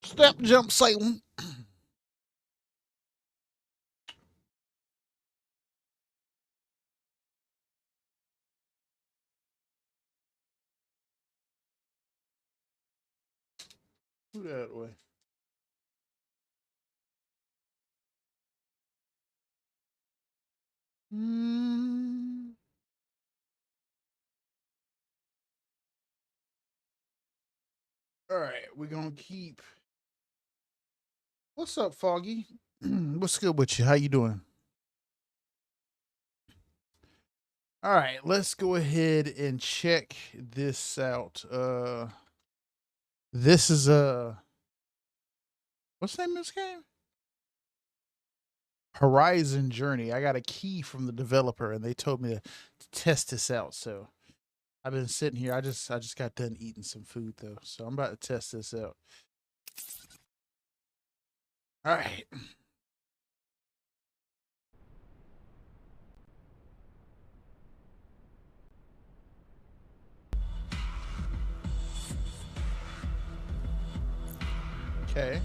Step jump Salem. Who that way? Mm. All right, we're gonna keep. What's up, Foggy? What's good with you? How you doing? All right, let's go ahead and check this out. This is what's the name of this game? Horizon Journey. I got a key from the developer, and they told me to test this out. So I've been sitting here. I just got done eating some food though, so I'm about to test this out. All right. Okay.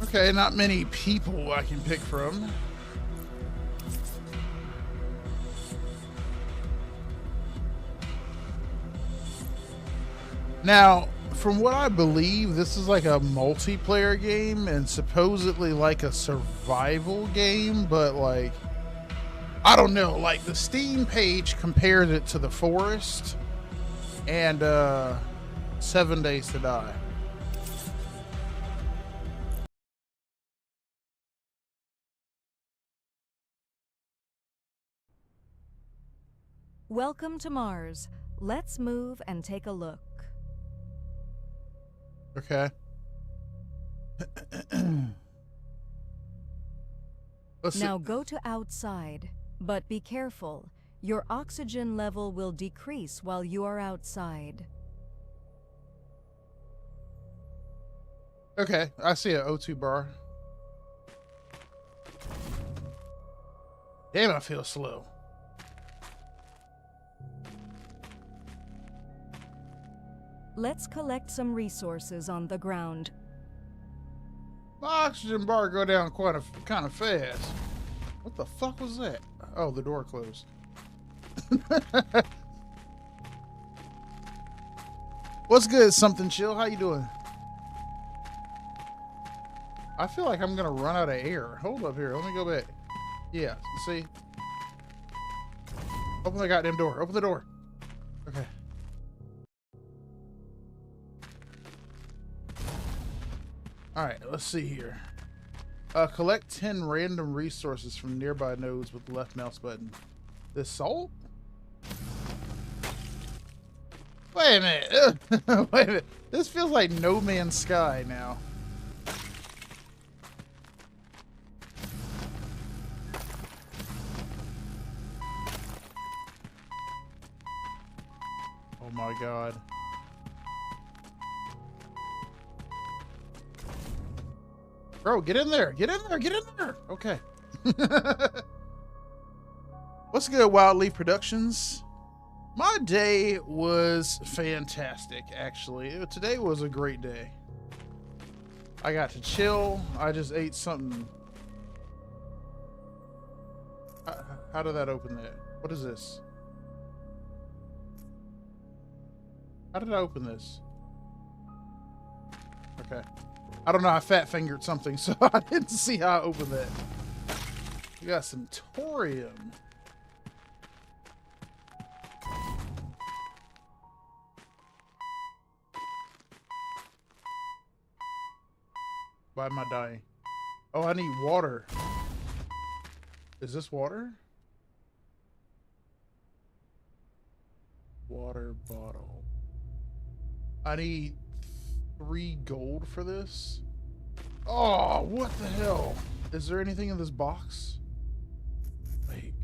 Okay, not many people I can pick from. Now, from what I believe, this is like a multiplayer game and supposedly like a survival game, but like, I don't know. Like, the Steam page compared it to The Forest and 7 Days to Die. Welcome to Mars. Let's move and take a look. Okay. Now go to outside, but be careful. Your oxygen level will decrease while you are outside. Okay, I see an O2 bar. Damn, I feel slow. Let's collect some resources on the ground. My oxygen bar go down kind of fast. What the fuck was that? Oh, the door closed. What's good, something chill? How you doing? I feel like I'm gonna run out of air. Hold up here. Let me go back. Yeah, see? Open the goddamn door. Open the door. Okay. Alright, let's see here. Collect 10 random resources from nearby nodes with the left mouse button. This salt? Wait a minute. Wait a minute. This feels like No Man's Sky now. Oh my god. Bro, get in there. Get in there. Get in there. Okay. What's good, Wildleaf Productions? My day was fantastic, actually. Today was a great day. I got to chill. I just ate something. How did that open that? What is this? How did I open this? Okay. I don't know. I fat fingered something, so I didn't see how I opened that. We got some thorium. Why am I dying? Oh, I need water. Is this water? Water bottle. I need 3 gold for this. Oh, what the hell? Is there anything in this box? Wait.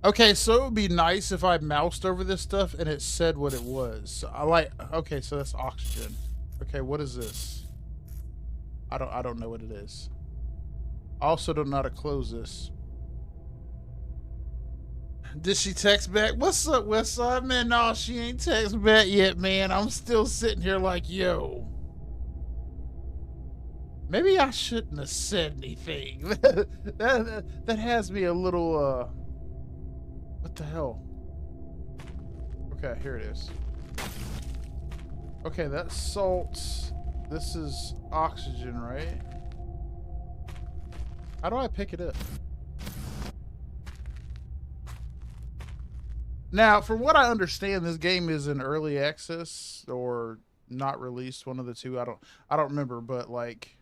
Okay, so it would be nice if I moused over this stuff and it said what it was. So I like, okay, so that's oxygen. Okay, what is this? I don't know what it is. I also don't know how to close this. Did she text back? What's up, Westside? Man, no, she ain't text back yet, man. I'm still sitting here like, yo. Maybe I shouldn't have said anything. that has me a little, what the hell? Okay, here it is. Okay, that's salt. This is oxygen, right? How do I pick it up? Now, from what I understand, this game is in early access or not released, one of the two. I don't remember, but like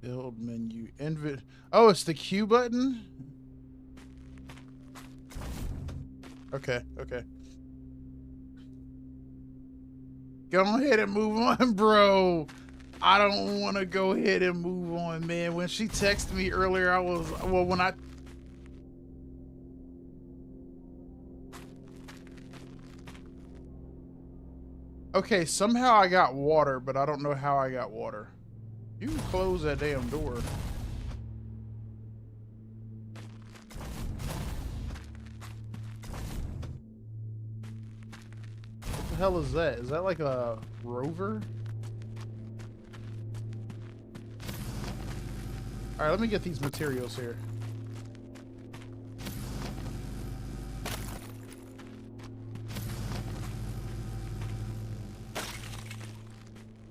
build menu, oh, it's the Q button. Okay, okay. Go ahead and move on, bro. I don't want to go ahead and move on, man. When she texted me earlier, I was, well, when I... Okay, somehow I got water, but I don't know how I got water. You can close that damn door. What the hell is that? Is that like a rover? All right, let me get these materials here.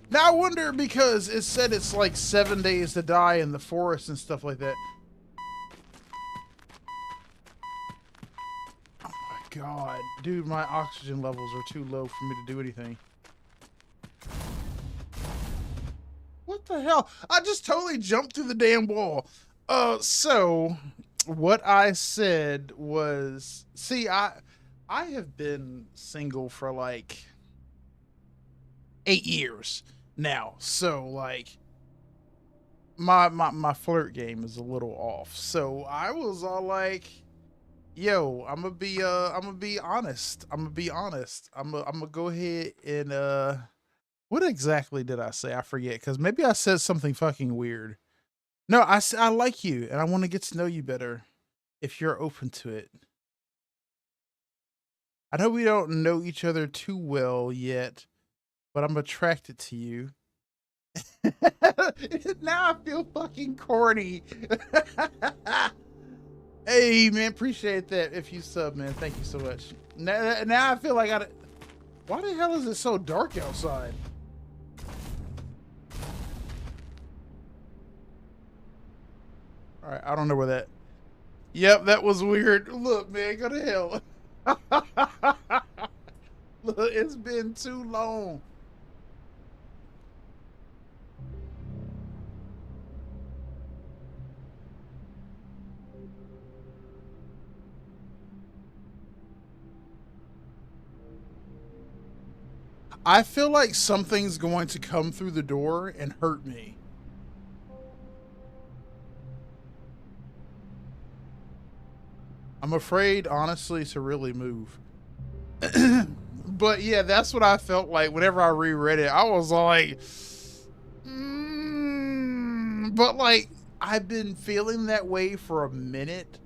Now I wonder, because it said it's like 7 days to die in the forest and stuff like that. Oh my god. Dude, my oxygen levels are too low for me to do anything. What the hell? I just totally jumped through the damn wall. So what I said was, see, I have been single for like 8 years now. So like my flirt game is a little off. So I was all like, yo, I'm gonna be honest. I'm gonna go ahead and what exactly did I say? I forget, because maybe I said something fucking weird. No, I like you, and I want to get to know you better if you're open to it. I know we don't know each other too well yet, but I'm attracted to you. Now I feel fucking corny. Hey, man, appreciate that. If you sub, man, thank you so much. Now I feel like why the hell is it so dark outside? All right, I don't know where that. Yep, that was weird. Look, man, go to hell. Look, it's been too long. I feel like something's going to come through the door and hurt me. I'm afraid, honestly, to really move. But yeah, that's what I felt like whenever I reread it. I was like, but like, I've been feeling that way for a minute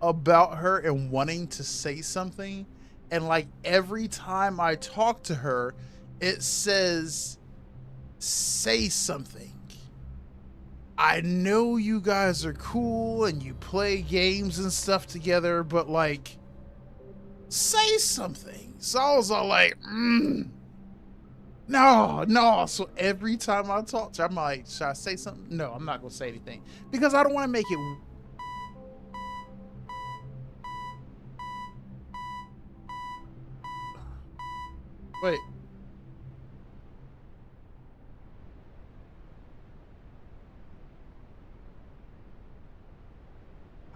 about her and wanting to say something. And like every time I talk to her, it says, say something. I know you guys are cool and you play games and stuff together, but like, say something. So I was all like, no. So every time I talk to her, I'm like, should I say something? No, I'm not going to say anything, because I don't want to make it. Wait.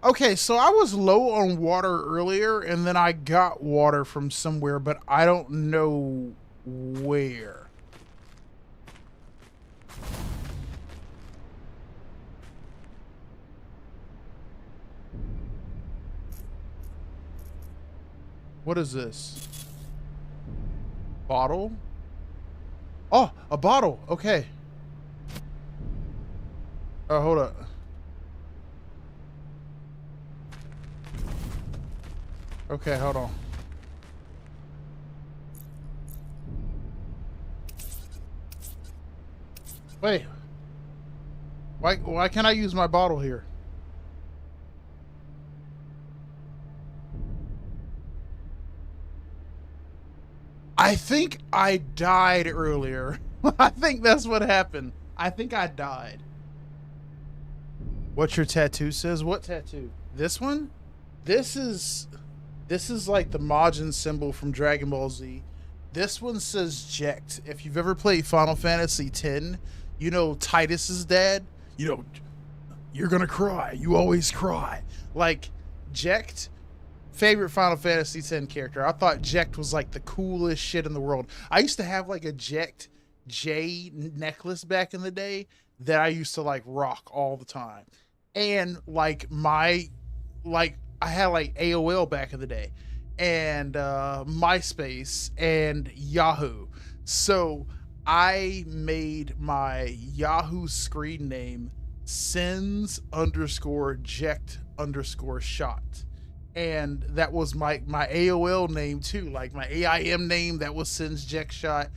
Okay, so I was low on water earlier, and then I got water from somewhere, but I don't know where. What is this? Bottle? Oh, a bottle. Okay. Oh, hold up. Okay, hold on. Wait. Why can't I use my bottle here? I think I died earlier. I think that's what happened. I think I died. What your tattoo says? What tattoo? This one? This is like the Majin symbol from Dragon Ball Z. This one says Jekt. If you've ever played Final Fantasy X, you know Titus's dad. You know, you're gonna cry. You always cry. Like Jekt. Favorite Final Fantasy X character. I thought Jekt was like the coolest shit in the world. I used to have like a Jekt J necklace back in the day that I used to like rock all the time. And like I had like AOL back in the day and MySpace and Yahoo. So I made my Yahoo screen name sins_Jekt_shot. And that was my AOL name too, like my AIM name, that was Sins Jekt Shot.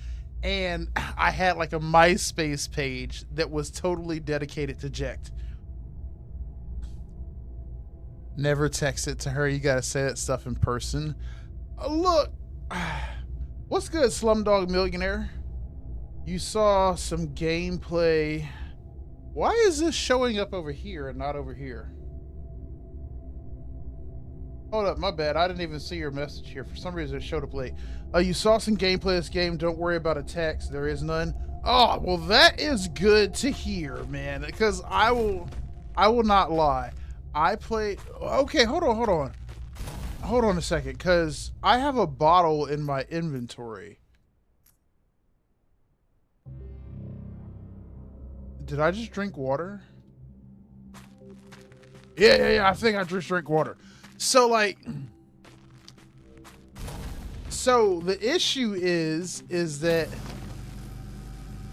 And I had like a MySpace page that was totally dedicated to Jekt. Never text it to her. You gotta say that stuff in person. Look, what's good, Slumdog Millionaire? You saw some gameplay. Why is this showing up over here and not over here? Hold up, my bad. I didn't even see your message here. For some reason, it showed up late. You saw some gameplay of this game. Don't worry about a text. There is none. Oh, well, that is good to hear, man. Because I will not lie. I played. Okay, hold on. Hold on a second, because I have a bottle in my inventory. Did I just drink water? Yeah. I think I just drank water. So the issue is that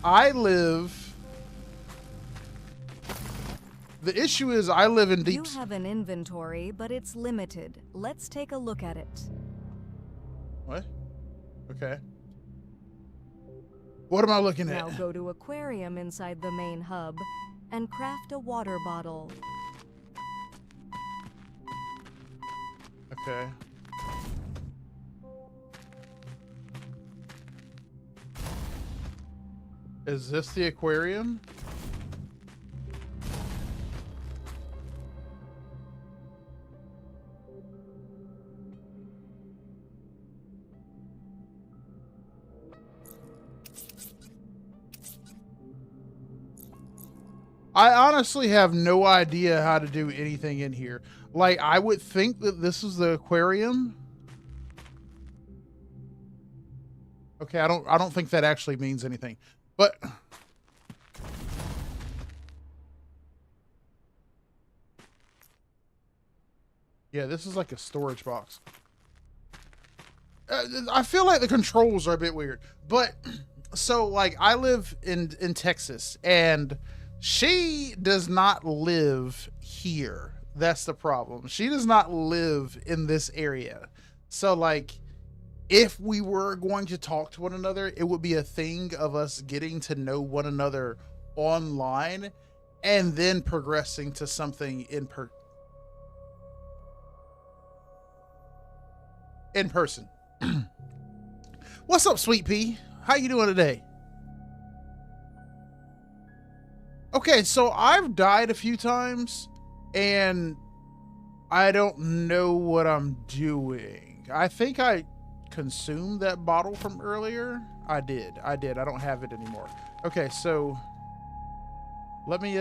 I live in deep. You have an inventory, but it's limited. Let's take a look at it. What? Okay. What am I looking at? Now go to aquarium inside the main hub and craft a water bottle. Okay. Is this the aquarium? I honestly have no idea how to do anything in here. Like, I would think that this is the aquarium. Okay, I don't think that actually means anything. But yeah, this is like a storage box. I feel like the controls are a bit weird. But so like I live in Texas, and she does not live here. That's the problem. She does not live in this area. So like, if we were going to talk to one another, it would be a thing of us getting to know one another online and then progressing to something in person. What's up, Sweet Pea? How you doing today? Okay, so I've died a few times and I don't know what I'm doing. I think I consume that bottle from earlier. I did. I don't have it anymore. Okay, so let me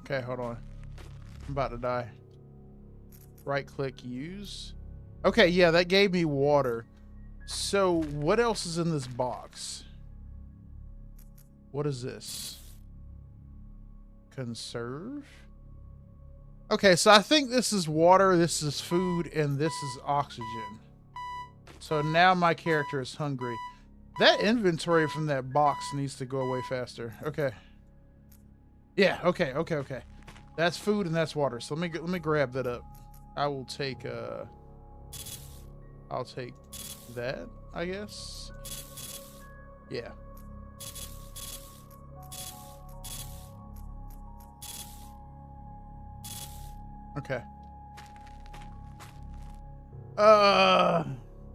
okay, hold on. I'm about to die. Right click, use. Okay, yeah, that gave me water. So what else is in this box? What is this? Conserve? Okay, so I think this is water, this is food, and this is oxygen. So now my character is hungry. That inventory from that box needs to go away faster. Okay. Yeah, okay. That's food and that's water. So let me grab that up. I will take I'll take that, I guess. Yeah. Okay.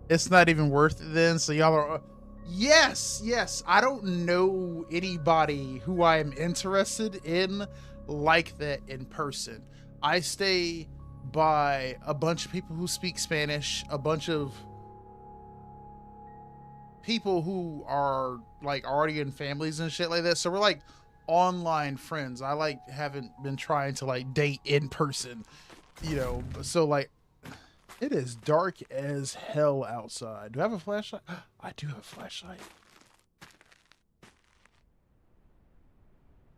It's not even worth it then. So y'all are yes. I don't know anybody who I am interested in like that in person. I stay by a bunch of people who speak Spanish, a bunch of people who are like already in families and shit like that. So we're like online friends. I like haven't been trying to like date in person, you know. So like it is dark as hell outside. Do I have a flashlight? I do have a flashlight.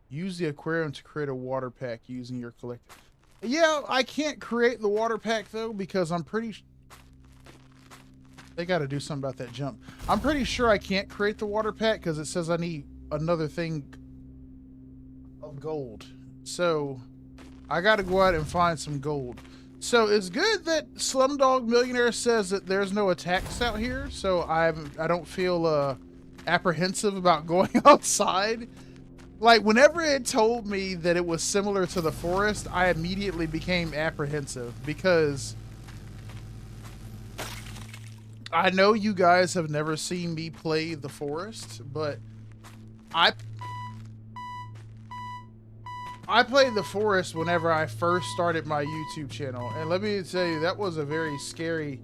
Use the aquarium to create a water pack using your collector. Yeah, I can't create the water pack though because I'm pretty they got to do something about that jump. I'm pretty sure I can't create the water pack because it says I need another thing of gold. So I got to go out and find some gold. So it's good that Slumdog Millionaire says that there's no attacks out here. So I don't feel apprehensive about going outside. Like whenever it told me that it was similar to the forest, I immediately became apprehensive because I know you guys have never seen me play the forest, but I played the forest whenever I first started my YouTube channel, and let me tell you, that was a very scary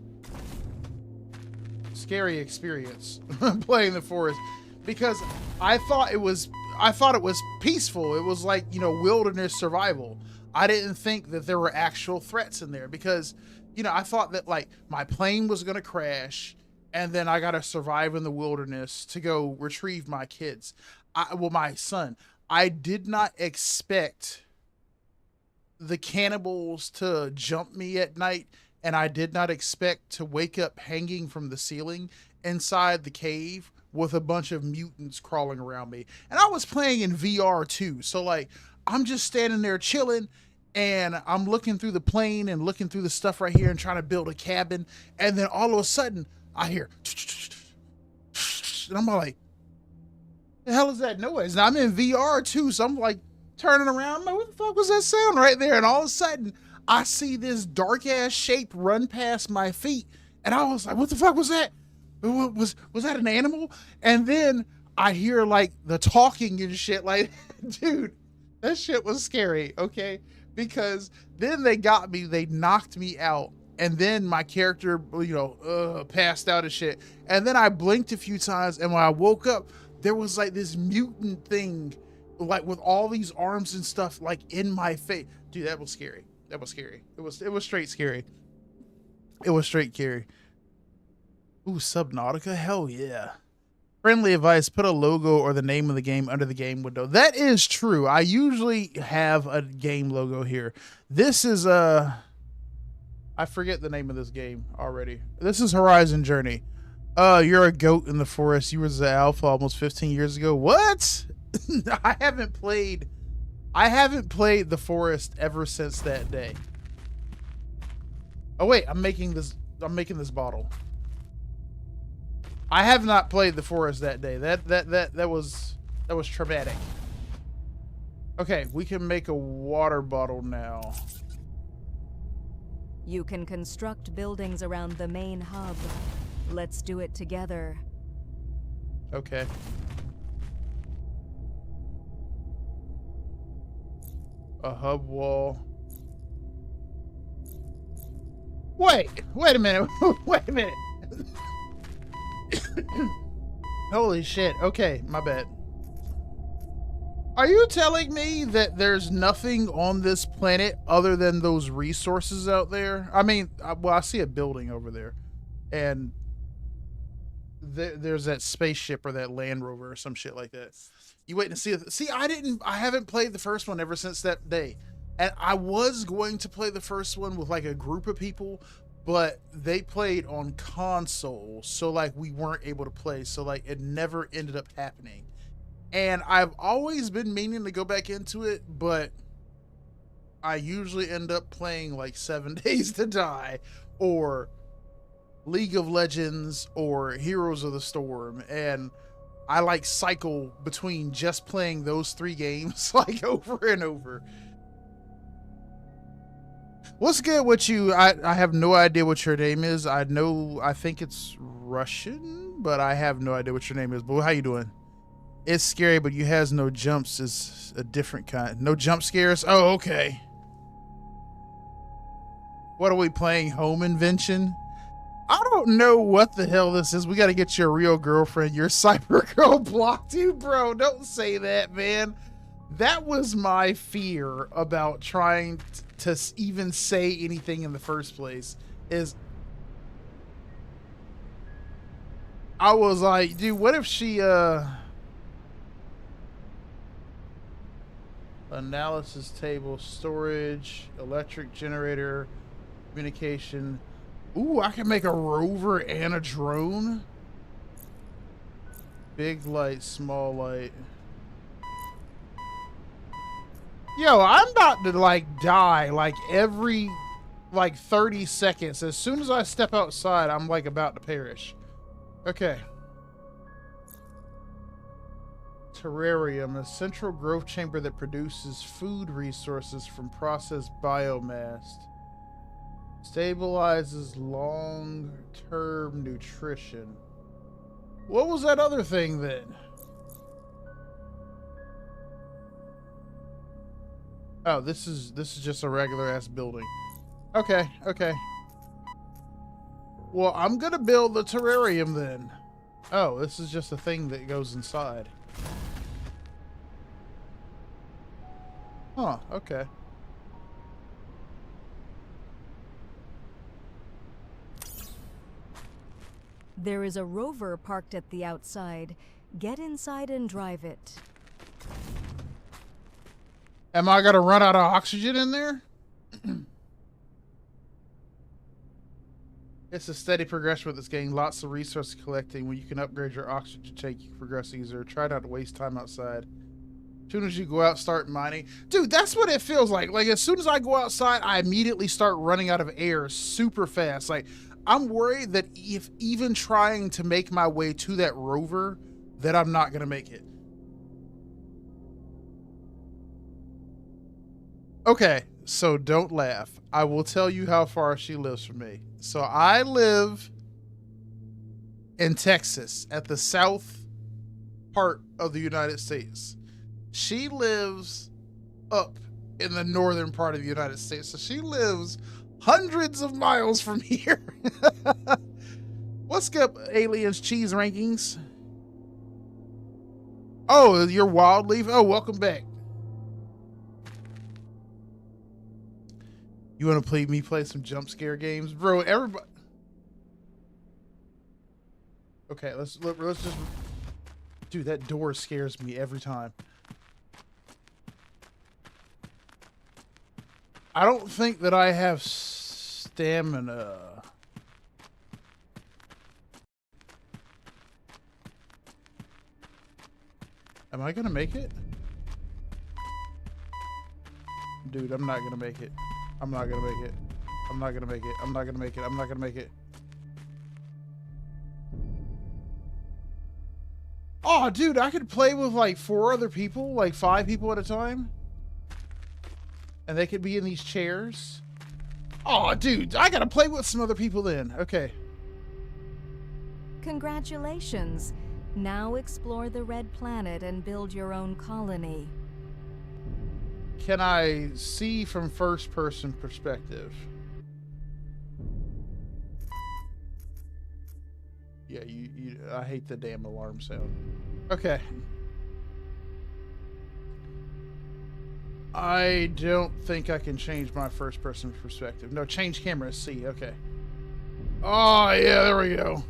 experience playing the forest because I thought it was peaceful. It was like, you know, wilderness survival. I didn't think that there were actual threats in there because, you know, I thought that like my plane was going to crash and then I got to survive in the wilderness to go retrieve my kids. My son. I did not expect the cannibals to jump me at night, and I did not expect to wake up hanging from the ceiling inside the cave with a bunch of mutants crawling around me. And I was playing in VR too. So like I'm just standing there chilling and I'm looking through the plane and looking through the stuff right here and trying to build a cabin. And then all of a sudden I hear and I'm like, the hell is that noise? And I'm in VR too. So I'm like turning around. I'm like, what the fuck was that sound right there? And all of a sudden I see this dark ass shape run past my feet. And I was like, what the fuck was that? Was that an animal? And then I hear like the talking and shit. Like, dude, that shit was scary. Okay. Because then they got me, they knocked me out. And then my character, you know, passed out and shit. And then I blinked a few times. And when I woke up, there was like this mutant thing, like with all these arms and stuff, like in my face. Dude, that was scary. That was scary. It was straight scary. It was straight scary. Ooh, Subnautica? Hell yeah. Friendly advice, put a logo or the name of the game under the game window. That is true. I usually have a game logo here. This is I forget the name of this game already. This is Horizon Journey. You're a goat in the forest. You were the alpha almost 15 years ago. What? I haven't played the forest ever since that day. Oh wait, I'm making this bottle. I have not played the forest that day. That was traumatic. Okay, we can make a water bottle now. You can construct buildings around the main hub. Let's do it together. Okay. A hub wall. Wait a minute. Wait a minute. Holy shit. Okay, my bad. Are you telling me that there's nothing on this planet other than those resources out there? I mean, well, I see a building over there, and there's that spaceship or that Land Rover or some shit like that. You waiting to see it? See, I haven't played the first one ever since that day, and I was going to play the first one with like a group of people, but they played on console, so like we weren't able to play, so like it never ended up happening. And I've always been meaning to go back into it, but I usually end up playing like 7 Days to Die or League of Legends or Heroes of the Storm. And I like cycle between just playing those 3 games like over and over. What's good with you? I have no idea what your name is. I think it's Russian, but I have no idea what your name is. But how you doing? It's scary, but you has no jumps is a different kind. No jump scares? Oh, okay. What are we playing? Home Invention? I don't know what the hell this is. We got to get your real girlfriend. Your cyber girl blocked you, bro. Don't say that, man. That was my fear about trying to even say anything in the first place. Is I was like, dude, what if she analysis table, storage, electric generator, communication. Ooh, I can make a rover and a drone. Big light, small light. Yo, I'm about to like die like every like 30 seconds. As soon as I step outside, I'm like about to perish. Okay. Terrarium, a central growth chamber that produces food resources from processed biomass. Stabilizes long-term nutrition. What was that other thing then? Oh, this is just a regular ass building. Okay, okay. Well, I'm gonna build the terrarium then. Oh, this is just a thing that goes inside. Huh, okay. There is a rover parked at the outside. Get inside and drive it. Am I gonna run out of oxygen in there? It's a steady progression with this game. Lots of resource collecting. When you can upgrade your oxygen tank, you can progress easier. Try not to waste time outside. As soon as you go out, start mining. Dude, that's what it feels like. Like, as soon as I go outside, I immediately start running out of air super fast. Like, I'm worried that if even trying to make my way to that rover, that I'm not going to make it. Okay, so don't laugh. I will tell you how far she lives from me. So I live in Texas, at the south part of the United States. She lives up in the northern part of the United States. So she lives hundreds of miles from here. What's up, Aliens Cheese Rankings? Oh, you're Wild Leaf? Oh, welcome back. You want to play some jump scare games? Bro, everybody... Okay, let's just... Dude, that door scares me every time. I don't think that I have stamina. Am I gonna make it? Dude, I'm not gonna make it. I'm not gonna make it. I'm not gonna make it. I'm not gonna make it. I'm not gonna make it. Oh, dude, I could play with like 4 other people, like 5 people at a time. And they could be in these chairs. Oh, dude, I gotta play with some other people then. Okay. Congratulations. Now explore the Red Planet and build your own colony. can I see from first person perspective? Yeah, I hate the damn alarm sound. Okay. I don't think I can change my first person perspective. No, change camera C. Okay. Oh, yeah, there we go.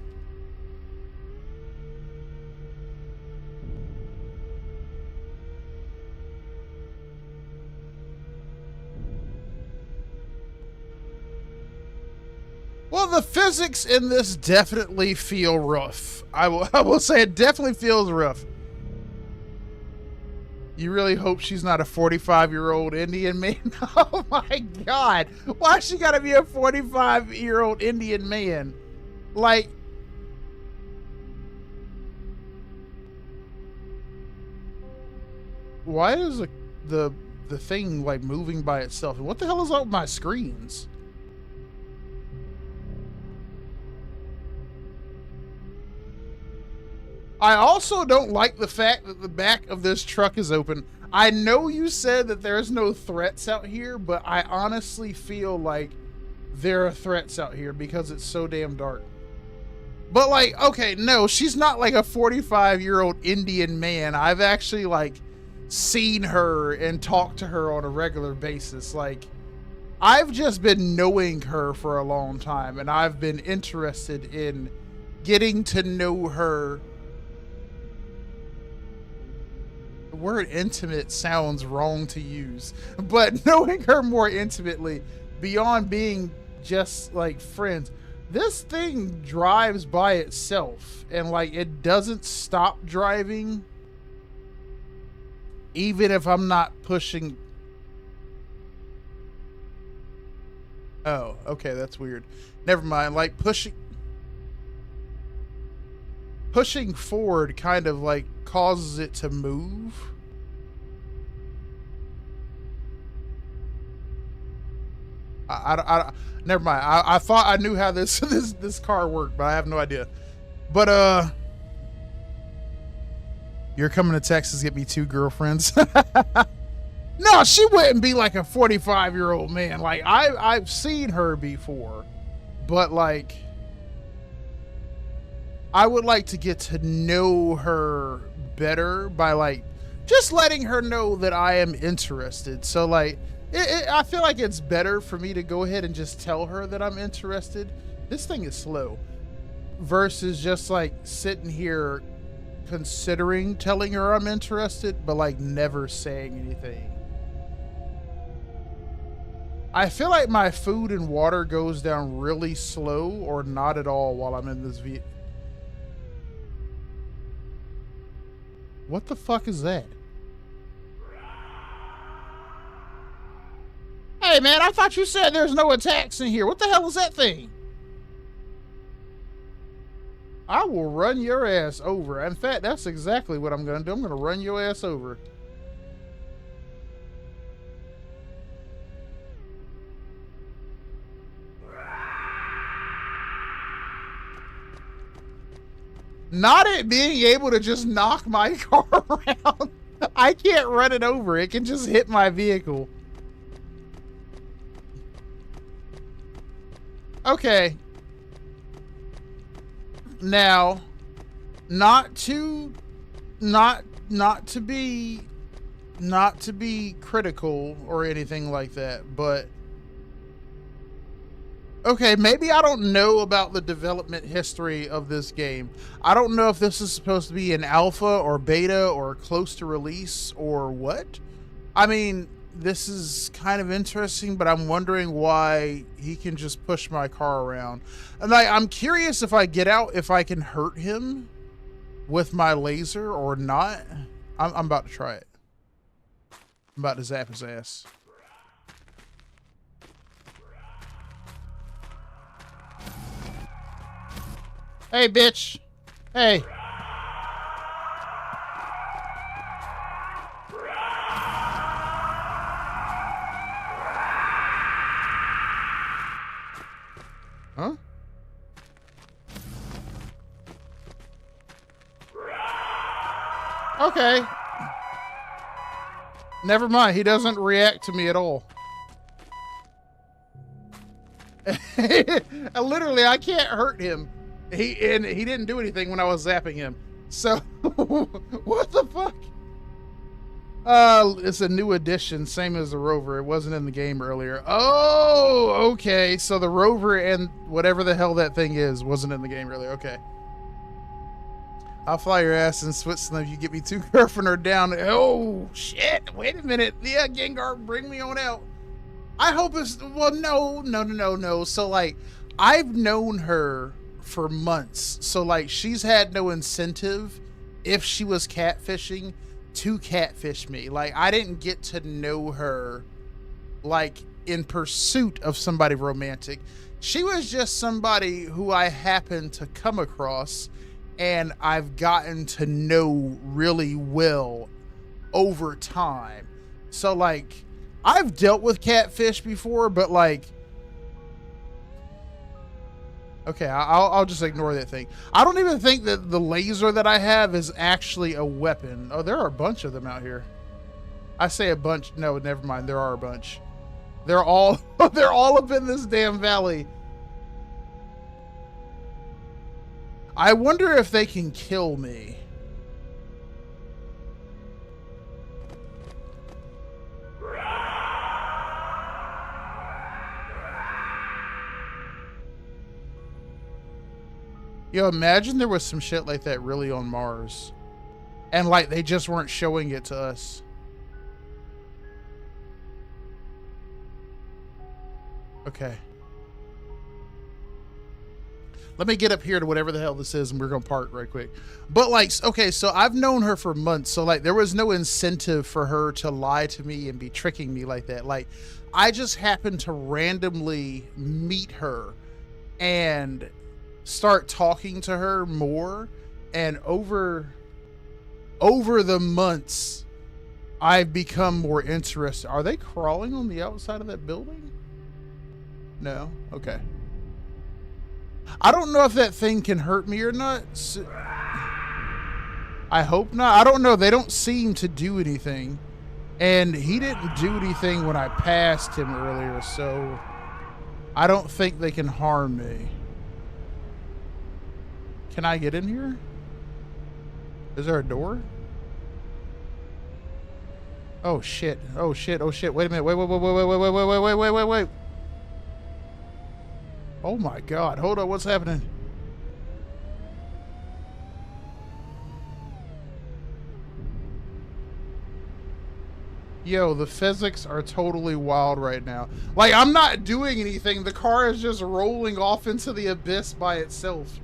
Well, the physics in this definitely feel rough. I will say it definitely feels rough. You really hope she's not a 45-year-old Indian man? Oh my God. Why she gotta be a 45-year-old Indian man? Like, why is the thing like moving by itself? And what the hell is up with my screens? I also don't like the fact that the back of this truck is open. I know you said that there's no threats out here, but I honestly feel like there are threats out here because it's so damn dark. But like, okay, no, she's not like a 45-year-old Indian man. I've actually like seen her and talked to her on a regular basis. Like, I've just been knowing her for a long time, and I've been interested in getting to know her. The word intimate sounds wrong to use, but knowing her more intimately beyond being just like friends. This thing drives by itself and like it doesn't stop driving even if I'm not pushing. Oh, okay, that's weird. Never mind. Like pushing forward kind of like causes it to move. I never mind. I thought I knew how this car worked, but I have no idea. But you're coming to Texas to get me 2 girlfriends. No, she wouldn't be like a 45-year-old man. Like I've seen her before, but like I would like to get to know her better by like just letting her know that I am interested. So like I feel like it's better for me to go ahead and just tell her that I'm interested. This thing is slow versus just like sitting here considering telling her I'm interested, but like never saying anything. I feel like my food and water goes down really slow or not at all while I'm in this vehicle. What the fuck is that? Hey man, I thought you said there's no attacks in here. What the hell is that thing? I will run your ass over. In fact, that's exactly what I'm gonna do. I'm gonna run your ass over. Not it being able to just knock my car around. I can't run it over. It can just hit my vehicle. Okay. Now, not to be critical or anything like that, but okay, maybe I don't know about the development history of this game. I don't know if this is supposed to be an alpha or beta or close to release or what. I mean, this is kind of interesting, but I'm wondering why he can just push my car around. And I'm curious if I get out, if I can hurt him with my laser or not. I'm about to try it. I'm about to zap his ass. Hey, bitch. Hey. Huh? Okay. Never mind. He doesn't react to me at all. Literally, I can't hurt him. He didn't do anything when I was zapping him. So, what the fuck? It's a new addition, same as the rover. It wasn't in the game earlier. Oh, okay. So the rover and whatever the hell that thing is wasn't in the game earlier. Okay. I'll fly your ass in Switzerland if you get me to Griffinor down. Oh, shit. Wait a minute. Yeah, Gengar, bring me on out. I hope it's... Well, no. So, like, I've known her for months. So, like, she's had no incentive, if she was catfishing, to catfish me. Like, I didn't get to know her, like, in pursuit of somebody romantic. She was just somebody who I happened to come across and I've gotten to know really well over time. So, like, I've dealt with catfish before, but, like, okay, I'll just ignore that thing. I don't even think that the laser that I have is actually a weapon. Oh, there are a bunch of them out here. I say a bunch. No, never mind. There are a bunch. They're all up in this damn valley. I wonder if they can kill me. Yo, imagine there was some shit like that really on Mars. And, like, they just weren't showing it to us. Okay. Let me get up here to whatever the hell this is and we're going to park right quick. But, like, okay, so I've known her for months. So, like, there was no incentive for her to lie to me and be tricking me like that. Like, I just happened to randomly meet her and start talking to her more. And over the months, I've become more interested. Are they crawling on the outside of that building? No? Okay. I don't know if that thing can hurt me or not. I hope not. I don't know. They don't seem to do anything. And he didn't do anything when I passed him earlier, so I don't think they can harm me. Can I get in here? Is there a door? Oh shit. Oh shit. Oh shit. Wait a minute. Wait. Oh my god. Hold on. What's happening? Yo, the physics are totally wild right now. Like, I'm not doing anything. The car is just rolling off into the abyss by itself.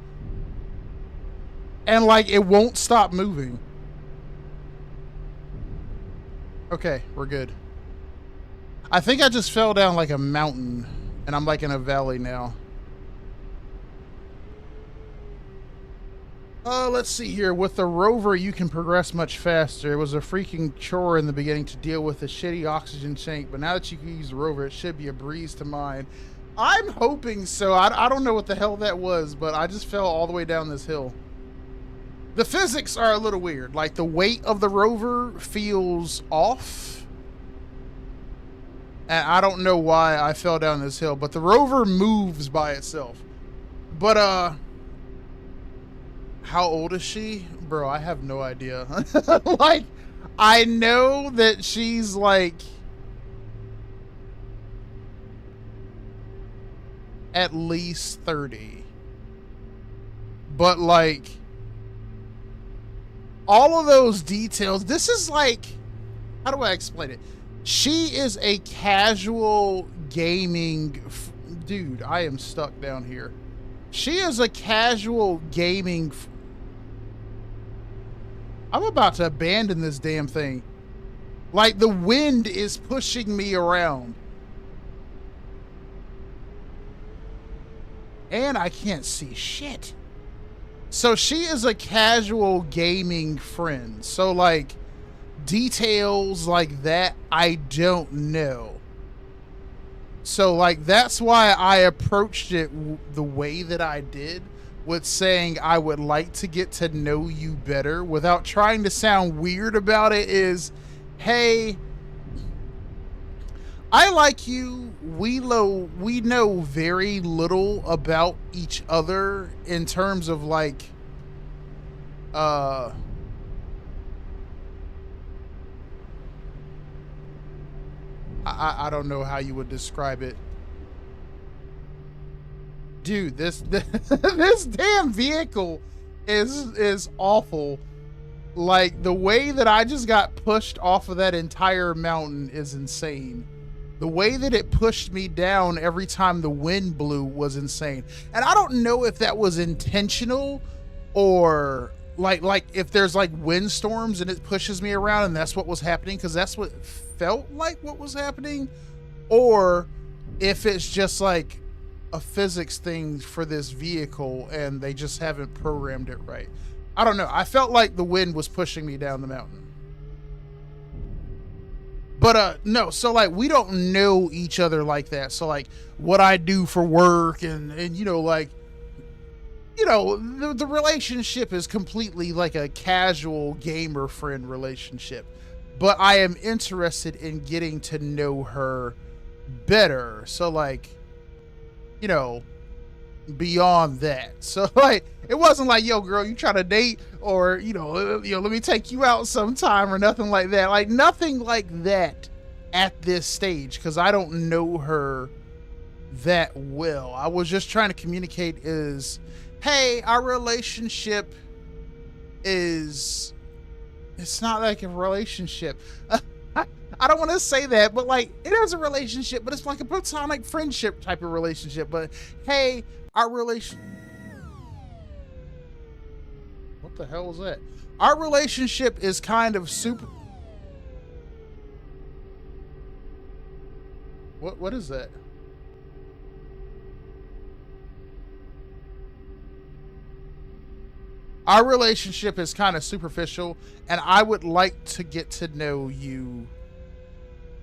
And, like, it won't stop moving. Okay, we're good. I think I just fell down like a mountain. And I'm like in a valley now. Let's see here. With the rover, you can progress much faster. It was a freaking chore in the beginning to deal with the shitty oxygen tank, but now that you can use the rover, it should be a breeze to mine. I'm hoping so. I don't know what the hell that was, but I just fell all the way down this hill. The physics are a little weird. Like, the weight of the rover feels off. And I don't know why I fell down this hill, but the rover moves by itself. But, how old is she? Bro, I have no idea. Like, I know that she's like at least 30. But like, all of those details, this is like, how do I explain it? She is a casual gaming dude. I am stuck down here. She is a casual gaming I'm about to abandon this damn thing. Like, the wind is pushing me around. And I can't see shit. So she is a casual gaming friend. So, like, details like that, I don't know. So, like, that's why I approached it the way that I did, with saying I would like to get to know you better without trying to sound weird about it. Is, hey, I like you. We know very little about each other in terms of like uh I don't know how you would describe it. Dude, this this damn vehicle is awful. Like the way that I just got pushed off of that entire mountain is insane. The way that it pushed me down every time the wind blew was insane. And I don't know if that was intentional or like if there's like windstorms and it pushes me around and that's what was happening, because that's what felt like what was happening, or if it's just like a physics thing for this vehicle and they just haven't programmed it right. I don't know. I felt like the wind was pushing me down the mountain. But no, so like we don't know each other like that. So like what I do for work and you know, like, you know, the relationship is completely like a casual gamer friend relationship. But I am interested in getting to know her better. So like, you know, beyond that. So like it wasn't like, yo girl, you trying to date, or you know, let me take you out sometime, or nothing like that. Like nothing like that at this stage, because I don't know her that well. I was just trying to communicate is, hey, our relationship is, it's not like a relationship. I don't want to say that, but like it is a relationship, but it's like a platonic friendship type of relationship. But hey, our relation, what the hell was that? Our relationship is kind of super. What is that? Our relationship is kind of superficial, and I would like to get to know you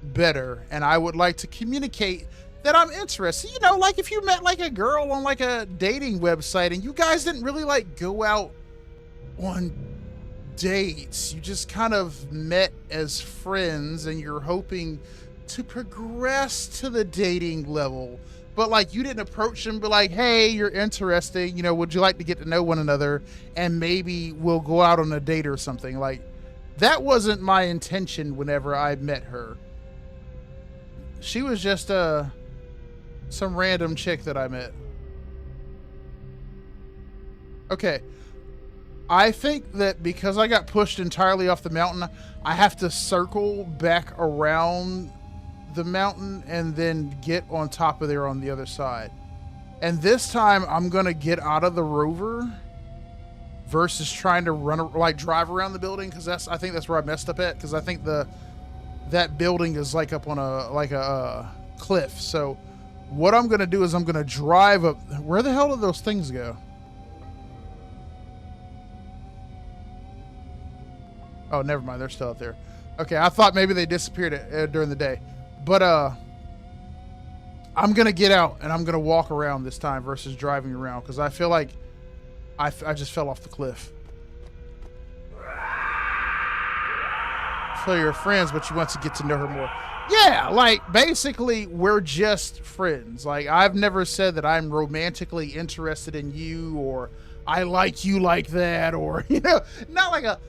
better, and I would like to communicate that I'm interested. You know, like if you met like a girl on like a dating website and you guys didn't really like go out on dates, you just kind of met as friends and you're hoping to progress to the dating level, but like you didn't approach them, be like, hey, you're interesting, you know, would you like to get to know one another and maybe we'll go out on a date or something. Like that wasn't my intention whenever I met her. She was just some random chick that I met. Okay, I think that because I got pushed entirely off the mountain, I have to circle back around the mountain and then get on top of there on the other side. And this time I'm gonna get out of the rover versus trying to run, like drive around the building, because I think that's where I messed up at, because I think that building is like up on a cliff. So what I'm gonna do is I'm gonna drive up. Where the hell did those things go? Oh, never mind. They're still out there. Okay, I thought maybe they disappeared during the day. But I'm gonna get out and I'm gonna walk around this time versus driving around, because I feel like I just fell off the cliff. So you're friends, but you want to get to know her more. Yeah, like basically we're just friends. Like I've never said that I'm romantically interested in you, or I like you like that, or you know, not like a,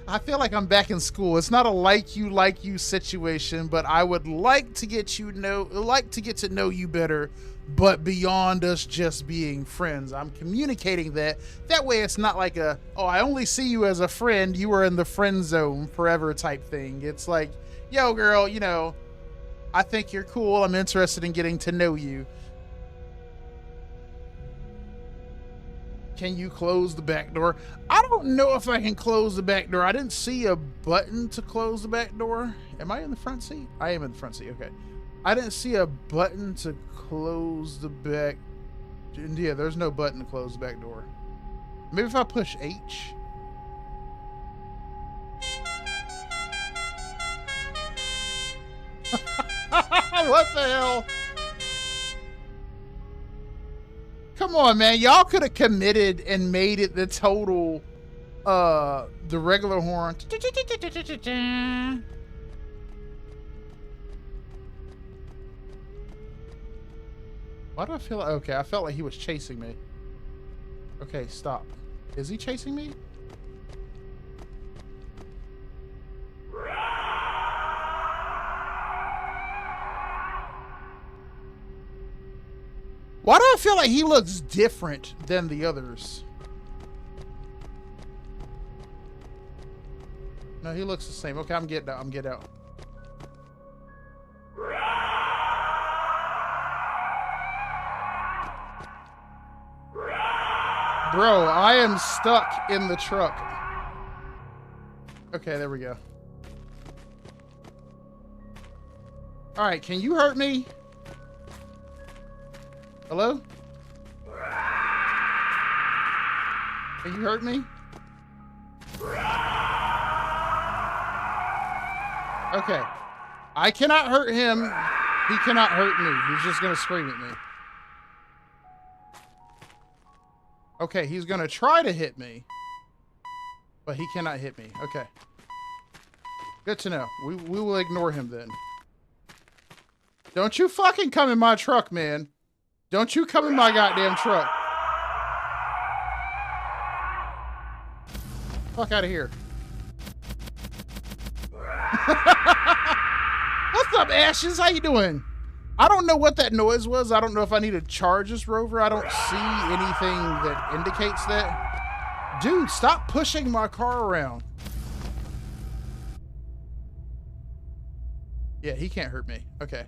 I feel like I'm back in school. It's not a like you situation, but I would like to get to know you better, but beyond us just being friends. I'm communicating that. That way it's not like a, oh, I only see you as a friend, you are in the friend zone forever type thing. It's like, yo girl, you know, I think you're cool. I'm interested in getting to know you. Can you close the back door? I don't know if I can close the back door. I didn't see a button to close the back door. Am I in the front seat? I am in the front seat. Okay. I didn't see a button to close the back. Yeah, there's no button to close the back door. Maybe if I push H. What the hell? Come on, man. Y'all could have committed and made it the total, the regular horn. Why do I feel like... Okay, I felt like he was chasing me. Okay, stop. Is he chasing me? Why do I feel like he looks different than the others? No, he looks the same. Okay, I'm getting out. I'm getting out. Bro, I am stuck in the truck. Okay, there we go. All right, can you hurt me? Hello? Can you hurt me? Okay. I cannot hurt him. He cannot hurt me. He's just going to scream at me. Okay, he's going to try to hit me. But he cannot hit me. Okay. Good to know. We will ignore him then. Don't you fucking come in my truck, man. Don't you come in my goddamn truck. Fuck out of here. What's up, Ashes? How you doing? I don't know what that noise was. I don't know if I need to charge this rover. I don't see anything that indicates that. Dude, stop pushing my car around. Yeah, he can't hurt me. Okay.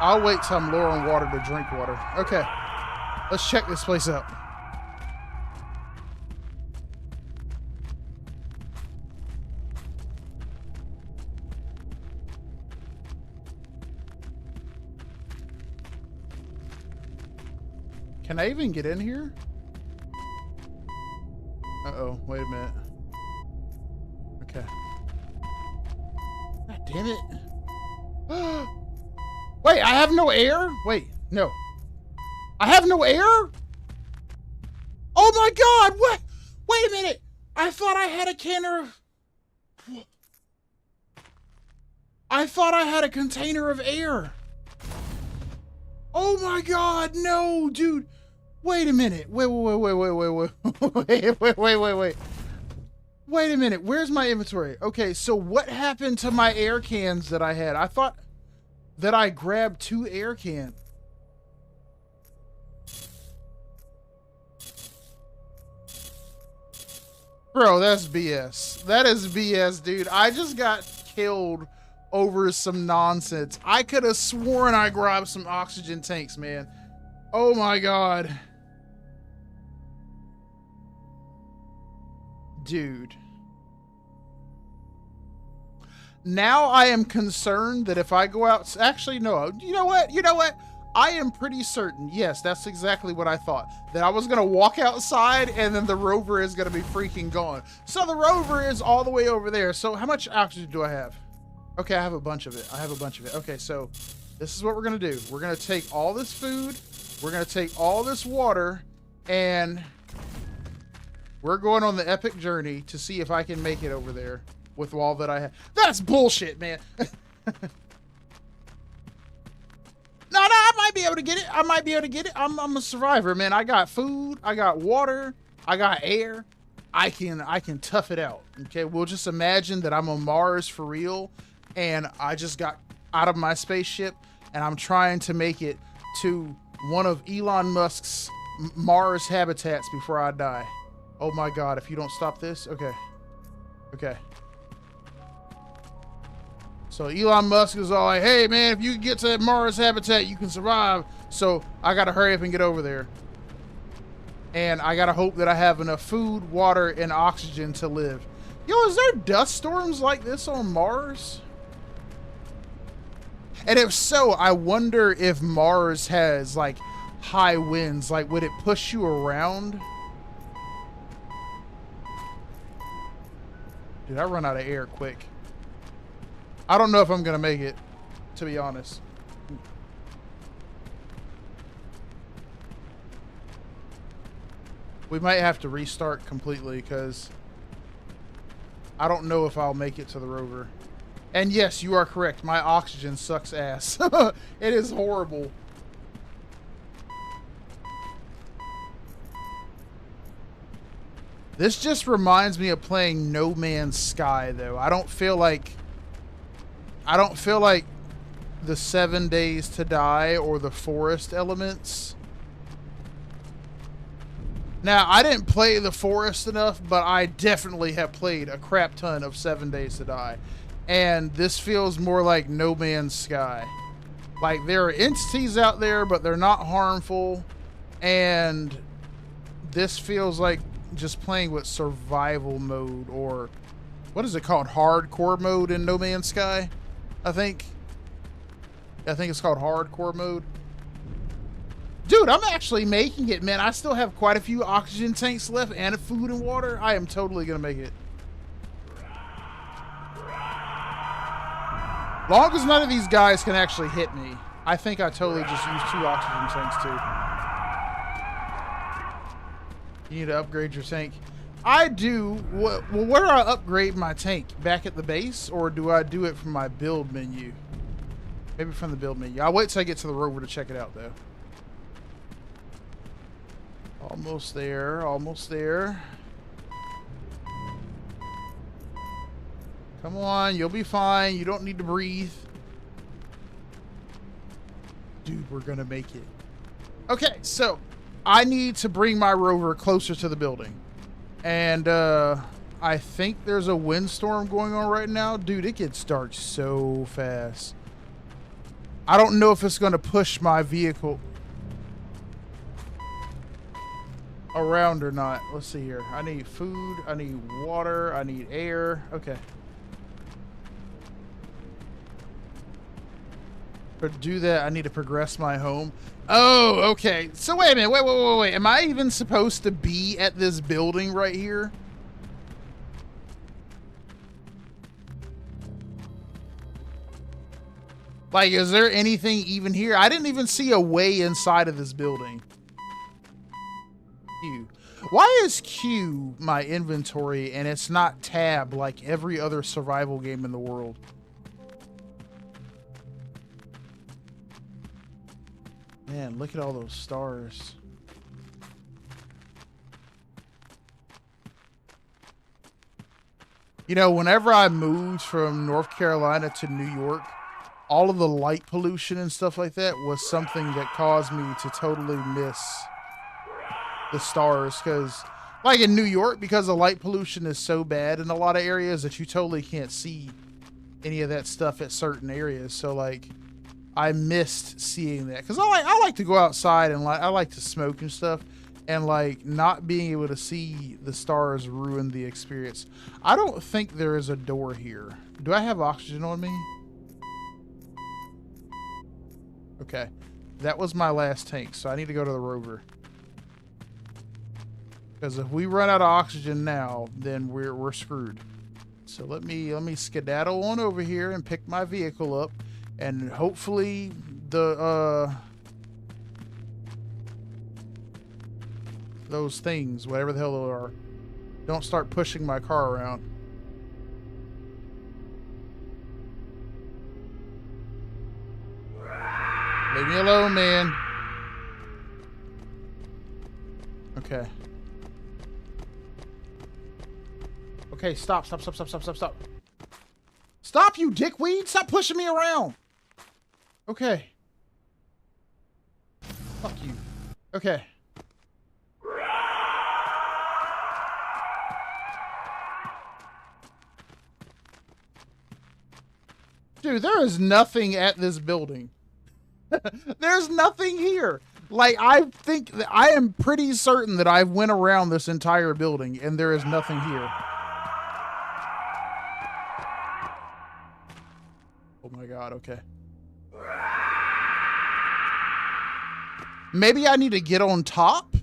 I'll wait till I'm low on water to drink water. Okay. Let's check this place out. Can I even get in here? Uh-oh, wait a minute. Okay. God damn it. Wait, I have no air? Wait, no. I have no air? Oh my God, what? Wait a minute. I thought I had a I thought I had a container of air. Oh my God, no, dude. Wait a minute. Wait. Wait a minute. Where's my inventory? Okay, so what happened to my air cans that I had? I thought that I grabbed 2 air cans. Bro, that's BS. That is BS, dude. I just got killed over some nonsense. I could have sworn I grabbed some oxygen tanks, man. Oh my God. Dude. Now I am concerned that if I go out... Actually, no. You know what? You know what? I am pretty certain. Yes, that's exactly what I thought. That I was going to walk outside and then the rover is going to be freaking gone. So the rover is all the way over there. So how much oxygen do I have? Okay, I have a bunch of it. I have a bunch of it. Okay, so this is what we're going to do. We're going to take all this food. We're going to take all this water. And we're going on the epic journey to see if I can make it over there with all that I have. That's bullshit, man. No, I might be able to get it. I might be able to get it. I'm a survivor, man. I got food. I got water. I got air. I can tough it out. Okay, we'll just imagine that I'm on Mars for real, and I just got out of my spaceship, and I'm trying to make it to one of Elon Musk's Mars habitats before I die. Oh my God! If you don't stop this, okay, okay. So Elon Musk is all like, hey man, if you can get to that Mars habitat, you can survive. So I gotta hurry up and get over there. And I gotta hope that I have enough food, water, and oxygen to live. Yo, is there dust storms like this on Mars? And if so, I wonder if Mars has like high winds. Like, would it push you around? Dude, I run out of air quick. I don't know if I'm gonna make it, to be honest. We might have to restart completely because I don't know if I'll make it to the rover. And yes, you are correct. My oxygen sucks ass. It is horrible. This just reminds me of playing No Man's Sky, though. I don't feel like the 7 Days to Die or the forest elements. Now, I didn't play the forest enough, but I definitely have played a crap ton of 7 Days to Die. And this feels more like No Man's Sky. Like, there are entities out there, but they're not harmful. And this feels like just playing with survival mode, or what is it called? Hardcore mode in No Man's Sky, I think it's called hardcore mode. Dude, I'm actually making it, man. I still have quite a few oxygen tanks left and food and water. I am totally gonna make it. Long as none of these guys can actually hit me. I think I totally just used 2 oxygen tanks too. You need to upgrade your tank. I do. Well, where do I upgrade my tank? Back at the base, or do I do it from my build menu? Maybe from the build menu. I'll wait till I get to the rover to check it out, though. Almost there. Almost there. Come on. You'll be fine. You don't need to breathe. Dude, we're going to make it. Okay, so I need to bring my rover closer to the building. And I think there's a windstorm going on right now. Dude, it gets dark so fast. I don't know if it's going to push my vehicle around or not. Let's see here. I need food. I need water. I need air. Okay. To do that, I need to progress my home. Oh, okay. So wait a minute. Wait. Am I even supposed to be at this building right here? Like, is there anything even here? I didn't even see a way inside of this building. Q. Why is Q my inventory and it's not tab like every other survival game in the world? Man, look at all those stars. You know, whenever I moved from North Carolina to New York, all of the light pollution and stuff like that was something that caused me to totally miss the stars. Because, like in New York, because the light pollution is so bad in a lot of areas that you totally can't see any of that stuff at certain areas. So, like, I missed seeing that. Because I like to go outside and I like to smoke and stuff. And, like, not being able to see the stars ruined the experience. I don't think there is a door here. Do I have oxygen on me? Okay. That was my last tank, so I need to go to the rover. Because if we run out of oxygen now, then we're screwed. So let me skedaddle on over here and pick my vehicle up, and hopefully the those things, whatever the hell they are, don't start pushing my car around. Leave me alone, man. Okay. Okay, stop. Stop, you dickweed! Stop pushing me around! Okay. Fuck you. Okay. Dude, there is nothing at this building. There's nothing here. Like, I think that I am pretty certain that I went around this entire building and there is nothing here. Oh my God, okay. Maybe I need to get on top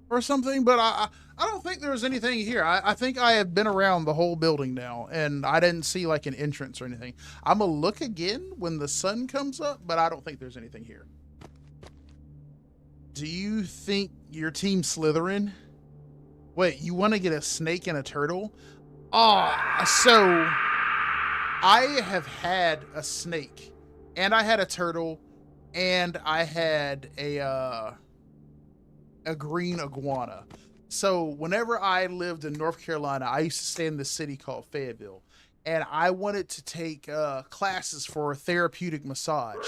or something, but I don't think there's anything here. I think I have been around the whole building now, and I didn't see like an entrance or anything. I'm gonna look again when the sun comes up, but I don't think there's anything here. Do you think your team Slytherin? Wait, you want to get a snake and a turtle? Oh, so I have had a snake, and I had a turtle, and I had a green iguana. So whenever I lived in North Carolina, I used to stay in this city called Fayetteville, and I wanted to take classes for therapeutic massage.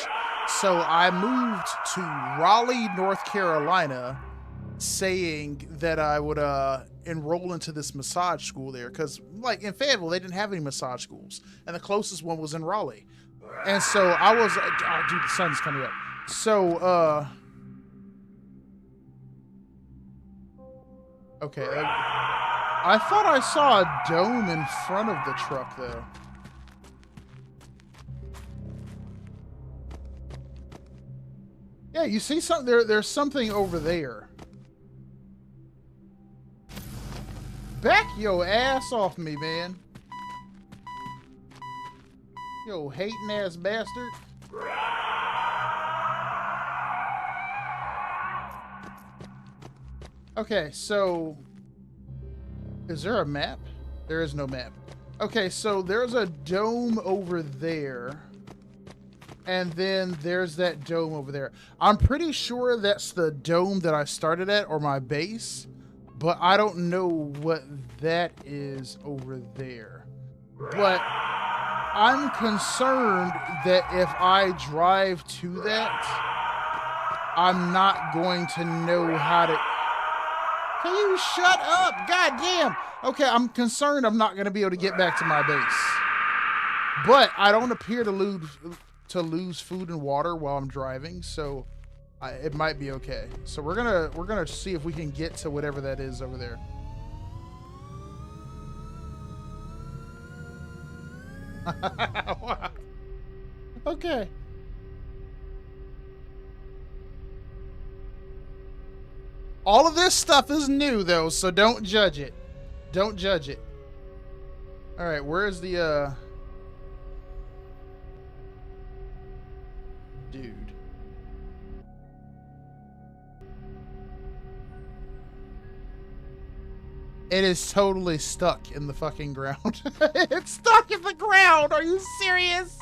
So I moved to Raleigh, North Carolina, saying that I would enroll into this massage school there, because like in Fayetteville they didn't have any massage schools, and the closest one was in Raleigh. And so I was, oh, dude, the sun's coming up. So okay, I thought I saw a dome in front of the truck though. Yeah, you see something there? There's something over there. Back your ass off me, man. Yo, hating ass bastard. Okay, so is there a map? There is no map. Okay, so there's a dome over there. And then there's that dome over there. I'm pretty sure that's the dome that I started at, or my base, but I don't know what that is over there. But I'm concerned that if I drive to that, I'm not going to know how to... Can you shut up? God damn. Okay, I'm concerned I'm not going to be able to get back to my base. But I don't appear to lose food and water while I'm driving, so it might be okay. So we're gonna see if we can get to whatever that is over there. Okay. All of this stuff is new though, so don't judge it. Don't judge it. All right, where's the dude? It is totally stuck in the fucking ground. It's stuck in the ground. Are you serious?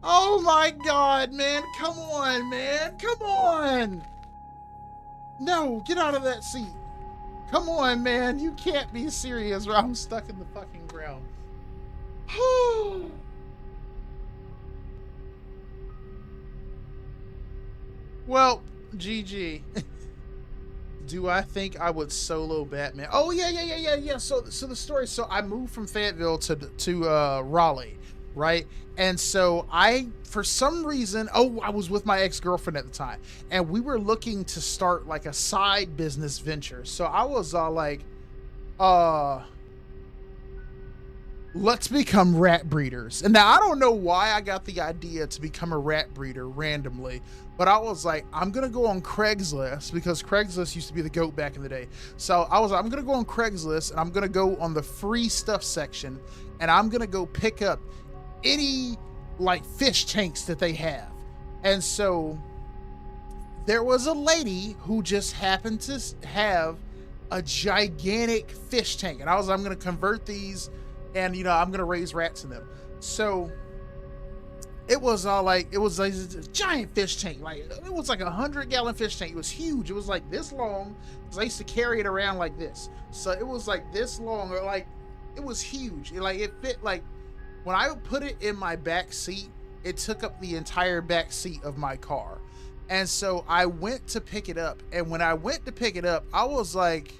Oh my God, man. Come on, man. Come on. No, get out of that seat. Come on, man. You can't be serious or I'm stuck in the fucking ground. Well, GG. Do I think I would solo Batman? Oh yeah. So the story. So I moved from Fayetteville to Raleigh, right? And so for some reason, I was with my ex-girlfriend at the time, and we were looking to start like a side business venture. So I was like, let's become rat breeders. And now I don't know why I got the idea to become a rat breeder randomly, but I was like, I'm gonna go on Craigslist, because Craigslist used to be the GOAT back in the day. So I was like, I'm gonna go on Craigslist and I'm gonna go on the free stuff section, and I'm gonna go pick up any like fish tanks that they have. And so there was a lady who just happened to have a gigantic fish tank, and I was like, I'm gonna convert these, and I'm gonna raise rats in them. So it was like a giant fish tank. Like it was like 100-gallon fish tank. It was huge. It was like this long, because I used to carry it around like this. So it was like this long, or like it was huge. It fit, like when I put it in my back seat, it took up the entire back seat of my car. And so I went to pick it up, and when I went to pick it up, I was like,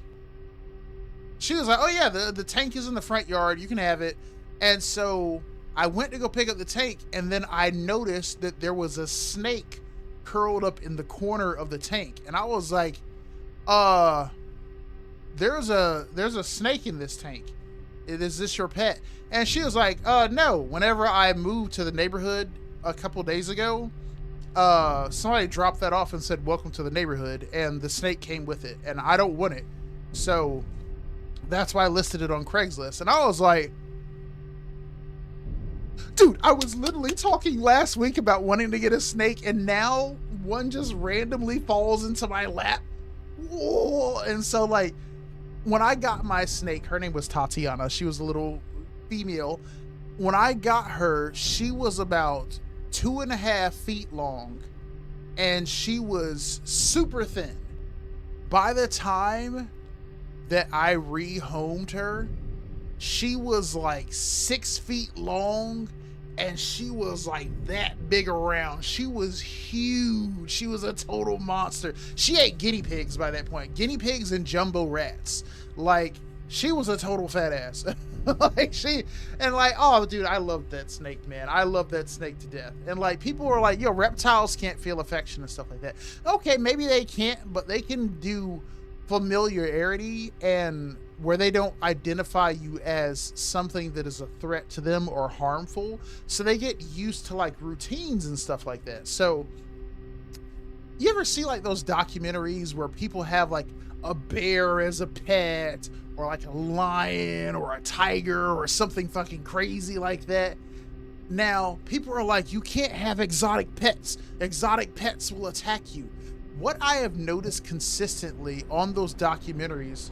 she was like, oh yeah, the tank is in the front yard, you can have it. And so I went to go pick up the tank, and then I noticed that there was a snake curled up in the corner of the tank. And I was like, there's a snake in this tank. Is this your pet? And she was like, no. Whenever I moved to the neighborhood a couple days ago, somebody dropped that off and said, welcome to the neighborhood. And the snake came with it, and I don't want it. So that's why I listed it on Craigslist. And I was like, dude, I was literally talking last week about wanting to get a snake, and now one just randomly falls into my lap. Whoa. And so like, when I got my snake, her name was Tatiana. She was a little female. when I got her, she was about 2.5 feet long and she was super thin. By the time that I rehomed her, she was like 6 feet long and she was like that big around. She was huge. She was a total monster. She ate guinea pigs by that point. Guinea pigs and jumbo rats. Like, she was a total fat ass. Like, oh dude, I love that snake, man. I love that snake to death. And like, people were like, yo, reptiles can't feel affection and stuff like that. Okay, maybe they can't, but they can do familiarity, and where they don't identify you as something that is a threat to them or harmful, so they get used to like routines and stuff like that. So you ever see like those documentaries where people have like a bear as a pet, or like a lion or a tiger or something fucking crazy like that? Now people are like, you can't have exotic pets. Exotic pets will attack you. What I have noticed consistently on those documentaries,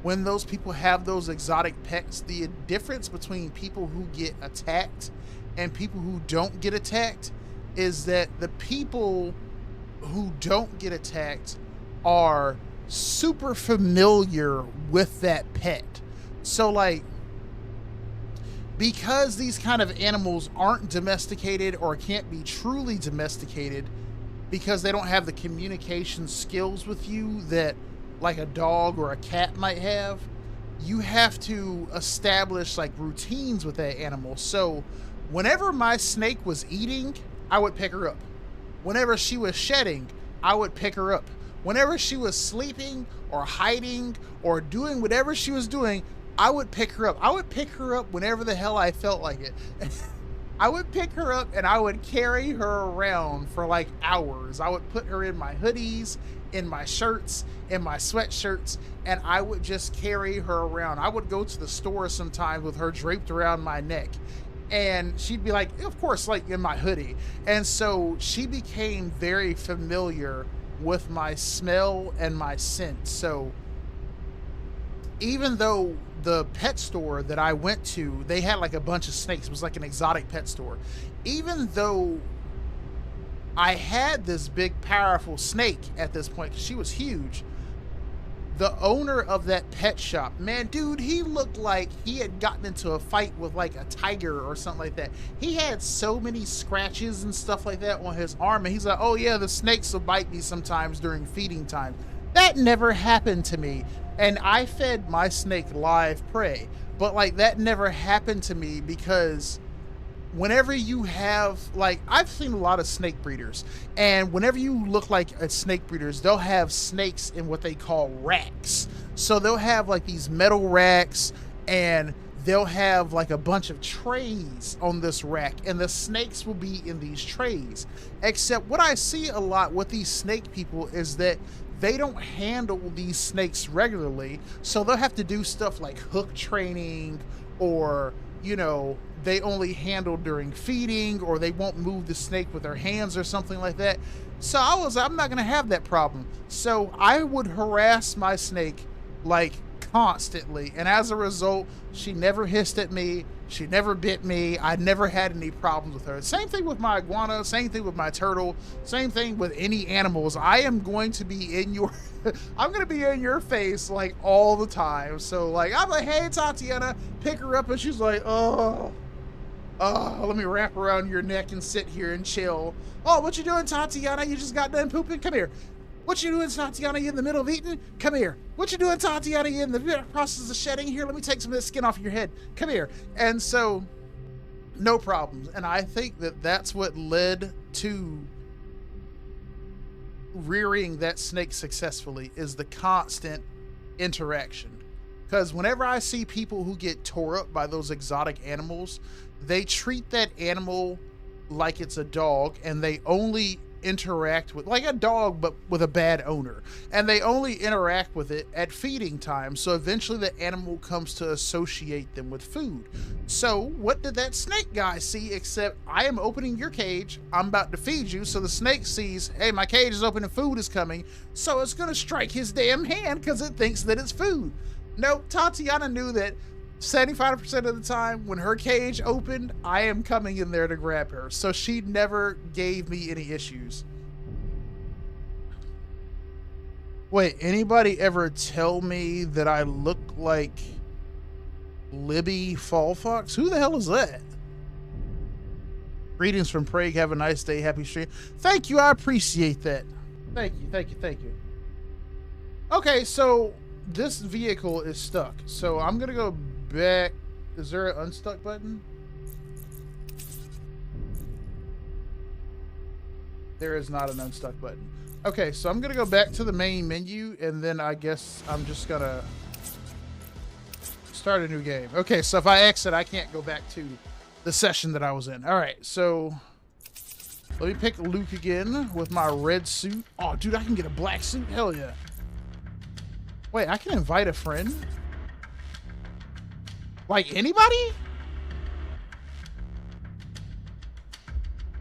when those people have those exotic pets, the difference between people who get attacked and people who don't get attacked is that the people who don't get attacked are super familiar with that pet. So like, because these kind of animals aren't domesticated or can't be truly domesticated, because they don't have the communication skills with you that like a dog or a cat might have, you have to establish like routines with that animal. So whenever my snake was eating, I would pick her up. Whenever she was shedding, I would pick her up. Whenever she was sleeping or hiding or doing whatever she was doing, I would pick her up. I would pick her up whenever the hell I felt like it. I would pick her up and I would carry her around for like hours. I would put her in my hoodies, in my shirts, in my sweatshirts, and I would just carry her around. I would go to the store sometimes with her draped around my neck, and she'd be like, of course, like in my hoodie. And so she became very familiar with my smell and my scent. So even though the pet store that I went to, they had like a bunch of snakes, it was like an exotic pet store. Even though I had this big, powerful snake at this point, 'cause she was huge, the owner of that pet shop, man, dude, he looked like he had gotten into a fight with like a tiger or something like that. He had so many scratches and stuff like that on his arm, and he's like, oh yeah, the snakes will bite me sometimes during feeding time. That never happened to me. And I fed my snake live prey, but like that never happened to me, because whenever you have, like, I've seen a lot of snake breeders, and whenever you look like at snake breeders, they'll have snakes in what they call racks. So they'll have like these metal racks, and they'll have like a bunch of trays on this rack, and the snakes will be in these trays. Except what I see a lot with these snake people is that they don't handle these snakes regularly, so they'll have to do stuff like hook training, or, you know, they only handle during feeding, or they won't move the snake with their hands or something like that. So I'm not gonna have that problem. So I would harass my snake like constantly, and as a result, she never hissed at me, she never bit me, I never had any problems with her. Same thing with my iguana, same thing with my turtle, same thing with any animals. I am going to be in your I'm gonna be in your face like all the time. So like, I'm like, hey Tatiana, pick her up, and she's like, oh, let me wrap around your neck and sit here and chill. Oh, what you doing, Tatiana? You just got done pooping? Come here. What you doing, Tatiana? You in the middle of eating? Come here. What you doing, Tatiana? You in the process of shedding? Here, let me take some of this skin off your head. Come here. And so, no problems. And I think that that's what led to rearing that snake successfully, is the constant interaction. Because whenever I see people who get tore up by those exotic animals, they treat that animal like it's a dog, and they only interact with, like a dog but with a bad owner, and they only interact with it at feeding time. So eventually the animal comes to associate them with food. So what did that snake guy see, except I am opening your cage, I'm about to feed you, so the snake sees, hey, my cage is open and food is coming, so it's gonna strike his damn hand because it thinks that it's food. No, Tatiana knew that 75% of the time when her cage opened, I am coming in there to grab her. So she never gave me any issues. Wait, anybody ever tell me that I look like Libby Fall Fox? Who the hell is that? Greetings from Prague. Have a nice day. Happy stream. Thank you. I appreciate that. Thank you. Thank you. Thank you. Okay, so this vehicle is stuck. So I'm going to go back. Is there an unstuck button? There is not an unstuck button. Okay, so I'm going to go back to the main menu, and then I guess I'm just going to start a new game. Okay, so if I exit, I can't go back to the session that I was in. All right, so let me pick Luke again with my red suit. Oh, dude, I can get a black suit? Hell yeah. Wait, I can invite a friend? Like anybody?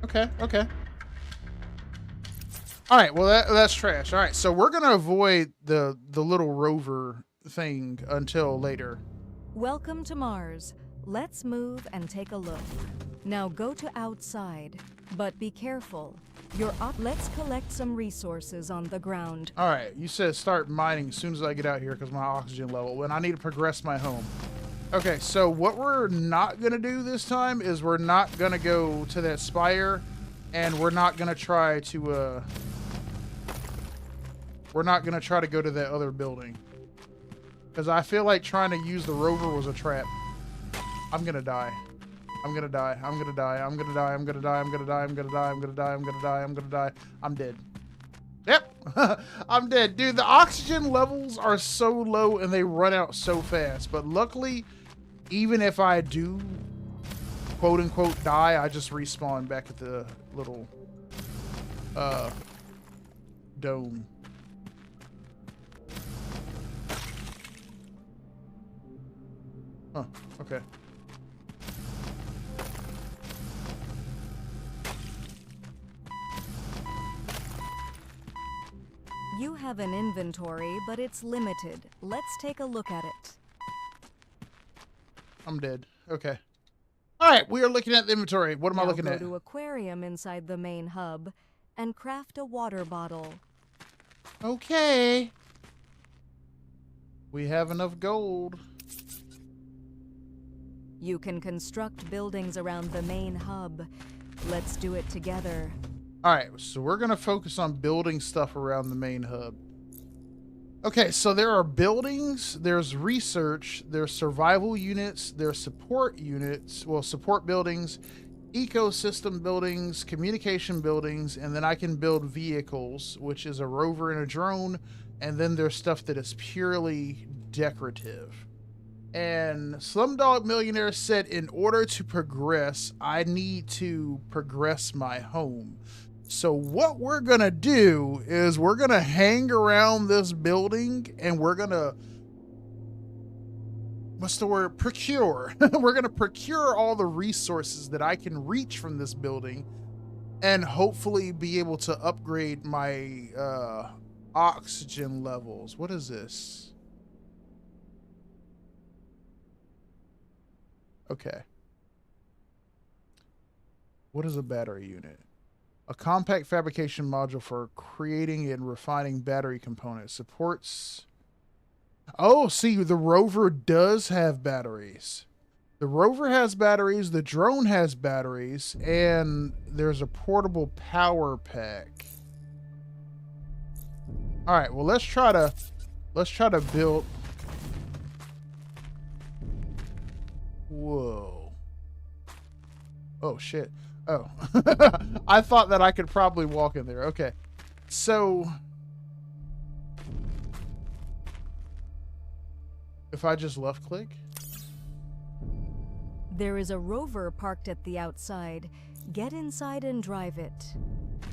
Okay, okay. All right, well, that's trash. All right, so we're going to avoid the little rover thing until later. Welcome to Mars. Let's move and take a look. Now go to outside, but be careful. Let's collect some resources on the ground. All right, you said start mining as soon as I get out here because my oxygen level, and I need to progress my home. Okay, so what we're not going to do this time is we're not going to go to that spire, and we're not going to try to, we're not going to try to go to that other building. Because I feel like trying to use the rover was a trap. I'm going to die. I'm going to die. I'm going to die. I'm going to die. I'm going to die. I'm going to die. I'm going to die. I'm going to die. I'm going to die. I'm going to die. I'm dead. Yep. I'm dead. Dude, the oxygen levels are so low and they run out so fast. But luckily, even if I do, quote unquote, die, I just respawn back at the little dome. Huh, okay. You have an inventory, but it's limited. Let's take a look at it. I'm dead. Okay. All right, we are looking at the inventory. What am I looking at? Go to aquarium inside the main hub and craft a water bottle. Okay. We have enough gold. You can construct buildings around the main hub. Let's do it together. All right, so we're going to focus on building stuff around the main hub. Okay, so there are buildings, there's research, there's survival units, there's support units, well, support buildings, ecosystem buildings, communication buildings, and then I can build vehicles, which is a rover and a drone, and then there's stuff that is purely decorative. And Slumdog Millionaire said in order to progress, I need to progress my home. So what we're going to do is we're going to hang around this building and we're going to, what's the word? Procure. We're going to procure all the resources that I can reach from this building and hopefully be able to upgrade my oxygen levels. What is this? Okay. What is a battery unit? A compact fabrication module for creating and refining battery components. Supports... Oh, see, the rover does have batteries. The rover has batteries, the drone has batteries, and there's a portable power pack. All right, well, let's try to build... Whoa. Oh, shit. Oh. I thought that I could probably walk in there. Okay. So... if I just left click? There is a rover parked at the outside. Get inside and drive it.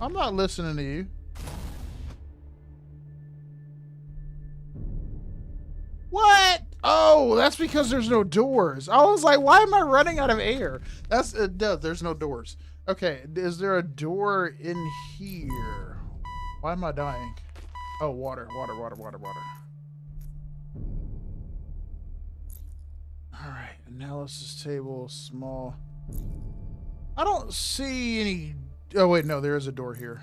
I'm not listening to you. What? Oh, that's because there's no doors. I was like, why am I running out of air? That's there's no doors. Okay, is there a door in here? Why am I dying? Oh, water. All right. Analysis table, small. I don't see any. Oh, wait, no, there is a door here.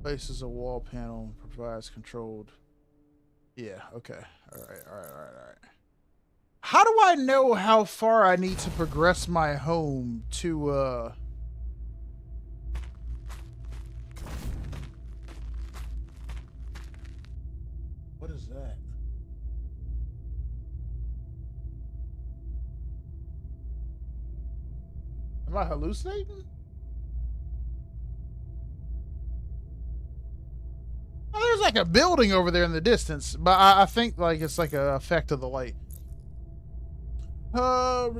Places a wall panel, provides controlled. Yeah, okay. All right. How do I know how far I need to progress my home to, What is that? Am I hallucinating? Oh, there's like a building over there in the distance, but I think like it's like a effect of the light. I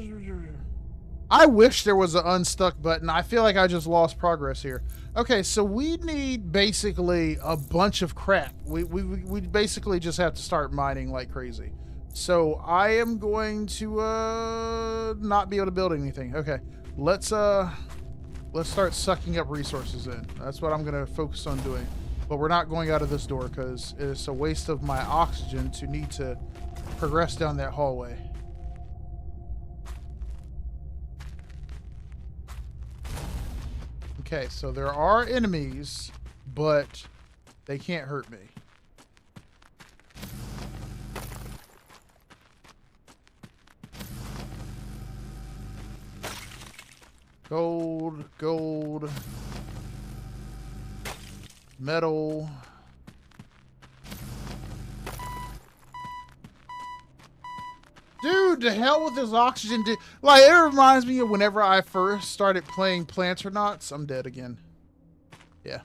wish there was an unstuck button. I feel like I just lost progress here. Okay, so we need basically a bunch of crap. We basically just have to start mining like crazy. So I am going to not be able to build anything. Okay, let's start sucking up resources in. That's what I'm gonna focus on doing. But we're not going out of this door because it's a waste of my oxygen to need to progress down that hallway. Okay, so there are enemies, but they can't hurt me. Gold, gold, metal. Dude, to hell with this oxygen. Like, it reminds me of whenever I first started playing Planternauts. I'm dead again. Yeah.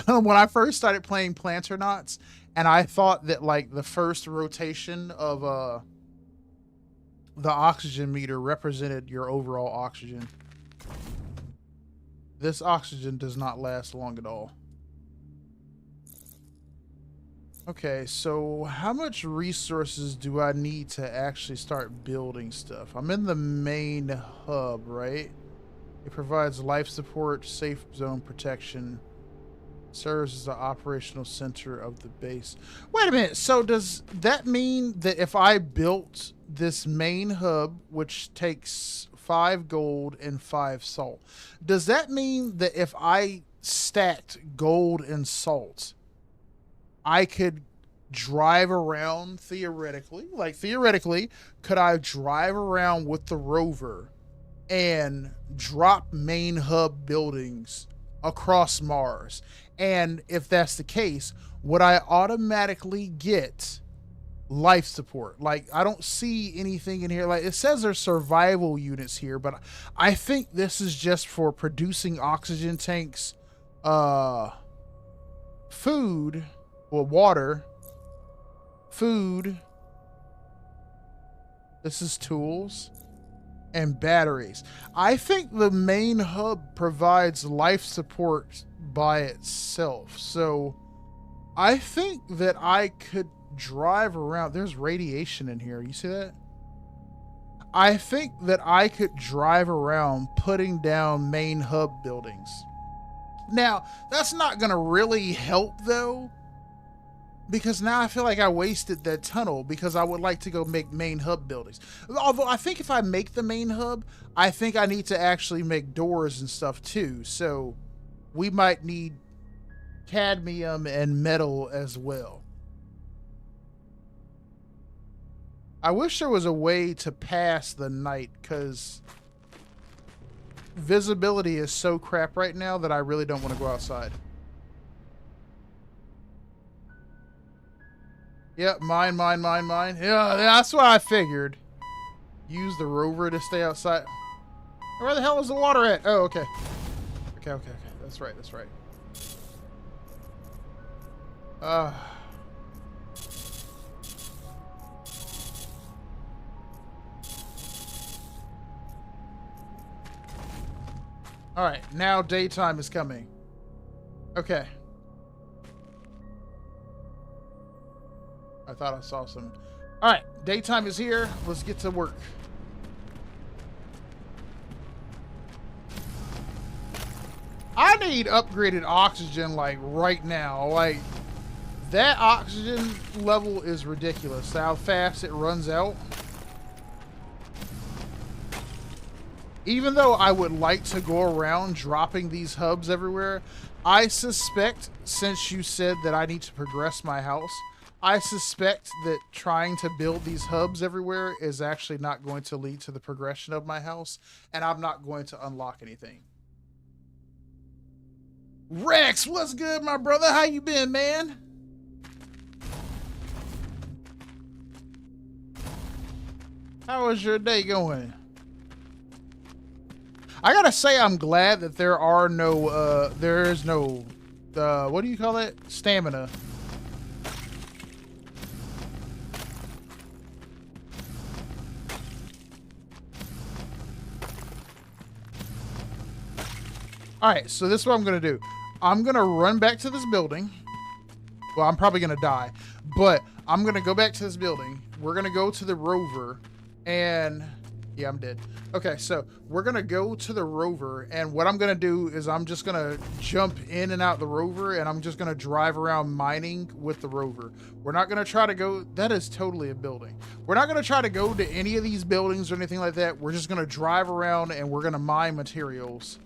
When I first started playing Planternauts, and I thought that, like, the first rotation of the oxygen meter represented your overall oxygen. This oxygen does not last long at all. Okay, so how much resources do I need to actually start building stuff? I'm in the main hub, right? It provides life support, safe zone protection, serves as the operational center of the base. Wait a minute, so does that mean that if I built this main hub, which takes 5 gold and 5 salt, does that mean that if I stacked gold and salt, I could drive around theoretically? Like, theoretically, could I drive around with the rover and drop main hub buildings across Mars? And if that's the case, would I automatically get life support? Like, I don't see anything in here. Like, it says there's survival units here, but I think this is just for producing oxygen tanks, food, well, water, food, this is tools, and batteries. I think the main hub provides life support by itself. So I think that I could drive around. There's radiation in here. You see that? I think that I could drive around putting down main hub buildings. Now, that's not going to really help though, because now I feel like I wasted that tunnel because I would like to go make main hub buildings. Although I think if I make the main hub, I think I need to actually make doors and stuff too. So we might need cadmium and metal as well. I wish there was a way to pass the night because visibility is so crap right now that I really don't want to go outside. Yep, mine. Yeah, that's what I figured. Use the rover to stay outside. Where the hell is the water at? Oh, okay. Okay. That's right. Alright, now daytime is coming. Okay. I thought I saw some. Alright, daytime is here. Let's get to work. I need upgraded oxygen, like, right now. Like, that oxygen level is ridiculous. How fast it runs out. even though I would like to go around dropping these hubs everywhere, I suspect, since you said that I need to progress my house, I suspect that trying to build these hubs everywhere is actually not going to lead to the progression of my house, and I'm not going to unlock anything. Rex, what's good, my brother? How you been, man? How is your day going? I gotta say, I'm glad that there are no, there is no, what do you call it? Stamina. Alright, so this is what I'm gonna do. I'm gonna run back to this building. Well, I'm probably gonna die, but I'm gonna go back to this building. We're gonna go to the rover, and yeah, I'm dead. Okay, so we're gonna go to the rover, and what I'm gonna do is I'm just gonna jump in and out the rover, and I'm just gonna drive around mining with the rover. We're not gonna try to go, that is totally a building. We're not gonna try to go to any of these buildings or anything like that. We're just gonna drive around and we're gonna mine materials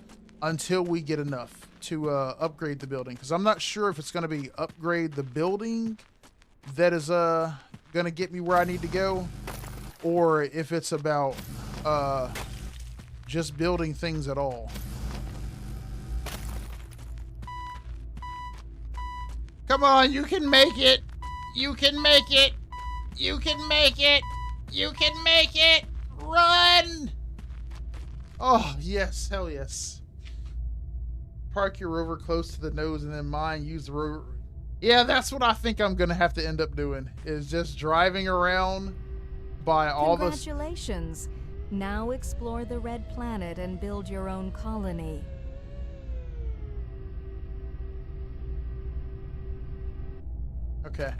until we get enough to upgrade the building, because I'm not sure if it's going to be upgrade the building that is going to get me where I need to go, or if it's about just building things at all. Come on, you can make it. You can make it. You can make it. You can make it. Run. Oh, yes. Hell yes. Park your rover close to the nose and then mine. Use the rover. Yeah, that's what I think I'm going to have to end up doing, is just driving around by all the... Congratulations. Now explore the red planet and build your own colony. Okay.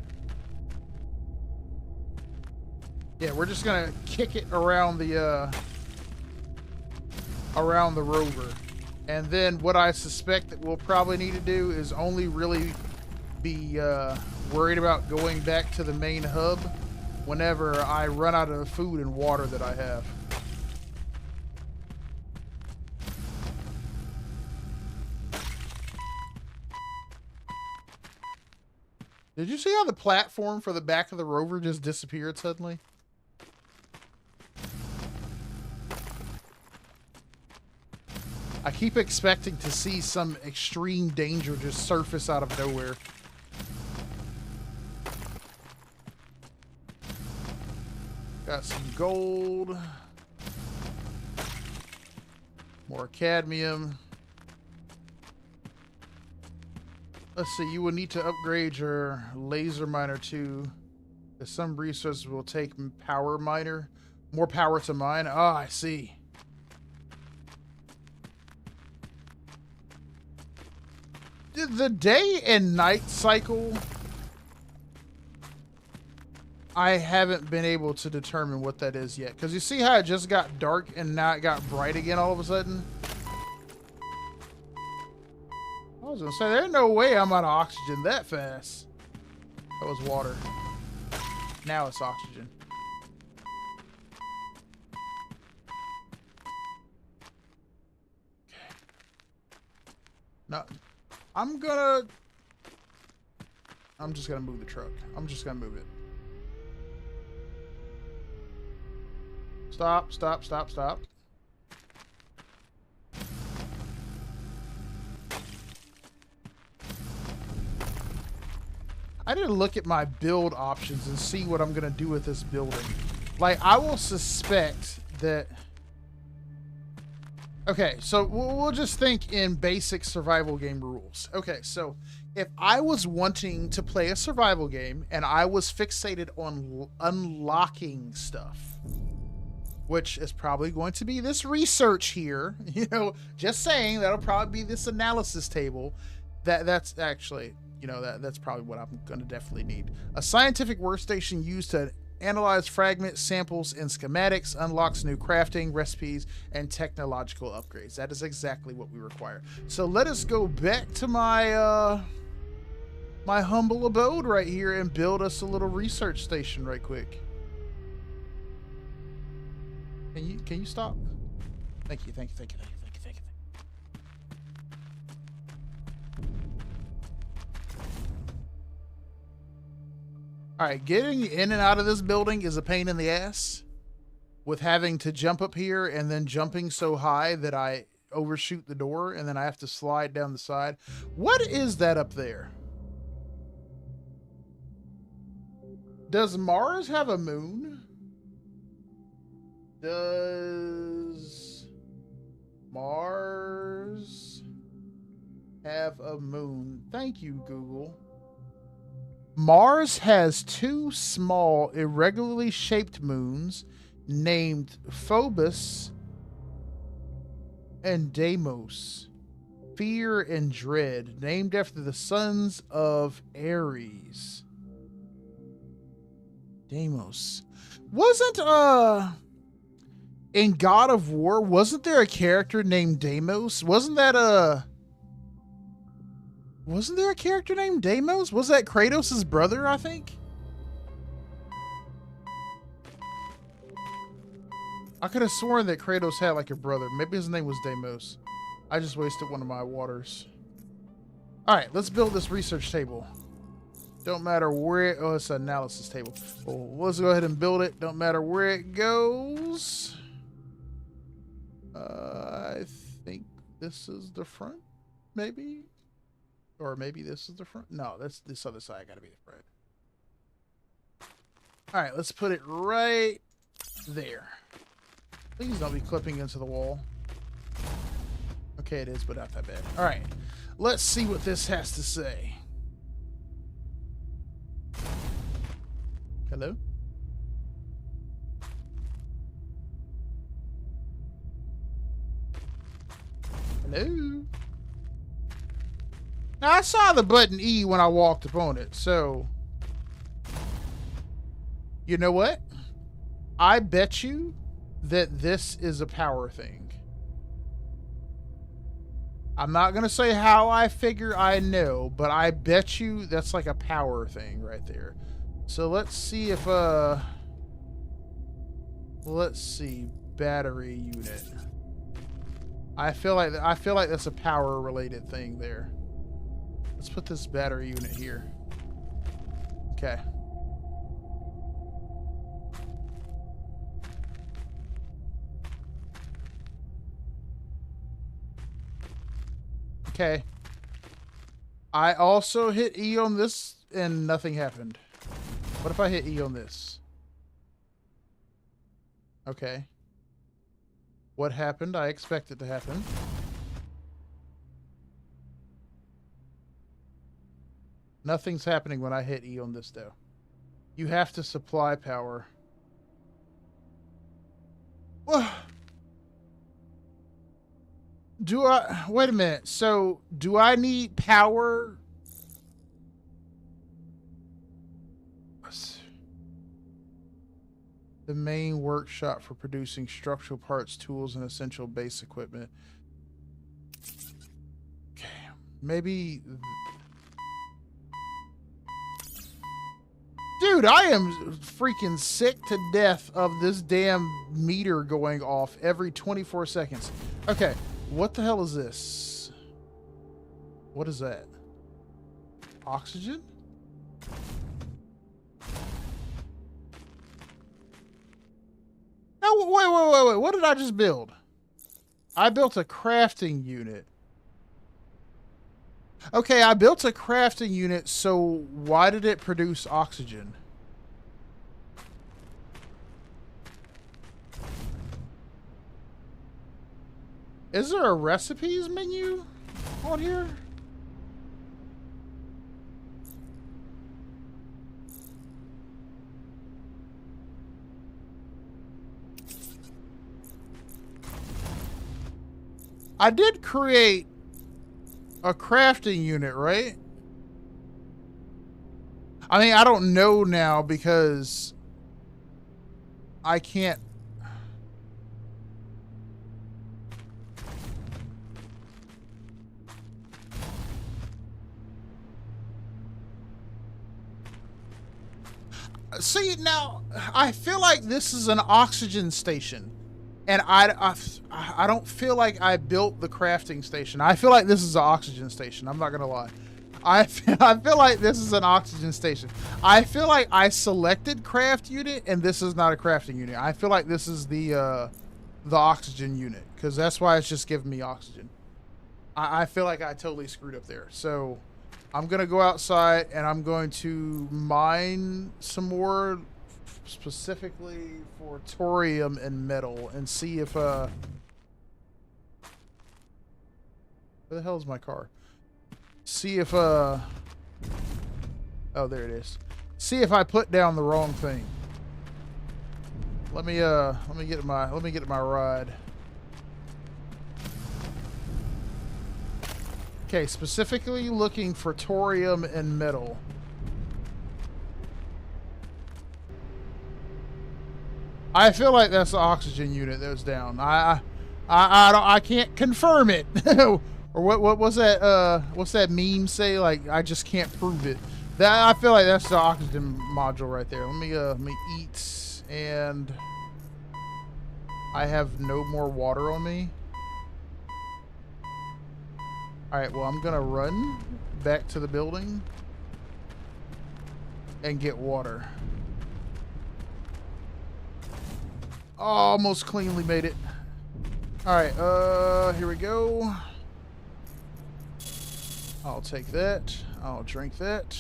Yeah, we're just going to kick it around the rover. And then what I suspect that we'll probably need to do is only really be worried about going back to the main hub whenever I run out of food and water that I have. Did you see how the platform for the back of the rover just disappeared suddenly? I keep expecting to see some extreme danger just surface out of nowhere. Got some gold. More cadmium. Let's see, you will need to upgrade your laser miner to... Some resources will take power miner. More power to mine. Ah, I see. The day and night cycle, I haven't been able to determine what that is yet. Because you see how it just got dark and now it got bright again all of a sudden? I was going to say, there's no way I'm out of oxygen that fast. That was water. Now it's oxygen. Okay. No. I'm just gonna move the truck. I'm just gonna move it. Stop, stop, stop, stop. I need to look at my build options and see what I'm gonna do with this building. Like, I will suspect that... Okay, so we'll just think in basic survival game rules. Okay, so if I was wanting to play a survival game and I was fixated on unlocking stuff, which is probably going to be this research here, you know, just saying, that'll probably be this analysis table. That's actually, you know, that's probably what I'm going to definitely need. A scientific workstation used to analyze fragments, samples, and schematics, unlocks new crafting, recipes, and technological upgrades. That is exactly what we require. So let us go back to my my humble abode right here and build us a little research station right quick. Can you stop? Thank you, thank you, thank you, thank you, thank you, thank you. All right, getting in and out of this building is a pain in the ass with having to jump up here and then jumping so high that I overshoot the door and then I have to slide down the side. What is that up there? Does Mars have a moon? Does Mars have a moon? Thank you, Google. Mars has two small, irregularly shaped moons named Phobos and Deimos. Fear and Dread, named after the sons of Ares. Deimos. Wasn't, in God of War, wasn't there a character named Deimos? Wasn't there a character named Deimos? Was that Kratos' brother, I think? I could have sworn that Kratos had like a brother. Maybe his name was Deimos. I just wasted one of my waters. All right, let's build this research table. Don't matter where oh, it's an analysis table. Well, let's go ahead and build it. Don't matter where it goes. I think this is the front, maybe? Or maybe this is the front. No, that's this other side gotta be the front. All right, let's put it right there. Please don't be clipping into the wall. Okay, it is, but not that bad. All right, let's see what this has to say. Hello? Hello? Now, I saw the button E when I walked upon it, so... You know what? I bet you that this is a power thing. I'm not going to say how I figure I know, but I bet you that's like a power thing right there. So let's see if, let's see, battery unit. I feel like that's a power related thing there. Let's put this battery unit here. Okay. Okay. I also hit E on this and nothing happened. What if I hit E on this? Okay. What happened? I expect it to happen. Nothing's happening when I hit E on this, though. You have to supply power. Do I... Wait a minute. So, do I need power? The main workshop for producing structural parts, tools, and essential base equipment. Okay. Maybe... Dude, I am freaking sick to death of this damn meter going off every 24 seconds. Okay, what the hell is this? What is that? Oxygen? Oh, wait. What did I just build? I built a crafting unit. Okay, I built a crafting unit, so why did it produce oxygen? Is there a recipes menu on here? I did create a crafting unit, right? I mean, I don't know now because I can't. See, now, I feel like this is an oxygen station. And I don't feel like I built the crafting station. I feel like this is an oxygen station. I'm not gonna lie. I feel like this is an oxygen station. I feel like I selected craft unit, and this is not a crafting unit. I feel like this is the oxygen unit, because that's why it's just giving me oxygen. I feel like I totally screwed up there. So I'm gonna go outside and I'm going to mine some more, specifically for thorium and metal, and see if where the hell is my car? See if oh, there it is. See if I put down the wrong thing. Let me get my rod. Okay, specifically looking for thorium and metal. I feel like that's the oxygen unit that was down. I can't confirm it. Or what was that? What's that meme say? Like, I just can't prove it. That, I feel like that's the oxygen module right there. Let me eat, and I have no more water on me. All right, well, I'm gonna run back to the building and get water. Oh, almost cleanly made it. All right, here we go. I'll take that. I'll drink that.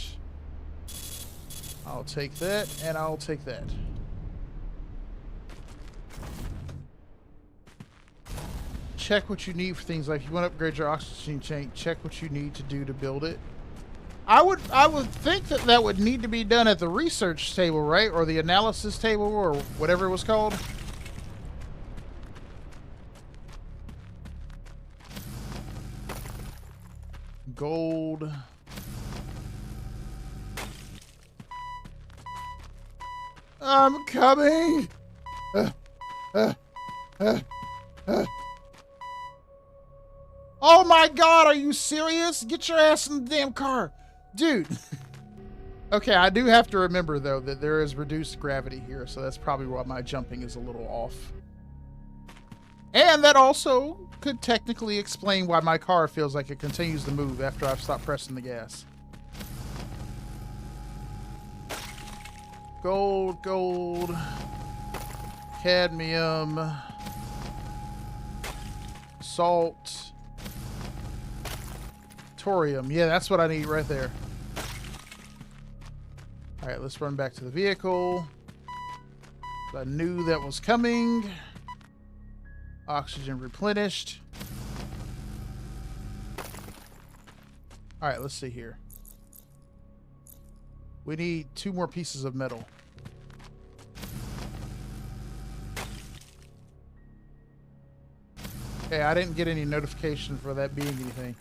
I'll take that, and I'll take that. Check what you need for things like if you want to upgrade your oxygen tank, check what you need to do to build it. I would think that would need to be done at the research table, right? Or the analysis table, or whatever it was called. Gold. I'm coming. Oh my God, are you serious? Get your ass in the damn car. Dude. Okay, I do have to remember, though, that there is reduced gravity here, so that's probably why my jumping is a little off. And that also could technically explain why my car feels like it continues to move after I've stopped pressing the gas. Gold, gold, cadmium, salt, thorium. Yeah, that's what I need right there. All right, let's run back to the vehicle. I knew that was coming. Oxygen replenished. All right, let's see here. We need 2 more pieces of metal. Okay, I didn't get any notification for that being anything.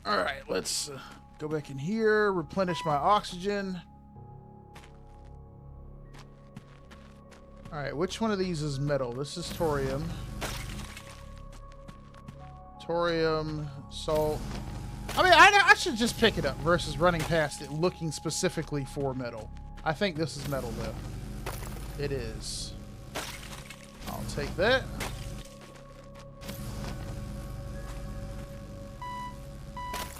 All right, let's go back in here, replenish my oxygen. All right, which one of these is metal? This is thorium. Thorium, salt. I mean, I should just pick it up versus running past it looking specifically for metal. I think this is metal, though. It is. I'll take that.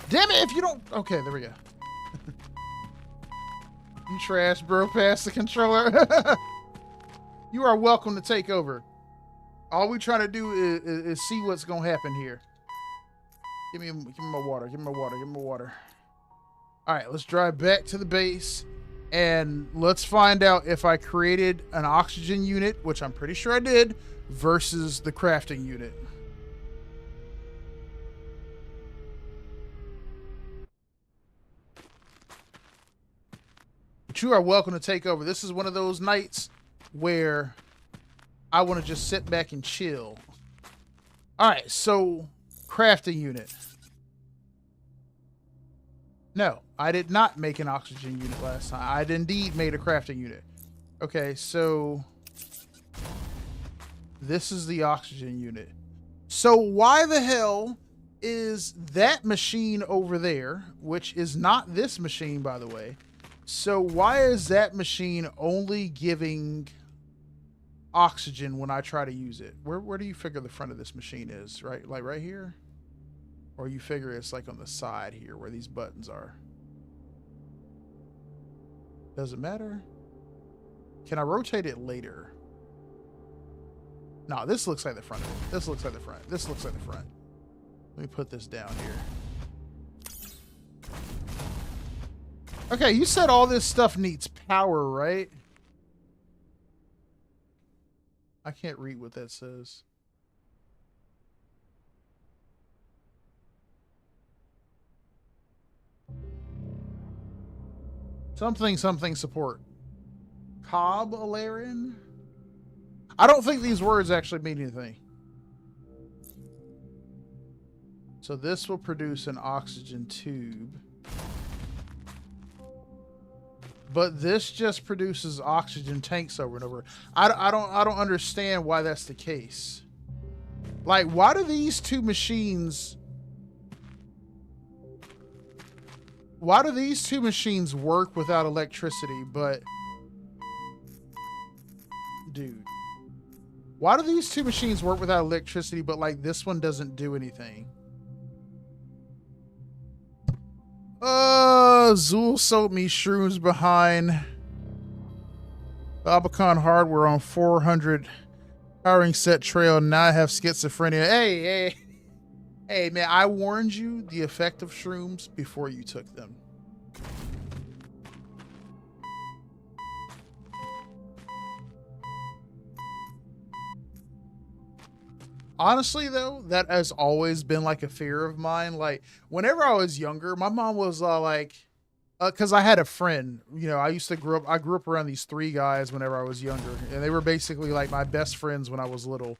Damn it, if you don't... Okay, there we go. You trash, bro, past the controller. You are welcome to take over. All we trying to do is see what's going to happen here. Give me my water. Give me my water. Give me my water. All right, let's drive back to the base. And let's find out if I created an oxygen unit, which I'm pretty sure I did, versus the crafting unit. But you are welcome to take over. This is one of those nights where I want to just sit back and chill. All right, so crafting unit. No, I did not make an oxygen unit last time. I indeed made a crafting unit. Okay, so this is the oxygen unit. So why the hell is that machine over there, which is not this machine, by the way? So why is that machine only giving oxygen when I try to use it. Where do you figure the front of this machine is? Right, like right here? Or you figure it's like on the side here where these buttons are? Does it matter? Can I rotate it later? No, this looks like the front of it. This looks like the front. This looks like the front. Let me put this down here. Okay, you said all this stuff needs power, right? I can't read what that says. Something, something support. Cobb Alarin? I don't think these words actually mean anything. So this will produce an oxygen tube. But this just produces oxygen tanks over and over. I don't understand why that's the case. Like, why do these two machines... Why do these two machines work without electricity, but... Dude. Why do these two machines work without electricity, but, like, this one doesn't do anything? Zool sold me shrooms behind Babacon hardware on 400 powering set trail. Now I have schizophrenia. Hey, man, I warned you the effect of shrooms before you took them. Honestly, though, that has always been like a fear of mine. Like, whenever I was younger, my mom was because I had a friend, you know, I grew up around these three guys whenever I was younger, and they were basically like my best friends when I was little.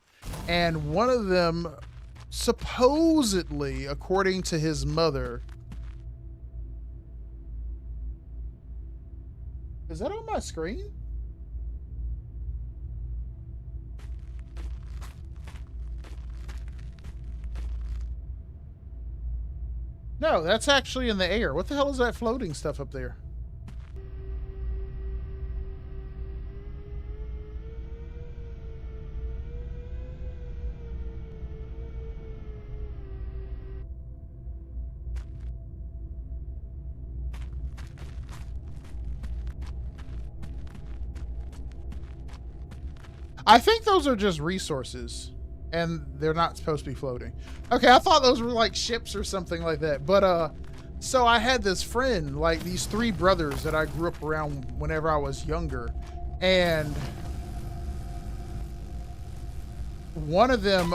And one of them, supposedly, according to his mother, is that on my screen? No, that's actually in the air. What the hell is that floating stuff up there? I think those are just resources, and they're not supposed to be floating. Okay, I thought those were like ships or something like that. But so I had this friend, like these three brothers that I grew up around whenever I was younger, and one of them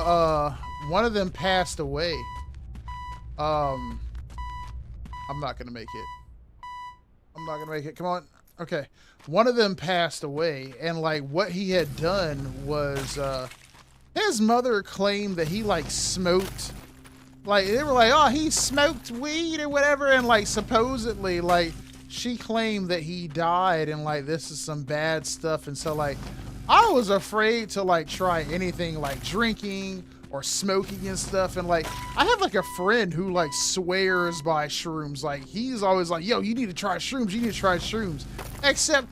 passed away. I'm not gonna make it. I'm not gonna make it. Come on. Okay. One of them passed away, and like what he had done was his mother claimed that he like smoked, like they were like, oh, he smoked weed or whatever, and like supposedly like she claimed that he died, and like this is some bad stuff. And so like I was afraid to like try anything like drinking or smoking and stuff. And like I have like a friend who like swears by shrooms. Like he's always like, yo, you need to try shrooms, you need to try shrooms. Except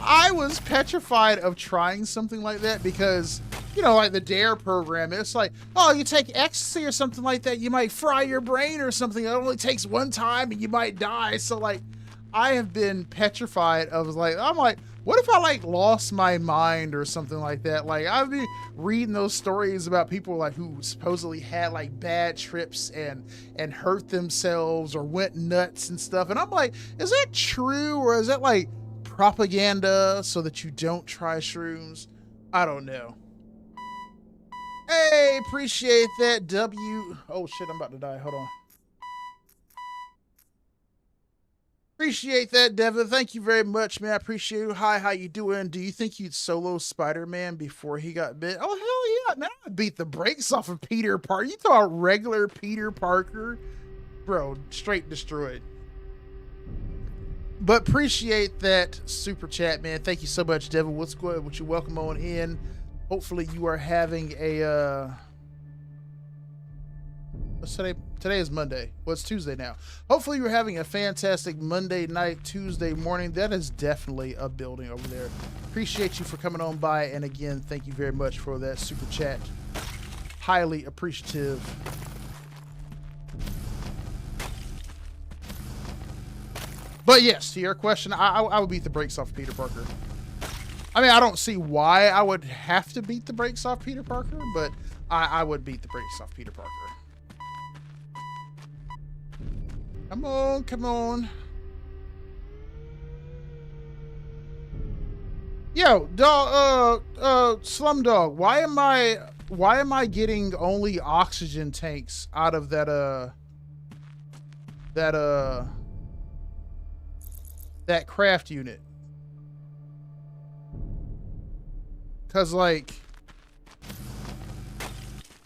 I was petrified of trying something like that because, you know, like the DARE program, it's like, oh, you take ecstasy or something like that, you might fry your brain or something. It only takes one time and you might die. So like I have been petrified of like, I'm like, what if I like lost my mind or something like that? Like I've been reading those stories about people like who supposedly had like bad trips and hurt themselves or went nuts and stuff. And I'm like, is that true, or is that like propaganda so that you don't try shrooms? I don't know. Hey, appreciate that, W. Oh shit, I'm about to die. Hold on. Appreciate that, Devin. Thank you very much, man. I appreciate you. Hi, how you doing? Do you think you'd solo Spider-Man before he got bit? Oh, hell yeah. Man, I beat the brakes off of Peter Parker. You thought regular Peter Parker? Bro, straight destroyed. But appreciate that super chat, man. Thank you so much, Devin. What's good? Would you welcome on in? Hopefully you are having a What's today? Today is Monday. Well, it's Tuesday now. Hopefully you're having a fantastic Monday night, Tuesday morning. That is definitely a building over there. Appreciate you for coming on by. And again, thank you very much for that super chat. Highly appreciative. But yes, to your question, I would beat the brakes off Peter Parker. I mean, I don't see why I would have to beat the brakes off Peter Parker, but I would beat the brakes off Peter Parker. Come on, come on. Yo, dog, Slumdog, why am I getting only oxygen tanks out of that craft unit? Cause like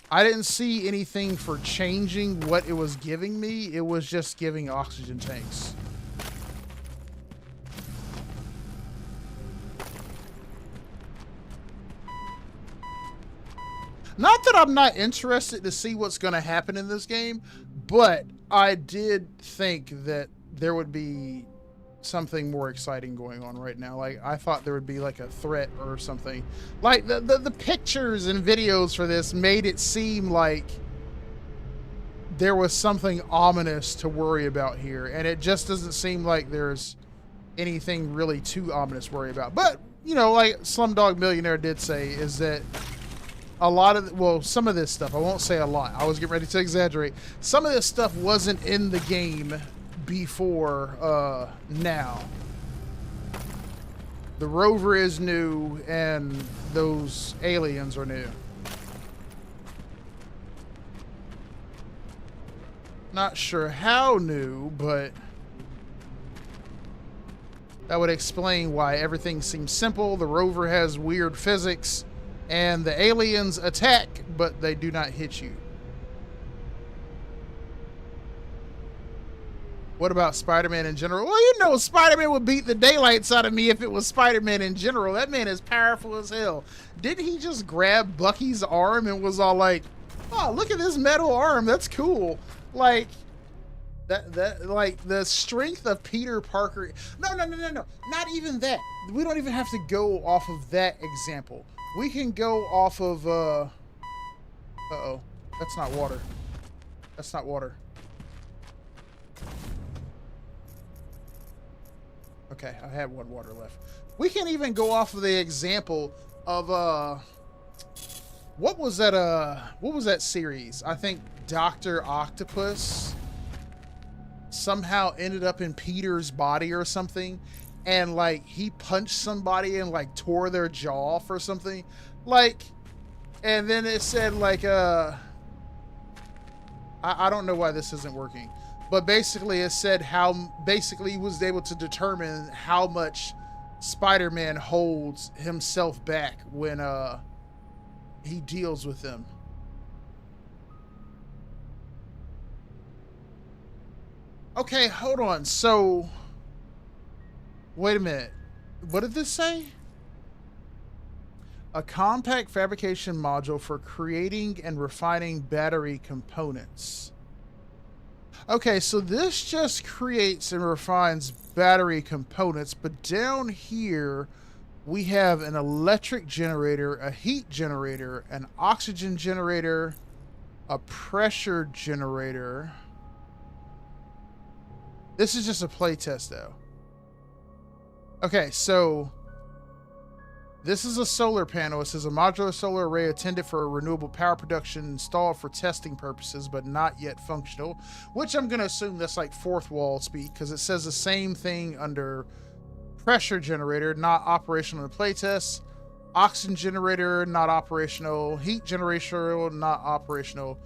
I didn't see anything for changing what it was giving me. It was just giving oxygen tanks. Not that I'm not interested to see what's going to happen in this game, but I did think that there would be something more exciting going on right now. Like, I thought there would be like a threat or something. Like the pictures and videos for this made it seem like there was something ominous to worry about here, and it just doesn't seem like there's anything really too ominous to worry about. But, you know, like Slumdog Millionaire did say, is that a lot of, well, some of this stuff, I won't say a lot, I was getting ready to exaggerate, some of this stuff wasn't in the game before now. The rover is new and those aliens are new. Not sure how new, but that would explain why everything seems simple. The rover has weird physics and the aliens attack, but they do not hit you. What about Spider-Man in general? Well, you know, Spider-Man would beat the daylights out of me if it was Spider-Man in general. That man is powerful as hell. Didn't he just grab Bucky's arm and was all like, oh, look at this metal arm. That's cool. Like, like the strength of Peter Parker. No. Not even that. We don't even have to go off of that example. We can go off of, uh-oh. That's not water. That's not water. Okay, I have one water left. We can even go off of the example of what was that series? I think Dr. Octopus somehow ended up in Peter's body or something, and like he punched somebody and like tore their jaw off or something. Like, and then it said like I don't know why this isn't working. But basically it said how basically he was able to determine how much Spider-Man holds himself back when he deals with them. Okay, hold on. So wait a minute. What did this say? A compact fabrication module for creating and refining battery components. Okay, so this just creates and refines battery components, but down here we have an electric generator, a heat generator, an oxygen generator, a pressure generator. This is just a playtest though. Okay, so this is a solar panel. It says a modular solar array intended for renewable power production installed for testing purposes, but not yet functional, which I'm going to assume that's like fourth wall speak, because it says the same thing under pressure generator, not operational in playtest, oxygen generator, not operational, heat generator, not operational,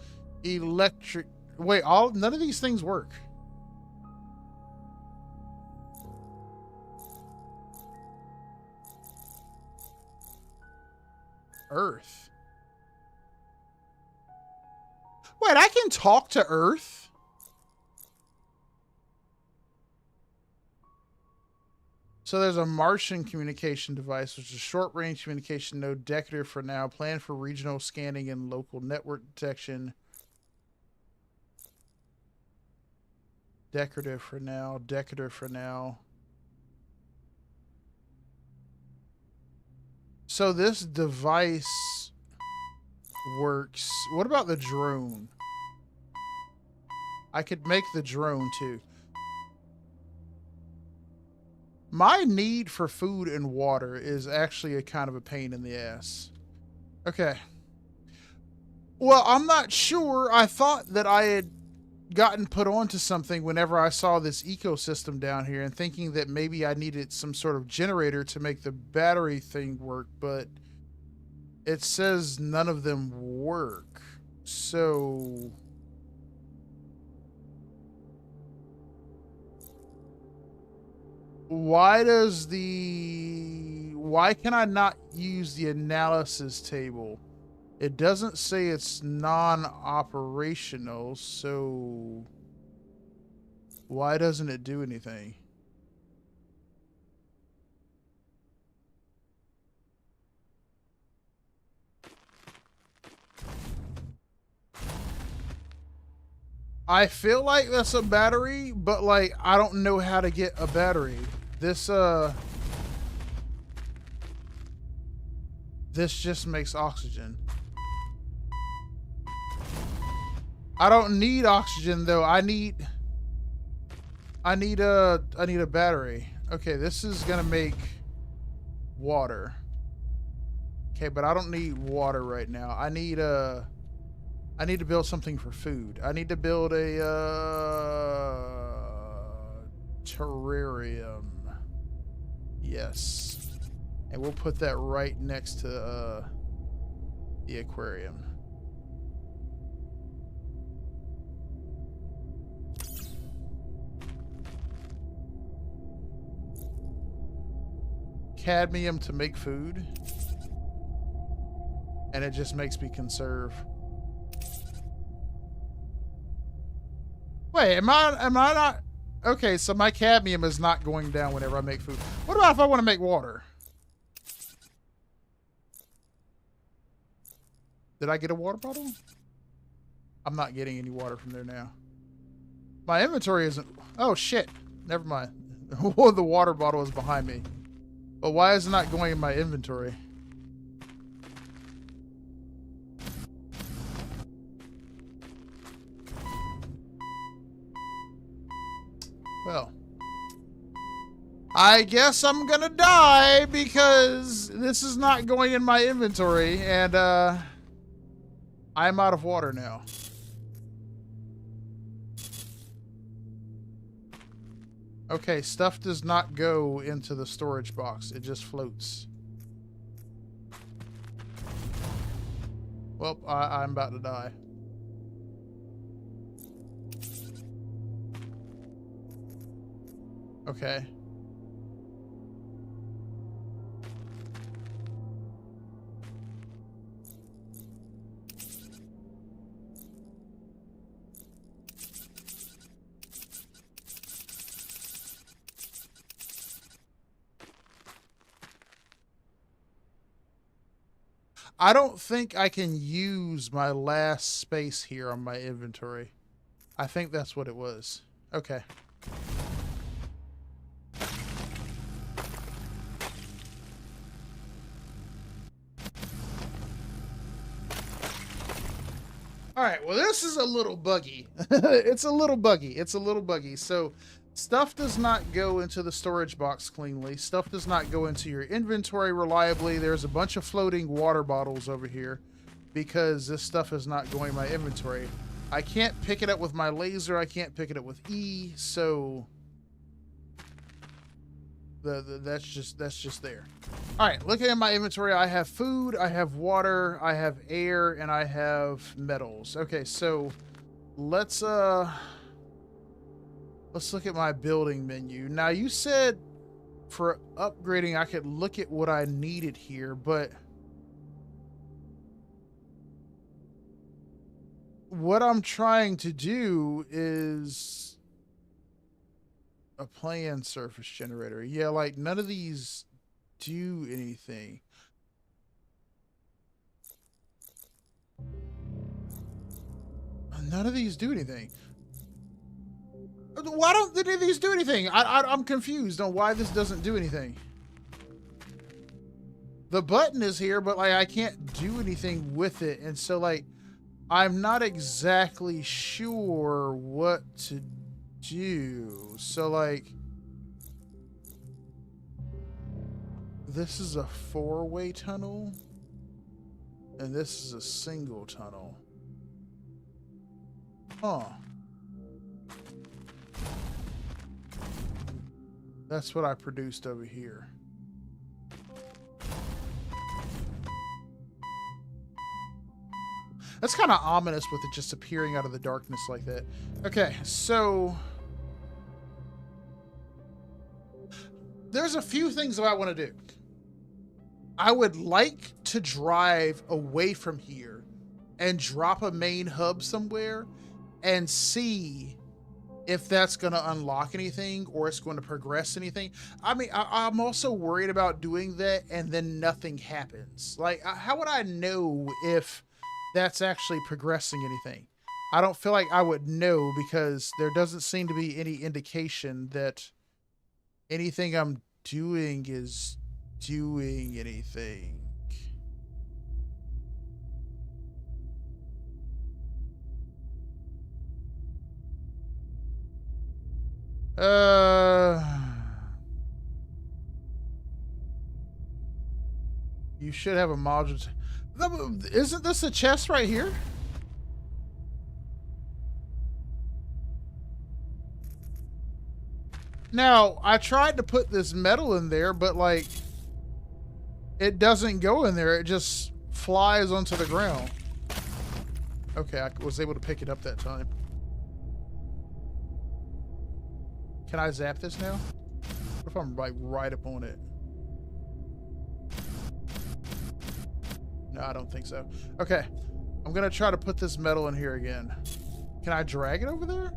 electric, wait, none of these things work. Earth. Wait, I can talk to Earth? So there's a Martian communication device, which is a short-range communication node, decorative for now, planned for regional scanning and local network detection. Decorative for now. Decorative for now. So this device works. What about the drone? I could make the drone too. My need for food and water is actually a kind of a pain in the ass. Okay. Well, I'm not sure. I thought that I had gotten put onto something whenever I saw this ecosystem down here and thinking that maybe I needed some sort of generator to make the battery thing work, but it says none of them work. So why can I not use the analysis table? It doesn't say it's non-operational, so why doesn't it do anything? I feel like that's a battery, but like I don't know how to get a battery. This just makes oxygen. I don't need oxygen though. I need a battery. Okay, this is gonna make water. Okay, but I don't need water right now. I need to build something for food. I need to build a terrarium. Yes. And we'll put that right next to the aquarium. Cadmium to make food. And it just makes me conserve. Wait, am I not? Okay, so my cadmium is not going down whenever I make food. What about if I want to make water? Did I get a water bottle? I'm not getting any water from there now. My inventory isn't... Oh, shit. Never mind. The water bottle is behind me. But why is it not going in my inventory? Well, I guess I'm gonna die because this is not going in my inventory, and I'm out of water now. Okay, stuff does not go into the storage box. It just floats. Well, I'm about to die. Okay. I don't think I can use my last space here on my inventory. I think that's what it was. Okay. All right, well, this is a little buggy. It's a little buggy. It's a little buggy. So stuff does not go into the storage box cleanly. Stuff does not go into your inventory reliably. There's a bunch of floating water bottles over here because this stuff is not going in my inventory. I can't pick it up with my laser. I can't pick it up with E, so that's just there. All right, looking at my inventory, I have food, I have water, I have air, and I have metals. Okay, so let's look at my building menu. Now, you said for upgrading I could look at what I needed here, but what I'm trying to do is a plan surface generator. Yeah, like none of these do anything. None of these do anything. Why don't any of these do anything? I'm confused on why this doesn't do anything. The button is here, but like I can't do anything with it, and so like I'm not exactly sure what to do. So like this is a 4-way tunnel, and this is a single tunnel. Huh. That's what I produced over here. That's kind of ominous with it just appearing out of the darkness like that. Okay, so there's a few things that I want to do. I would like to drive away from here and drop a main hub somewhere and see if that's going to unlock anything or it's going to progress anything. I mean, I'm also worried about doing that and then nothing happens. Like, how would I know if that's actually progressing anything? I don't feel like I would know because there doesn't seem to be any indication that anything I'm doing is doing anything. You should have a module. Isn't this a chest right here? Now, I tried to put this metal in there, but like it doesn't go in there. It just flies onto the ground. Okay, I was able to pick it up that time. Can I zap this now? What if I'm like right up on it? No, I don't think so. Okay, I'm gonna try to put this metal in here again. Can I drag it over there?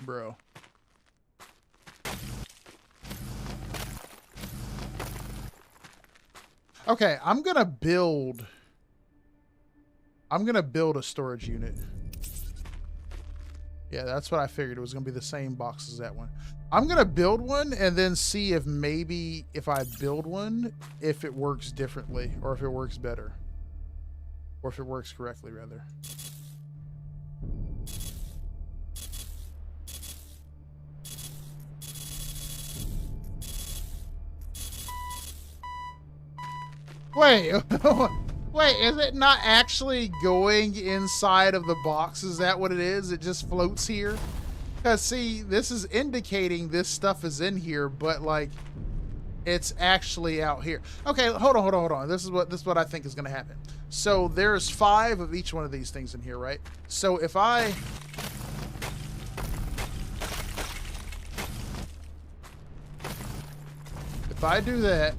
Bro. Okay, I'm gonna build a storage unit. Yeah, that's what I figured. It was gonna be the same box as that one. I'm gonna build one and then see if maybe if I build one, if it works differently or if it works better. Or if it works correctly, rather. Wait, wait, is it not actually going inside of the box? Is that what it is? It just floats here? Because, see, this is indicating this stuff is in here, but, like, it's actually out here. Okay, hold on. This is what I think is going to happen. So, there's 5 of each one of these things in here, right? So, if I do that...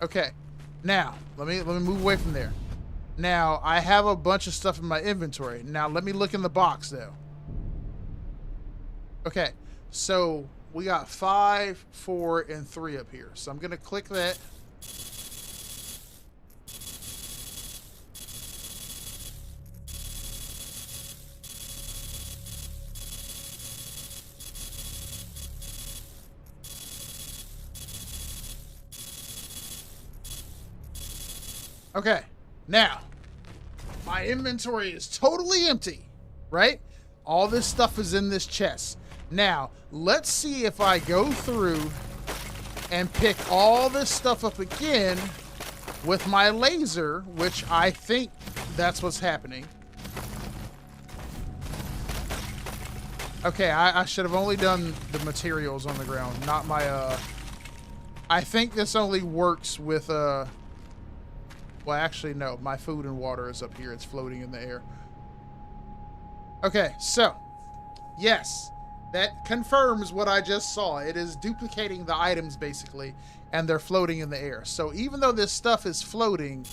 Okay, now, let me move away from there. Now, I have a bunch of stuff in my inventory. Now, let me look in the box, though. Okay, so we got 5, 4, and 3 up here. So I'm going to click that. Okay, now, my inventory is totally empty, right? All this stuff is in this chest. Now, let's see if I go through and pick all this stuff up again with my laser, which I think that's what's happening. Okay, I should have only done the materials on the ground, not my, I think this only works with, well, actually, no. My food and water is up here. It's floating in the air. Okay, so, yes, that confirms what I just saw. It is duplicating the items, basically, and they're floating in the air. So even though this stuff is floating,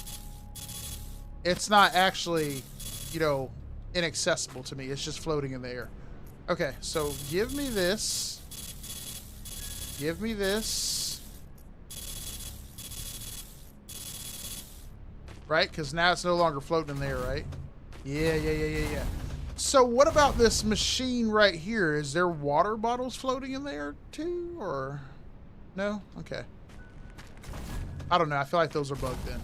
it's not actually, you know, inaccessible to me. It's just floating in the air. Okay, so give me this. Give me this. Right? Because now it's no longer floating in there, right? Yeah. So what about this machine right here? Is there water bottles floating in there too, or no? Okay. I don't know. I feel like those are bugged then.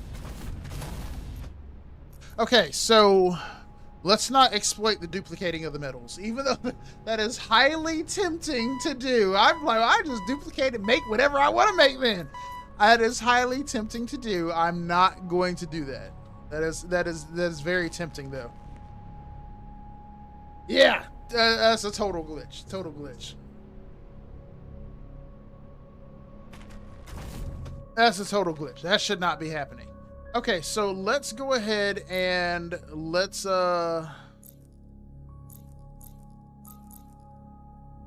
Okay, so let's not exploit the duplicating of the metals, even though that is highly tempting to do. I'm like, I just duplicate and make whatever I want to make then. That is highly tempting to do. I'm not going to do that. That is very tempting though. Yeah, that's a total glitch. Total glitch. That's a total glitch. That should not be happening. Okay, so let's go ahead and let's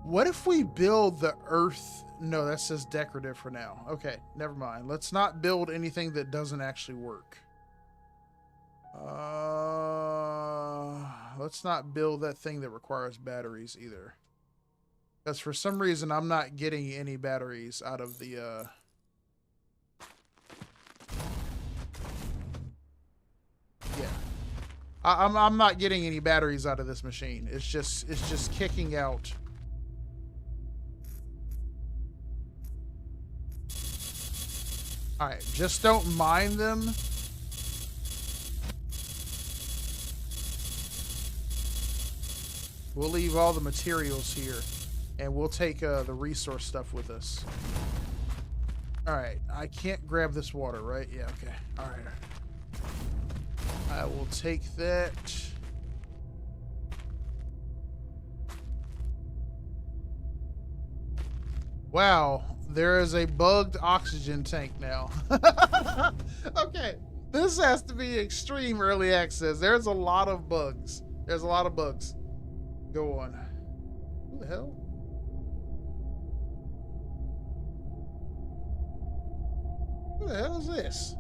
what if we build the earth? No, that says decorative for now. Okay, never mind. Let's not build anything that doesn't actually work. Let's not build that thing that requires batteries either. Because for some reason I'm not getting any batteries out of the yeah. I'm not getting any batteries out of this machine. It's just kicking out. All right, just don't mind them. We'll leave all the materials here, and we'll take the resource stuff with us. All right, I can't grab this water, right? Yeah, okay. All right. I will take that. Wow, there is a bugged oxygen tank now. Okay, this has to be extreme early access. There's a lot of bugs. There's a lot of bugs. Go on. Who the hell? Who the hell is this?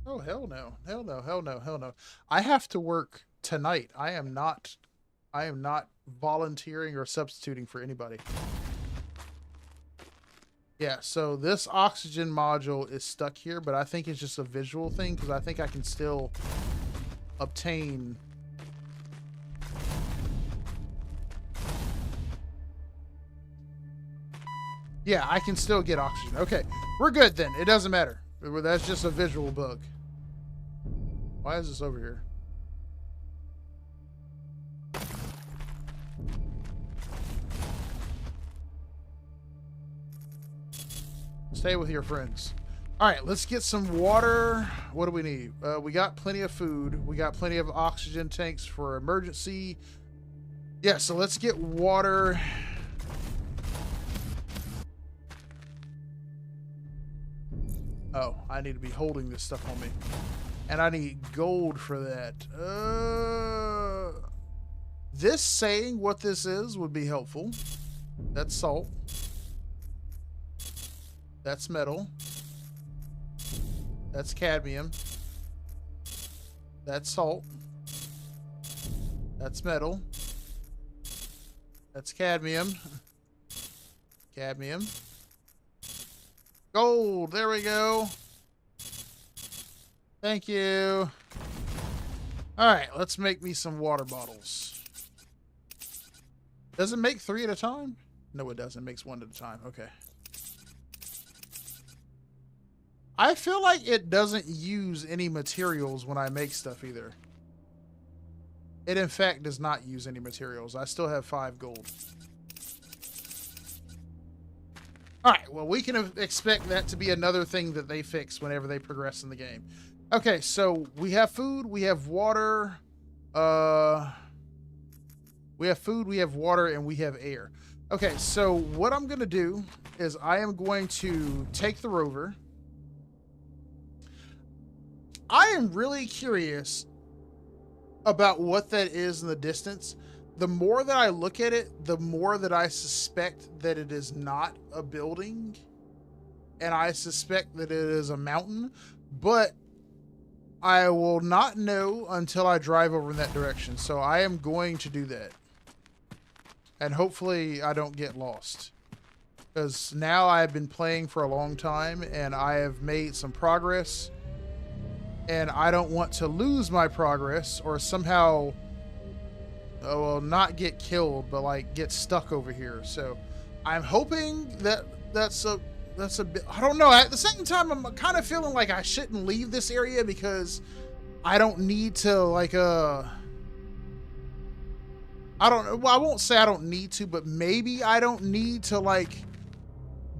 Oh, hell no. Hell no. Hell no. Hell no. I have to work tonight. I am not volunteering or substituting for anybody. Yeah, so this oxygen module is stuck here, but I think it's just a visual thing because I think I can still obtain. Yeah, I can still get oxygen. Okay, we're good then. It doesn't matter. That's just a visual bug. Why is this over here? Stay with your friends. All right, let's get some water. What do we need? We got plenty of food. We got plenty of oxygen tanks for emergency. Yeah, so let's get water. Oh, I need to be holding this stuff on me. And I need gold for that. This saying what this is would be helpful. That's salt. That's metal. That's cadmium. That's salt. That's metal. That's cadmium. Cadmium. Gold. There we go. Thank you. All right, let's make me some water bottles. Does it make 3 at a time? No, it doesn't. It makes 1 at a time. Okay. I feel like it doesn't use any materials when I make stuff either. It, in fact, does not use any materials. I still have 5 gold. All right, well, we can expect that to be another thing that they fix whenever they progress in the game. Okay, so we have food, we have water. We have food, we have water, and we have air. Okay, so what I'm going to do is I am going to take the rover. I am really curious about what that is in the distance. The more that I look at it, the more that I suspect that it is not a building. and I suspect that it is a mountain, but I will not know until I drive over in that direction. So I am going to do that. And hopefully I don't get lost. Because now I've been playing for a long time and I have made some progress. And I don't want to lose my progress or somehow, oh, well, not get killed, but like get stuck over here. So I'm hoping that that's a bit, I don't know. At the same time, I'm kind of feeling like I shouldn't leave this area because I don't need to like, I don't know. Well, I won't say I don't need to, but maybe I don't need to like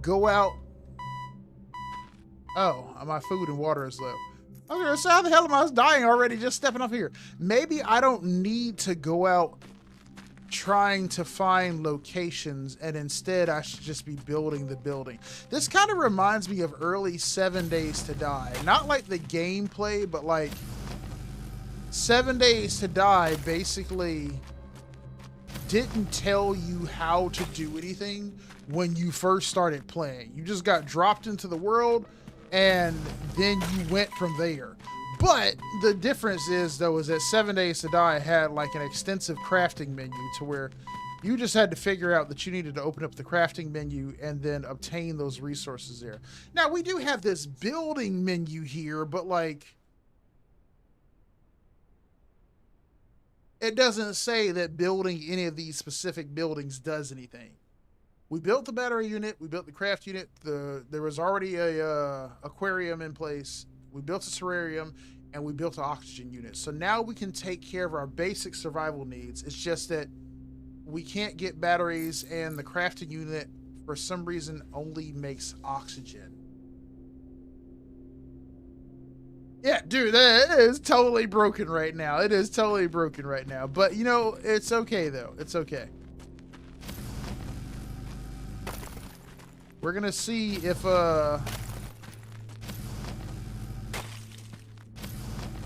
go out. Oh, my food and water is low. Okay, so how the hell am I dying already just stepping up here? Maybe I don't need to go out trying to find locations, and instead I should just be building the building. This kind of reminds me of early 7 Days to Die. Not like the gameplay, but like 7 Days to Die basically didn't tell you how to do anything when you first started playing. You just got dropped into the world and then you went from there. But the difference is, though, is that 7 Days to Die had like an extensive crafting menu to where you just had to figure out that you needed to open up the crafting menu and then obtain those resources there. Now, we do have this building menu here, but like, it doesn't say that building any of these specific buildings does anything. We built the battery unit, we built the craft unit, there was already a aquarium in place. We built a terrarium, and we built an oxygen unit. So now we can take care of our basic survival needs. It's just that we can't get batteries, and the crafting unit, for some reason, only makes oxygen. Yeah, dude, that is totally broken right now. It is totally broken right now. But, you know, it's okay, though. It's okay. We're going to see if,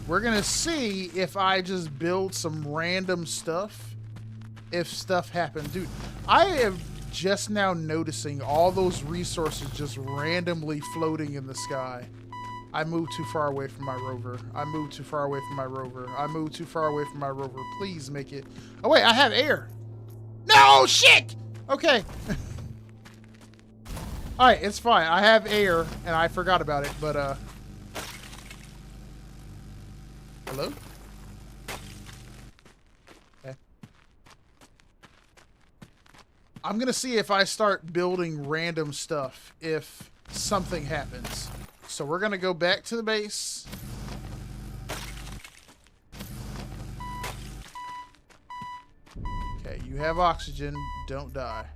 we're gonna see if I just build some random stuff, if stuff happens. Dude, I am just now noticing all those resources just randomly floating in the sky. I moved too far away from my rover. I moved too far away from my rover. I moved too far away from my rover. Please make it. Oh, wait, I have air. No, shit! Okay. All right, it's fine. I have air, and I forgot about it, but, hello? Okay. I'm gonna see if I start building random stuff if something happens. So we're gonna go back to the base. Okay, you have oxygen. Don't die.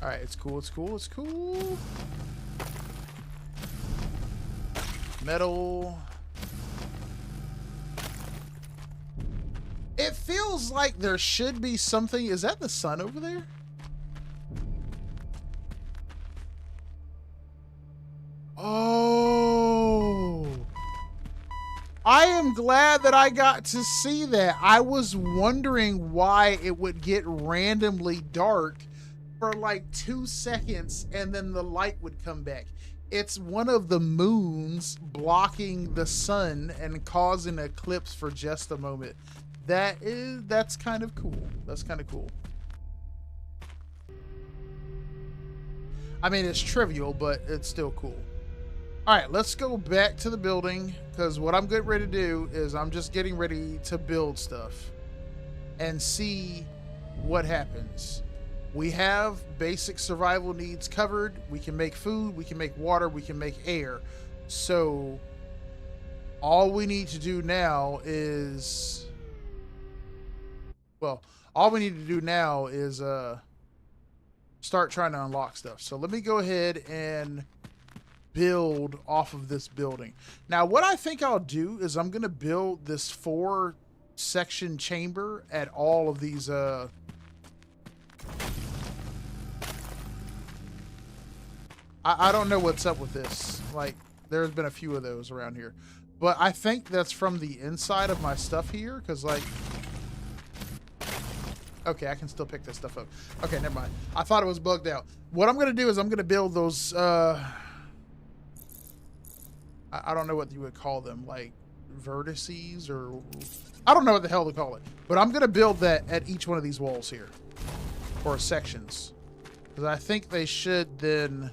All right, it's cool, it's cool, it's cool. Metal. It feels like there should be something. Is that the sun over there? Oh. I am glad that I got to see that. I was wondering why it would get randomly dark for like 2 seconds and then the light would come back. It's one of the moons blocking the sun and causing an eclipse for just a moment. That's kind of cool. That's kind of cool. I mean, it's trivial, but it's still cool. All right, let's go back to the building, because what I'm getting ready to do is I'm just getting ready to build stuff and see what happens. We have basic survival needs covered. We can make food, we can make water, we can make air. So all we need to do now is, well, all we need to do now is start trying to unlock stuff. So let me go ahead and build off of this building. Now, what I think I'll do is I'm going to build this 4-section chamber at all of these I don't know what's up with this. Like, there's been a few of those around here. But I think that's from the inside of my stuff here, because, like, Okay, I can still pick this stuff up. Okay, never mind. I thought it was bugged out. What I'm going to do is I'm going to build those, I don't know what you would call them, like vertices or I don't know what the hell to call it. But I'm going to build that at each one of these walls here. Or sections. Because I think they should then...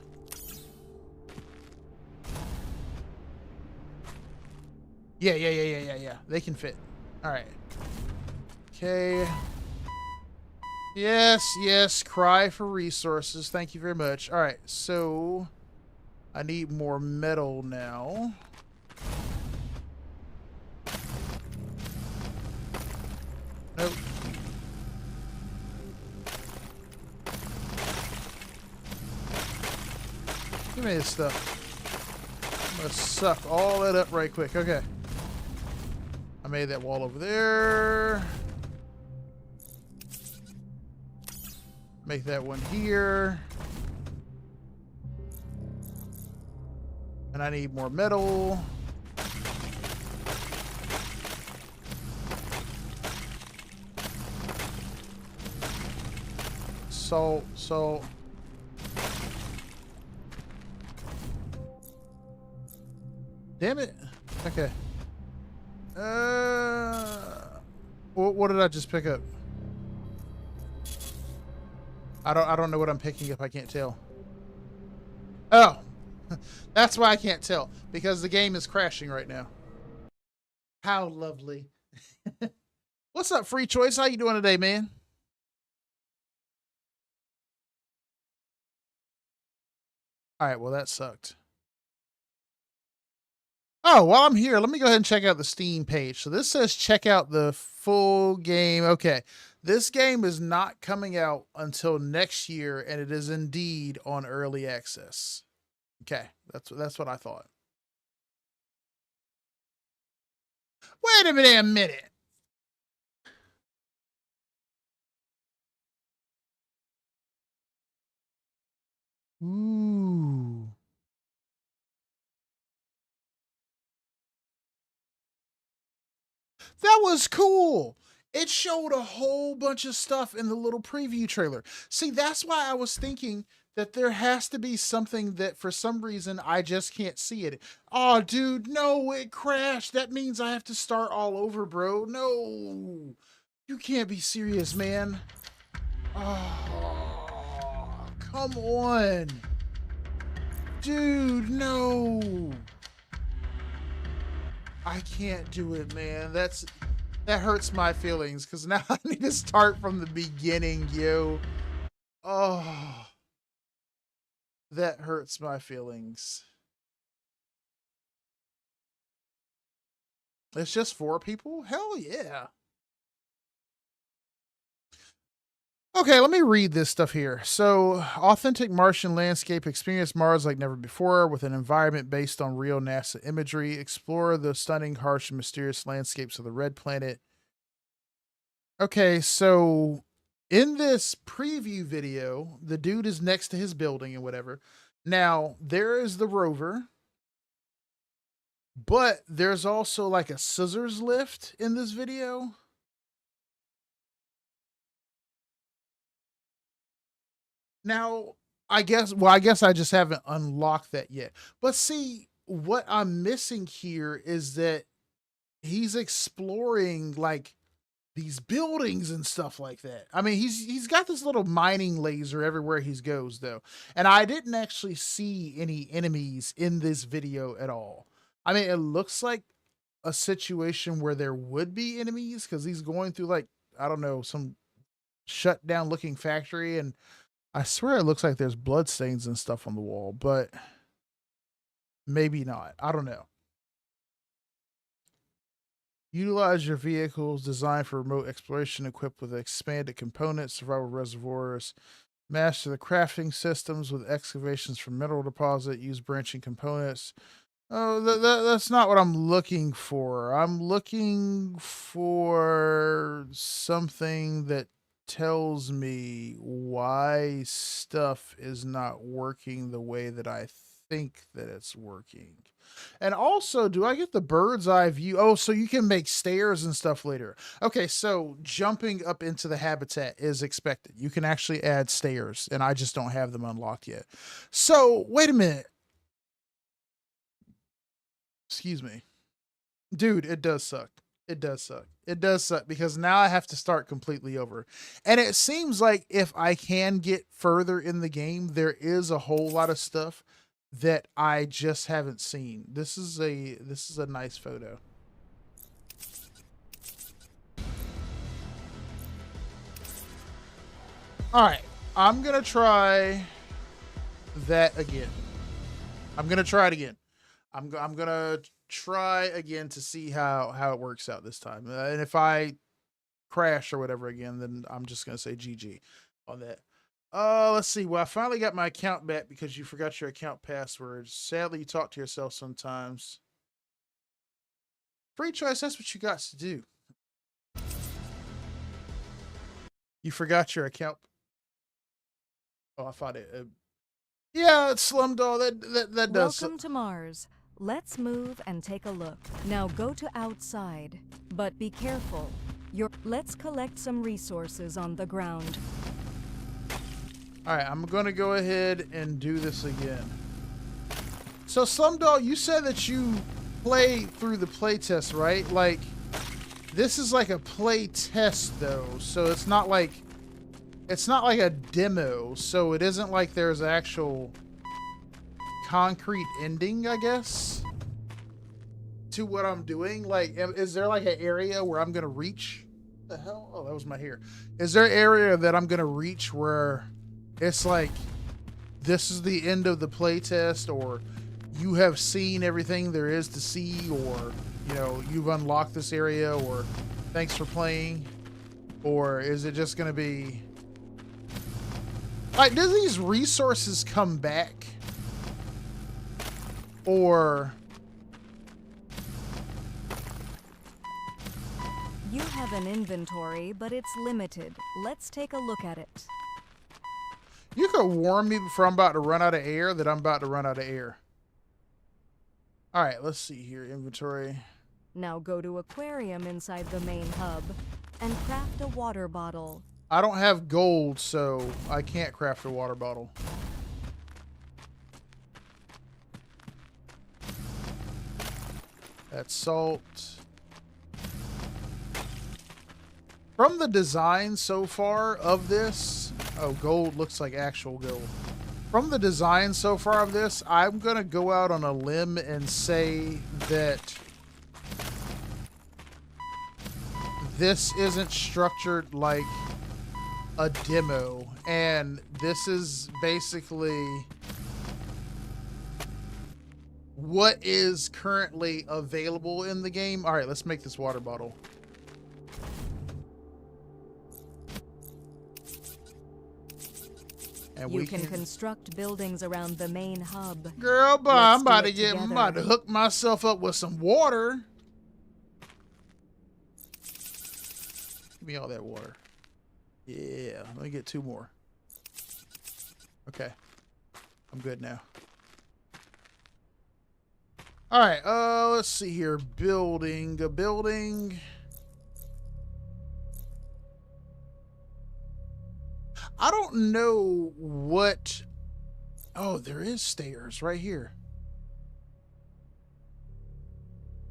Yeah. They can fit. All right. Okay. Yes. Cry for resources. Thank you very much. All right. So I need more metal now. Nope. Give me this stuff. I'm gonna suck all that up right quick. Okay. I made that wall over there. Make that one here. And I need more metal. Salt. Damn it. Okay. What did I just pick up? I don't know what I'm picking up. I can't tell. Oh. That's why I can't tell. Because the game is crashing right now. How lovely. What's up, Free Choice? How you doing today, man? All right, well, that sucked. Oh, while I'm here, let me go ahead and check out the Steam page. So this says check out the full game. Okay, this game is not coming out until next year, and it is indeed on early access. Okay, that's what I thought. Wait a minute. Ooh. That was cool. It showed a whole bunch of stuff in the little preview trailer. See, that's why I was thinking that there has to be something that for some reason I just can't see it. Oh, dude, no, it crashed. That means I have to start all over, bro. No. You can't be serious, man. Oh, come on. Dude, no. I can't do it, man. That hurts my feelings because now I need to start from the beginning, yo. Oh, that hurts my feelings. It's just 4 people? Hell yeah. Okay, let me read this stuff here. So, authentic Martian landscape, experience Mars like never before with an environment based on real NASA imagery. Explore the stunning, harsh, and mysterious landscapes of the Red Planet. Okay, so in this preview video, the dude is next to his building and whatever. Now, there is the rover, but there's also like a scissors lift in this video. Now, I guess I just haven't unlocked that yet. But see, what I'm missing here is that he's exploring like these buildings and stuff like that. I mean, he's got this little mining laser everywhere he goes though. And I didn't actually see any enemies in this video at all. I mean, it looks like a situation where there would be enemies cuz he's going through like I don't know, some shut down looking factory and I swear it looks like there's blood stains and stuff on the wall, but maybe not. I don't know. Utilize your vehicles designed for remote exploration equipped with expanded components, survival reservoirs. Master the crafting systems with excavations from mineral deposit. Use branching components. Oh, that's not what I'm looking for. I'm looking for something that tells me why stuff is not working the way that I think that it's working. And also, do I get the bird's eye view? Oh, so you can make stairs and stuff later. Okay, so jumping up into the habitat is expected. You can actually add stairs, and I just don't have them unlocked yet. So, wait a minute. Excuse me. Dude, it does suck. It does suck. It does suck because now I have to start completely over. And it seems like if I can get further in the game, there is a whole lot of stuff that I just haven't seen. This is a nice photo. All right, I'm going to try that again. I'm going to try it again. I'm going to try again to see how it works out this time. And if I crash or whatever again, then I'm just going to say GG on that. Let's see. Well, I finally got my account back because you forgot your account password. Sadly, you talk to yourself sometimes. Free choice, that's what you got to do. You forgot your account. Oh, I thought it. Yeah, it's Slumdog. That does. Welcome to Mars. Let's move and take a look. Now go to outside, but be careful. Let's collect some resources on the ground. All right, I'm going to go ahead and do this again. So, Slumdog, you said that you play through the playtest, right? Like, this is like a play test, though. So it's not like a demo. So it isn't like there's actual concrete ending, I guess, to what I'm doing. Like, is there like an area where I'm going to reach? The hell? Oh, that was my hair. Is there an area that I'm going to reach where it's like, this is the end of the playtest, or you have seen everything there is to see, or, you know, you've unlocked this area, or thanks for playing? Or is it just going to be like, do these resources come back? Or you have an inventory, but it's limited. Let's take a look at it. you could warn me before I'm about to run out of air that I'm about to run out of air. All right, let's see here. Inventory. Now go to aquarium inside the main hub and craft a water bottle. I don't have gold, so I can't craft a water bottle. That's salt. From the design so far of this, oh, gold looks like actual gold. From the design so far of this, I'm going to go out on a limb and say that this isn't structured like a demo, and this is basically what is currently available in the game. All right, let's make this water bottle. And you can construct buildings around the main hub. Girl, but I'm about to hook myself up with some water. Give me all that water. Yeah, let me get 2 more. Okay, I'm good now. All right, let's see here. Building a building. I don't know what. Oh, there is stairs right here.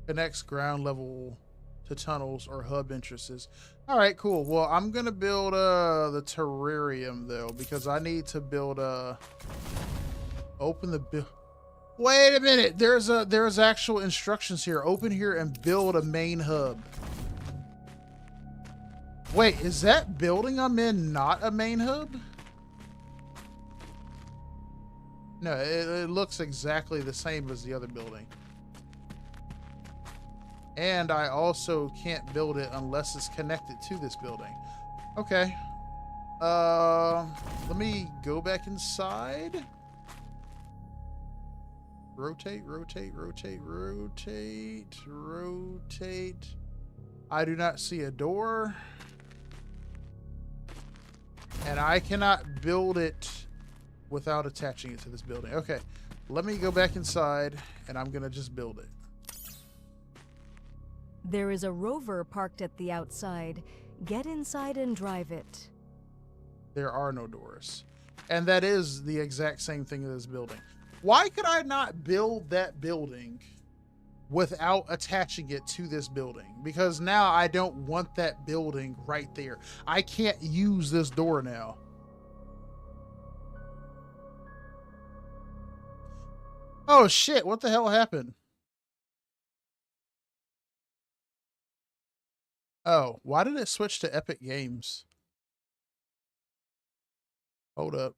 Connects ground level to tunnels or hub entrances. All right, cool. Well, I'm gonna build the terrarium though, because I need to build open the Wait a minute. There's actual instructions here. Open here and build a main hub. Wait, is that building I'm in not a main hub? No, it looks exactly the same as the other building. And I also can't build it unless it's connected to this building. Okay. Let me go back inside. Rotate, rotate, rotate, rotate, rotate. I do not see a door. And I cannot build it without attaching it to this building. Okay. Let me go back inside, and I'm gonna just build it. There is a rover parked at the outside. Get inside and drive it. There are no doors. And that is the exact same thing as this building. Why could I not build that building without attaching it to this building? Because now I don't want that building right there. I can't use this door now. Oh shit, what the hell happened? Oh, why did it switch to Epic Games? Hold up.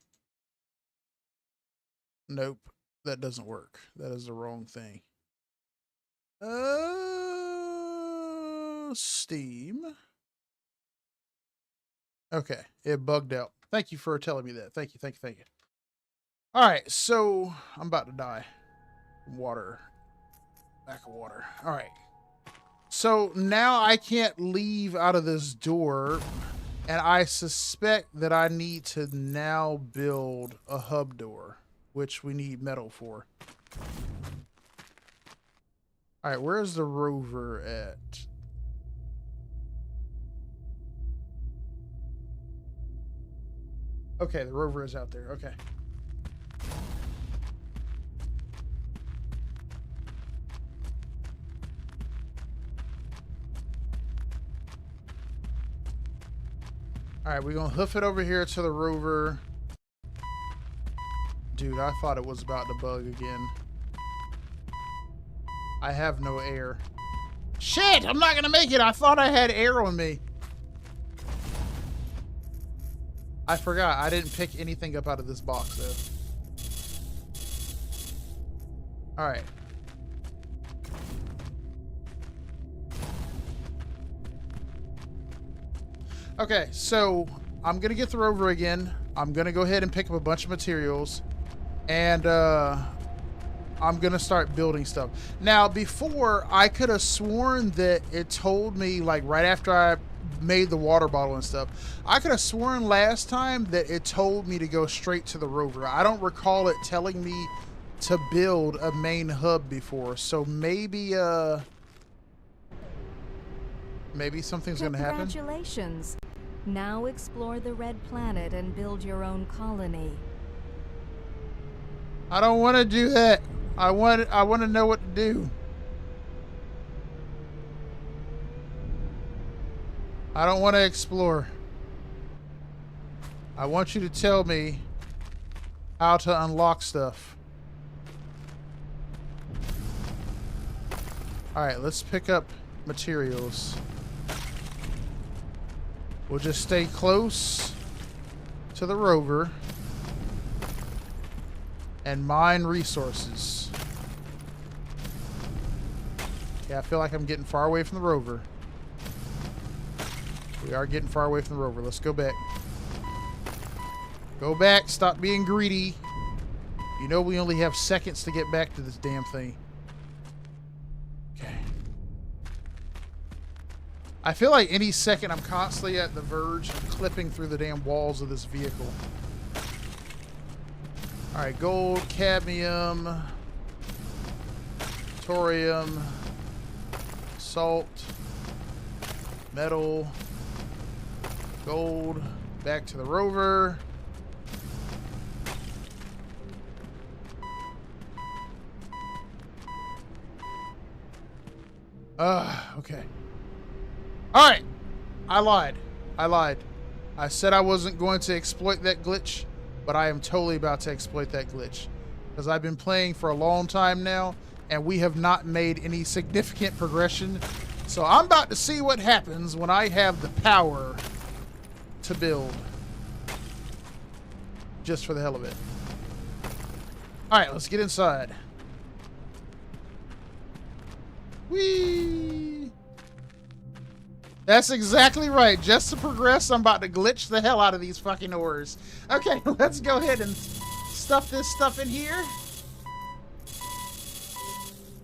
Nope, that doesn't work. That is the wrong thing. Steam. Okay, it bugged out. Thank you for telling me that. Thank you, thank you, thank you. All right, so I'm about to die. Water. Back of water. All right. So now I can't leave out of this door, and I suspect that I need to now build a hub door, which we need metal for. All right, where's the rover at? Okay, the rover is out there. Okay. All right, we're gonna hoof it over here to the rover. Dude, I thought it was about to bug again. I have no air. Shit, I'm not gonna make it. I thought I had air on me. I forgot. I didn't pick anything up out of this box, though. All right. Okay, so I'm going to get the rover again. I'm going to go ahead and pick up a bunch of materials. And I'm going to start building stuff. Now, before, I could have sworn that it told me, like, right after I made the water bottle and stuff, I could have sworn last time that it told me to go straight to the rover. I don't recall it telling me to build a main hub before. So maybe maybe something's going to happen. Congratulations. Now explore the red planet and build your own colony. I don't want to do that. I want to know what to do. I don't want to explore. I want you to tell me how to unlock stuff. All right, let's pick up materials. We'll just stay close to the rover and mine resources. Yeah, I feel like I'm getting far away from the rover. We are getting far away from the rover. Let's go back. Go back. Stop being greedy. You know we only have seconds to get back to this damn thing. Okay. I feel like any second I'm constantly at the verge of clipping through the damn walls of this vehicle. Alright, gold, cadmium, thorium, salt, metal, gold, back to the rover. Okay. Alright. I lied. I said I wasn't going to exploit that glitch, but I am totally about to exploit that glitch. Because I've been playing for a long time now, and we have not made any significant progression. So I'm about to see what happens when I have the power to build. Just for the hell of it. Alright, let's get inside. Whee! That's exactly right. Just to progress, I'm about to glitch the hell out of these fucking ores. Okay, let's go ahead and stuff this stuff in here.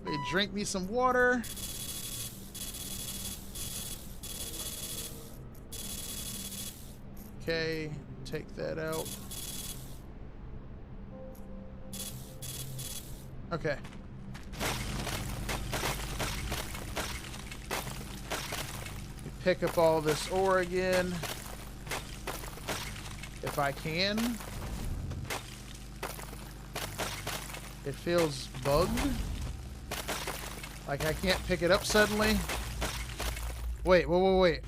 Let me drink me some water. Okay, take that out. Okay. Pick up all this ore again. If I can. It feels bugged. Like I can't pick it up suddenly. Wait, wait.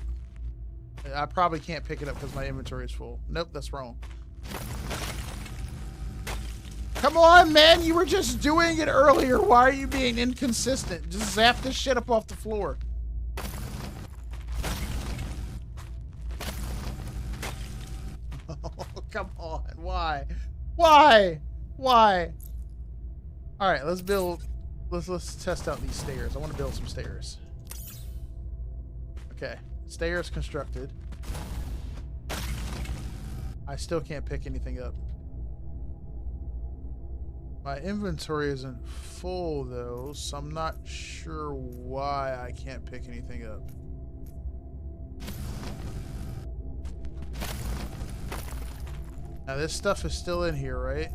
I probably can't pick it up because my inventory is full. Nope, that's wrong. Come on, man. You were just doing it earlier. Why are you being inconsistent? Just zap this shit up off the floor. Oh, come on. Why? Why? Why? All right, let's build. Let's test out these stairs. I want to build some stairs. Okay, stairs constructed. I still can't pick anything up. My inventory isn't full though, so I'm not sure why I can't pick anything up. Now this stuff is still in here, right?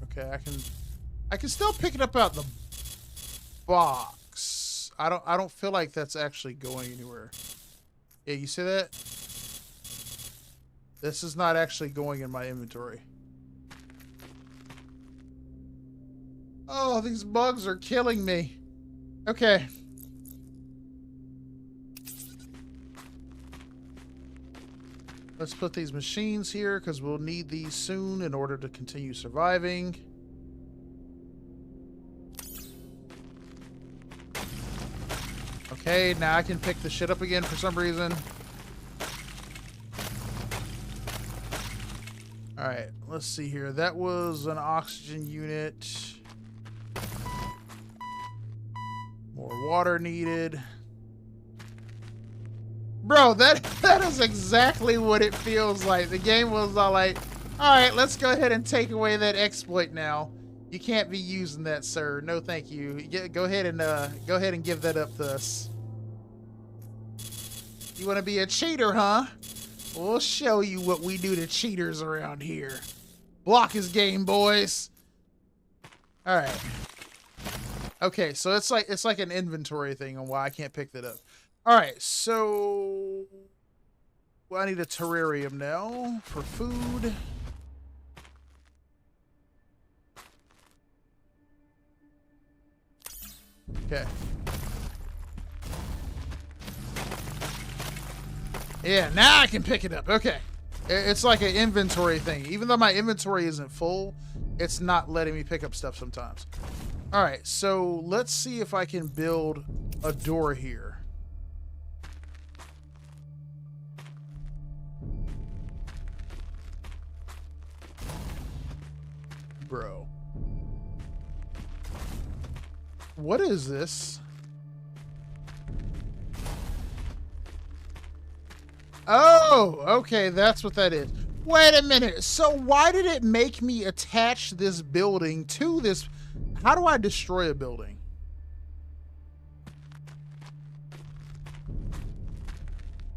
Okay, I can still pick it up out the box. I don't feel like that's actually going anywhere. Yeah, you see that? This is not actually going in my inventory. Oh, these bugs are killing me. Okay. Let's put these machines here because we'll need these soon in order to continue surviving. Okay, now I can pick the shit up again for some reason. Alright, let's see here. That was an oxygen unit. More water needed. Bro, that is exactly what it feels like. The game was all like, alright, let's go ahead and take away that exploit now. You can't be using that, sir. No, thank you. Go ahead and give that up to us. You want to be a cheater, huh? We'll show you what we do to cheaters around here. Block his game, boys. All right. Okay, so it's like an inventory thing on why I can't pick that up. All right, so I need a terrarium now for food. Okay. Yeah, now I can pick it up. Okay. It's like an inventory thing. Even though my inventory isn't full, it's not letting me pick up stuff sometimes. All right, so let's see if I can build a door here. Bro. What is this? Oh, okay, that's what that is. Wait a minute. So why did it make me attach this building to this? How do I destroy a building?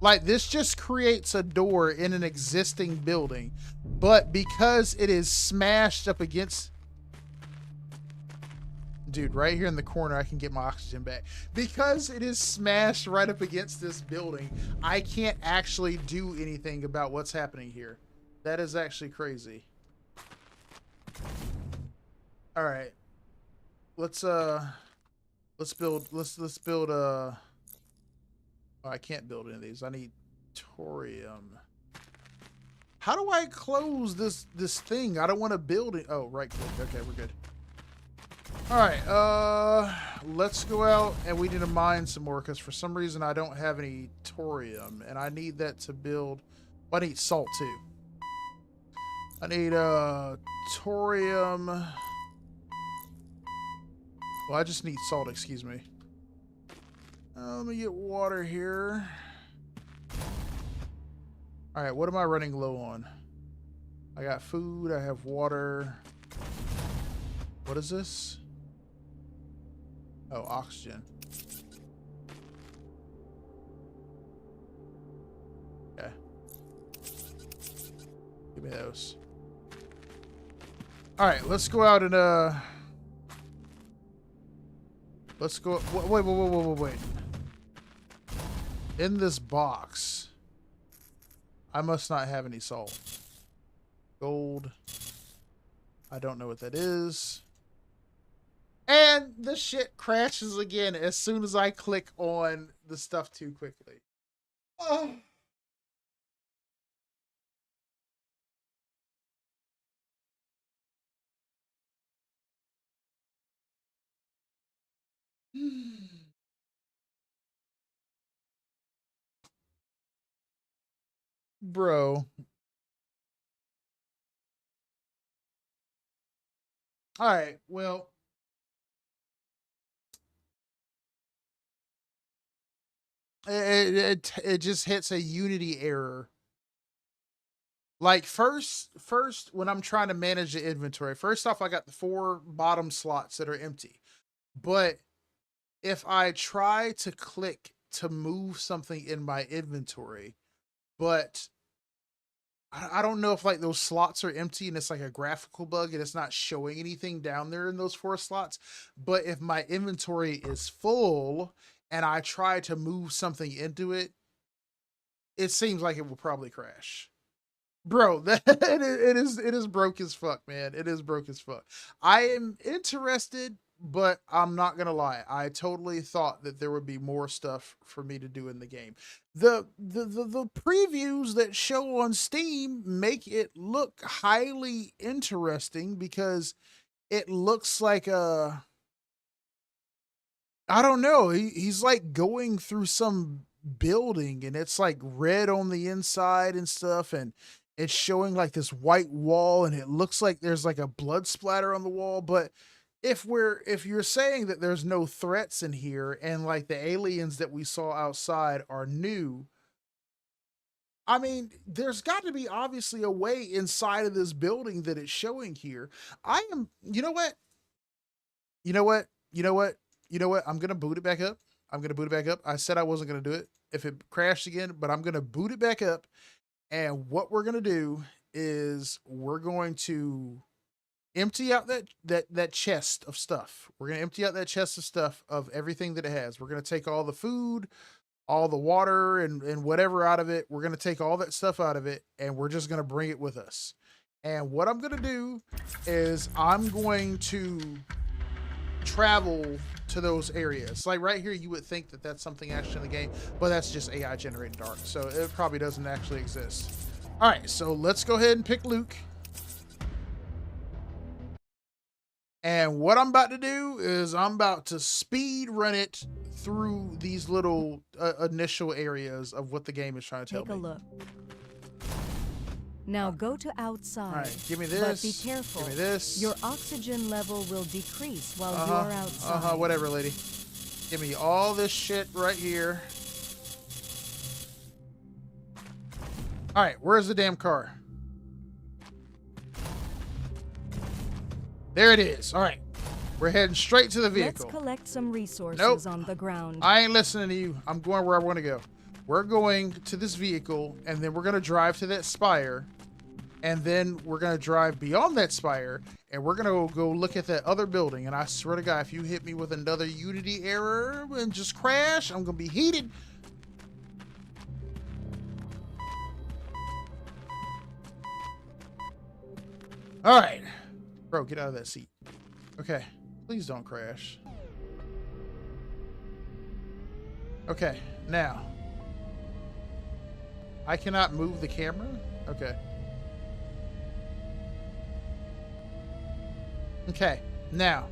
Like, this just creates a door in an existing building, but because it is smashed up against... Dude, right here in the corner, I can get my oxygen back. Because it is smashed right up against this building, I can't actually do anything about what's happening here. That is actually crazy. All right. Let's build oh, I can't build any of these. I need thorium. How do I close this thing? I don't want to build it. Oh, right click. Okay, we're good. All right, let's go out and we need to mine some more because for some reason I don't have any thorium and I need that to build. Well, I need salt too. I need thorium. Well, I just need salt, excuse me. Let me get water here. All right, what am I running low on? I got food, I have water. What is this? Oh, oxygen. Okay. me those. All right, let's go out and let's go. Wait. In this box, I must not have any salt. Gold. I don't know what that is. And the shit crashes again as soon as I click on the stuff too quickly. Oh. Bro. All right, well. It just hits a Unity error. Like first when I'm trying to manage the inventory, first off, I got the 4 bottom slots that are empty. But if I try to click to move something in my inventory, but I don't know if like those slots are empty and it's like a graphical bug and it's not showing anything down there in those 4 slots. But if my inventory is full and I try to move something into it, it seems like it will probably crash. Bro, it is broke as fuck, man. It is broke as fuck. I am interested, but I'm not gonna lie. I totally thought that there would be more stuff for me to do in the game. The previews that show on Steam make it look highly interesting because it looks like a, I don't know. He's like going through some building and it's like red on the inside and stuff, and it's showing like this white wall and it looks like there's like a blood splatter on the wall. But if you're saying that there's no threats in here and like the aliens that we saw outside are new, I mean, there's got to be obviously a way inside of this building that it's showing here. You know what? I'm going to boot it back up. I said I wasn't going to do it if it crashed again, but I'm going to boot it back up. And what we're going to do is we're going to empty out that chest of stuff. We're going to empty out that chest of stuff of everything that it has. We're going to take all the food, all the water and whatever out of it. We're going to take all that stuff out of it and we're just going to bring it with us. And what I'm going to do is I'm going to travel to those areas. Like right here, you would think that that's something actually in the game, but that's just AI generated art. So it probably doesn't actually exist. All right, so let's go ahead and pick Luke. And what I'm about to do is I'm about to speed run it through these little initial areas of what the game is trying to tell me. Take a look. Now go to outside. All right, give me this. But be careful. Give me this. Your oxygen level will decrease while you're outside. Whatever, lady. Give me all this shit right here. All right, where's the damn car? There it is. All right. We're heading straight to the vehicle. Let's collect some resources on the ground. I ain't listening to you. I'm going where I want to go. We're going to this vehicle, and then we're going to drive to that spire. And then we're going to drive beyond that spire, and we're going to go look at that other building. And I swear to God, if you hit me with another Unity error and just crash, I'm going to be heated. All right. Bro, get out of that seat. Okay. Please don't crash. Okay. Now. I cannot move the camera? Okay. Okay. Now.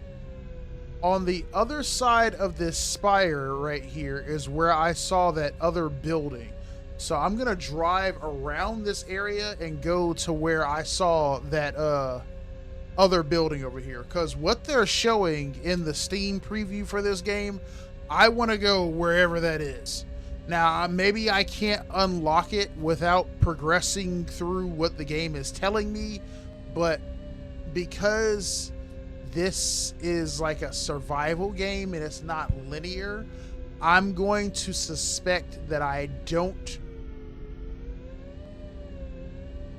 On the other side of this spire right here is where I saw that other building. So I'm going to drive around this area and go to where I saw that other building over here. Because what they're showing in the Steam preview for this game, I want to go wherever that is. Now, maybe I can't unlock it without progressing through what the game is telling me, but because this is like a survival game and it's not linear, I'm going to suspect that I don't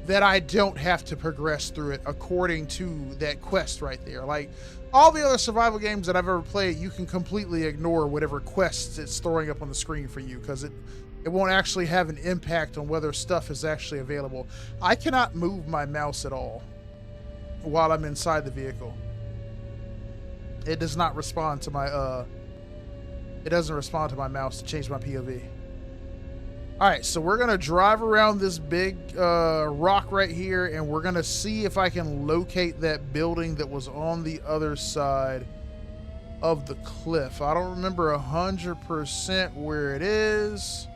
that I don't have to progress through it according to that quest right there. Like all the other survival games that I've ever played, you can completely ignore whatever quests it's throwing up on the screen for you because it won't actually have an impact on whether stuff is actually available. I cannot move my mouse at all while I'm inside the vehicle. It does not respond to my it doesn't respond to my mouse to change my POV. All right, so we're gonna drive around this big rock right here, and we're gonna see if I can locate that building that was on the other side of the cliff. I don't remember 100% where it is,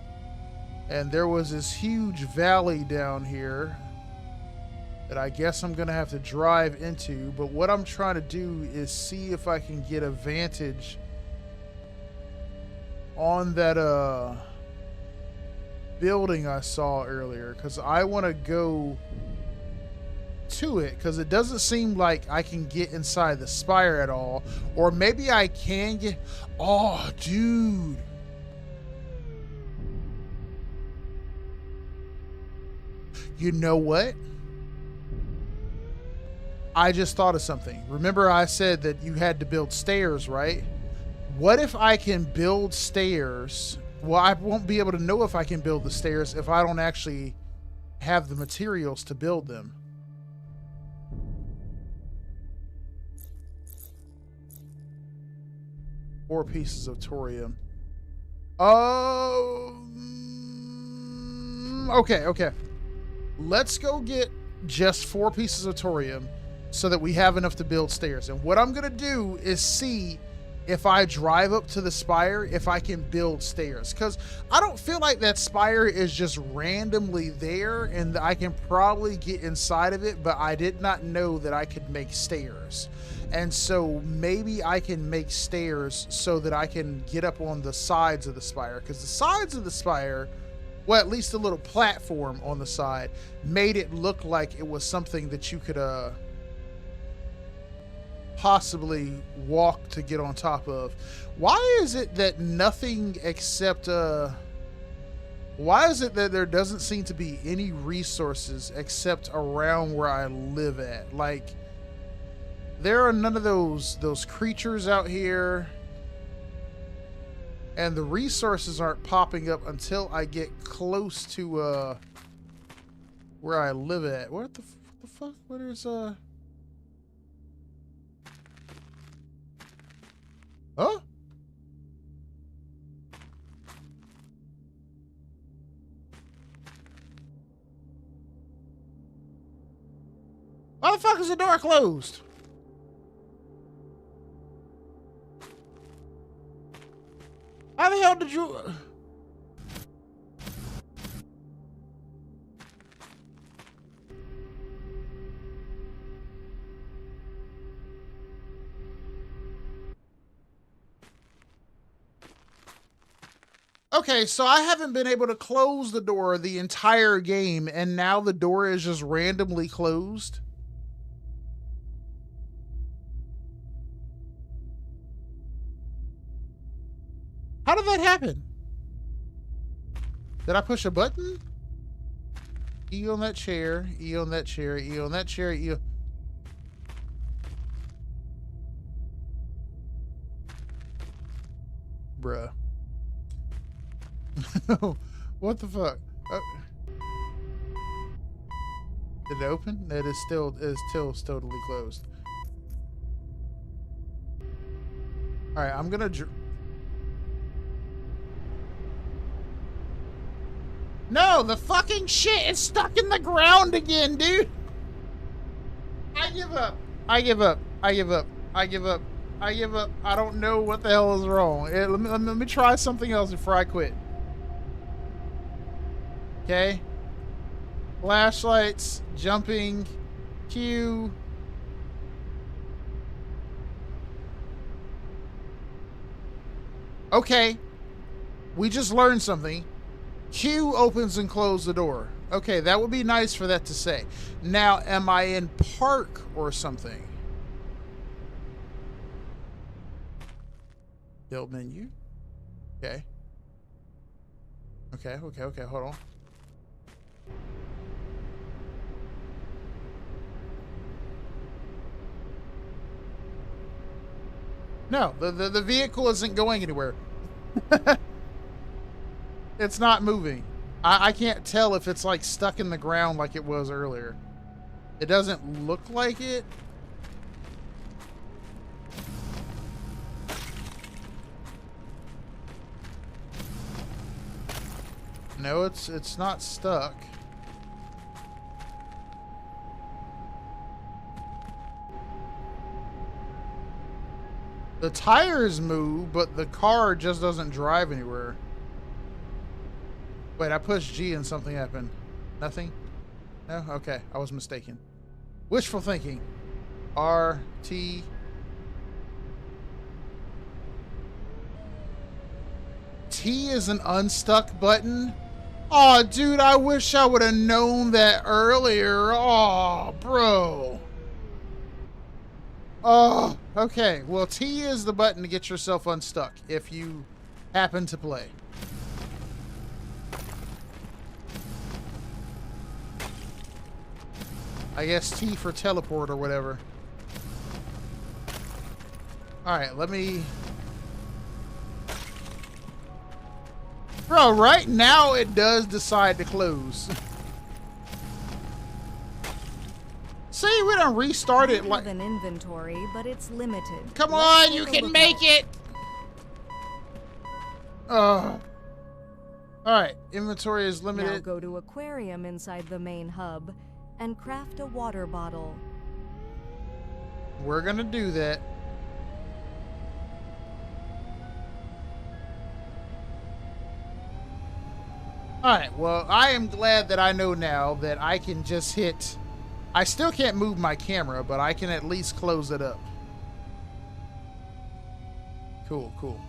and there was this huge valley down here that I guess I'm gonna have to drive into. But what I'm trying to do is see if I can get a vantage on that building I saw earlier, because I want to go to it, because it doesn't seem like I can get inside the spire at all. Or maybe I can get... Oh, dude. You know what? I just thought of something. Remember I said that you had to build stairs, right? What if I can build stairs? Well, I won't be able to know if I can build the stairs if I don't actually have the materials to build them. Four pieces of thorium. Okay. Let's go get just 4 pieces of thorium so that we have enough to build stairs. And what I'm going to do is see if I drive up to the spire, if I can build stairs. Because I don't feel like that spire is just randomly there, and I can probably get inside of it, but I did not know that I could make stairs. And so maybe I can make stairs so that I can get up on the sides of the spire. Because the sides of the spire, well, at least a little platform on the side, made it look like it was something that you could possibly walk to get on top of. Why is it that nothing except why is it that there doesn't seem to be any resources except around where I live at? Like, there are none of those creatures out here, and the resources aren't popping up until I get close to where I live at. What the fuck? What is Huh? Why the fuck is the door closed? How the hell did you... Okay, so I haven't been able to close the door the entire game, and now the door is just randomly closed. How did that happen? Did I push a button? E on that chair, E on that chair, E on that chair, E on... Bruh. What the fuck? Did it open? It is still totally closed. All right, I'm gonna. No, the fucking shit is stuck in the ground again, dude. I give up. I give up. I give up. I give up. I give up. I don't know what the hell is wrong. Let me try something else before I quit. Okay. Flashlights, jumping, Q. Okay. We just learned something. Q opens and closes the door. Okay, that would be nice for that to say. Now, am I in park or something? Build menu. Okay. Okay, hold on. No, the vehicle isn't going anywhere. It's not moving. I can't tell if it's like stuck in the ground like it was earlier. It doesn't look like it. No, it's not stuck. The tires move, but the car just doesn't drive anywhere. Wait, I pushed G and something happened. Nothing? No? Okay, I was mistaken. Wishful thinking. R, T. T is an unstuck button? Oh, dude, I wish I would have known that earlier. Oh, bro. Oh, okay. Well, T is the button to get yourself unstuck if you happen to play. I guess T for teleport or whatever. Alright, let me... Bro, right now it does decide to close. See, we don't restart it like... an inventory, but it's limited. Come on, you can make it! Alright, inventory is limited. Now go to aquarium inside the main hub and craft a water bottle. We're gonna do that. Alright, well, I am glad that I know now that I can just hit... I still can't move my camera, but I can at least close it up. Cool, cool.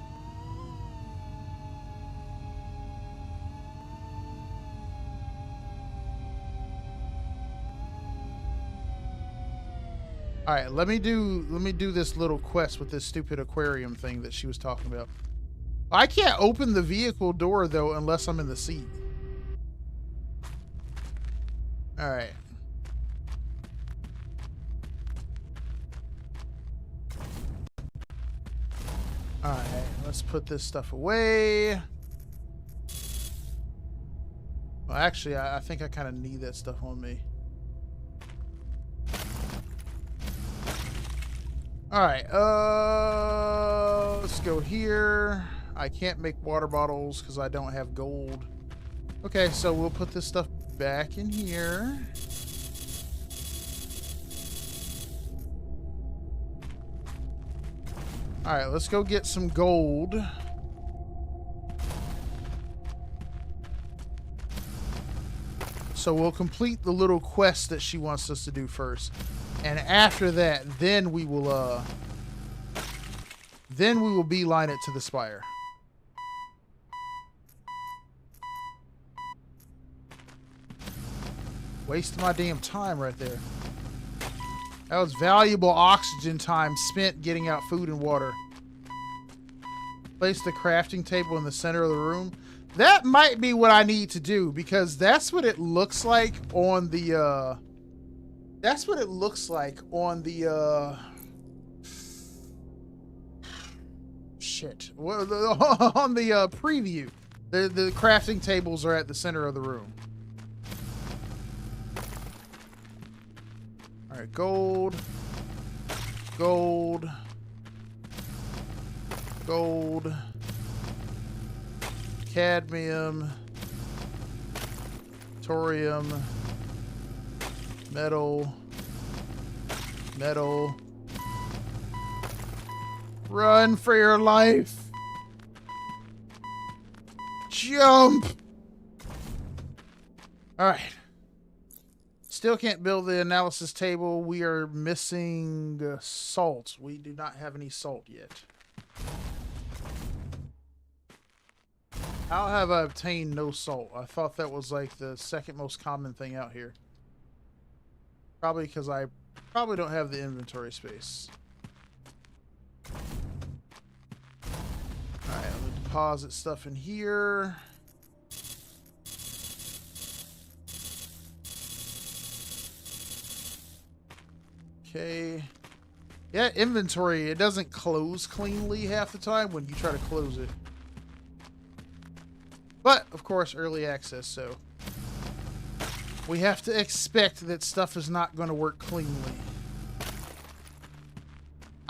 All right, let me do this little quest with this stupid aquarium thing that she was talking about. I can't open the vehicle door though unless I'm in the seat. All right. All right, let's put this stuff away. Well, actually, I think I kind of need that stuff on me. All right, let's go here. I can't make water bottles because I don't have gold. Okay, so we'll put this stuff back in here. All right, let's go get some gold. So we'll complete the little quest that she wants us to do first. And after that, then we will beeline it to the spire. Wasting my damn time right there. That was valuable oxygen time spent getting out food and water. Place the crafting table in the center of the room. That might be what I need to do because that's what it looks like on the that's what it looks like on the shit. On the preview. The crafting tables are at the center of the room. All right, gold. Gold. Gold. Cadmium. Thorium. Metal. Metal. Run for your life. Jump. All right. Still can't build the analysis table. We are missing salt. We do not have any salt yet. How have I obtained no salt? I thought that was like the second most common thing out here. Probably because I probably don't have the inventory space. Alright, I'm going to deposit stuff in here. Okay. Yeah, inventory, it doesn't close cleanly half the time when you try to close it. But, of course, early access, so we have to expect that stuff is not going to work cleanly.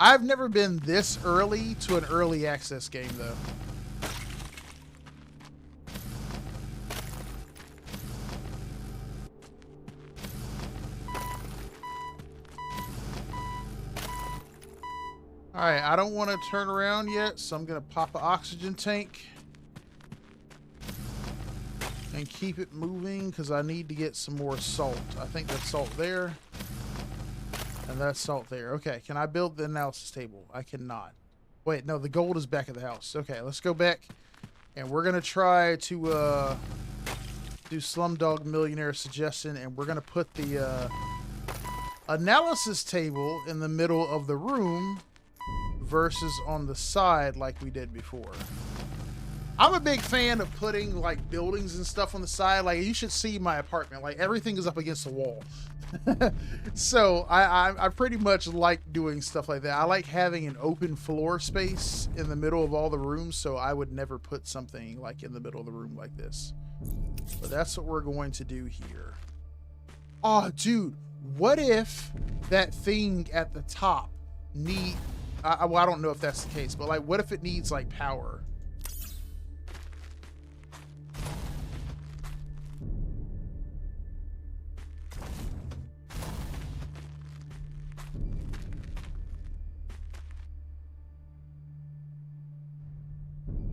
I've never been this early to an early access game, though. Alright, I don't want to turn around yet, so I'm going to pop an oxygen tank. And keep it moving, because I need to get some more salt. I think that's salt there. And that's salt there. Okay, can I build the analysis table? I cannot. Wait, no, the gold is back at the house. Okay, let's go back. And we're going to try to do Slumdog Millionaire suggestion. And we're going to put the analysis table in the middle of the room versus on the side like we did before. I'm a big fan of putting like buildings and stuff on the side. Like you should see my apartment. Like everything is up against the wall. So I pretty much like doing stuff like that. I like having an open floor space in the middle of all the rooms. So I would never put something like in the middle of the room like this. But that's what we're going to do here. Oh, dude, what if that thing at the top well, I don't know if that's the case, but like, what if it needs like power?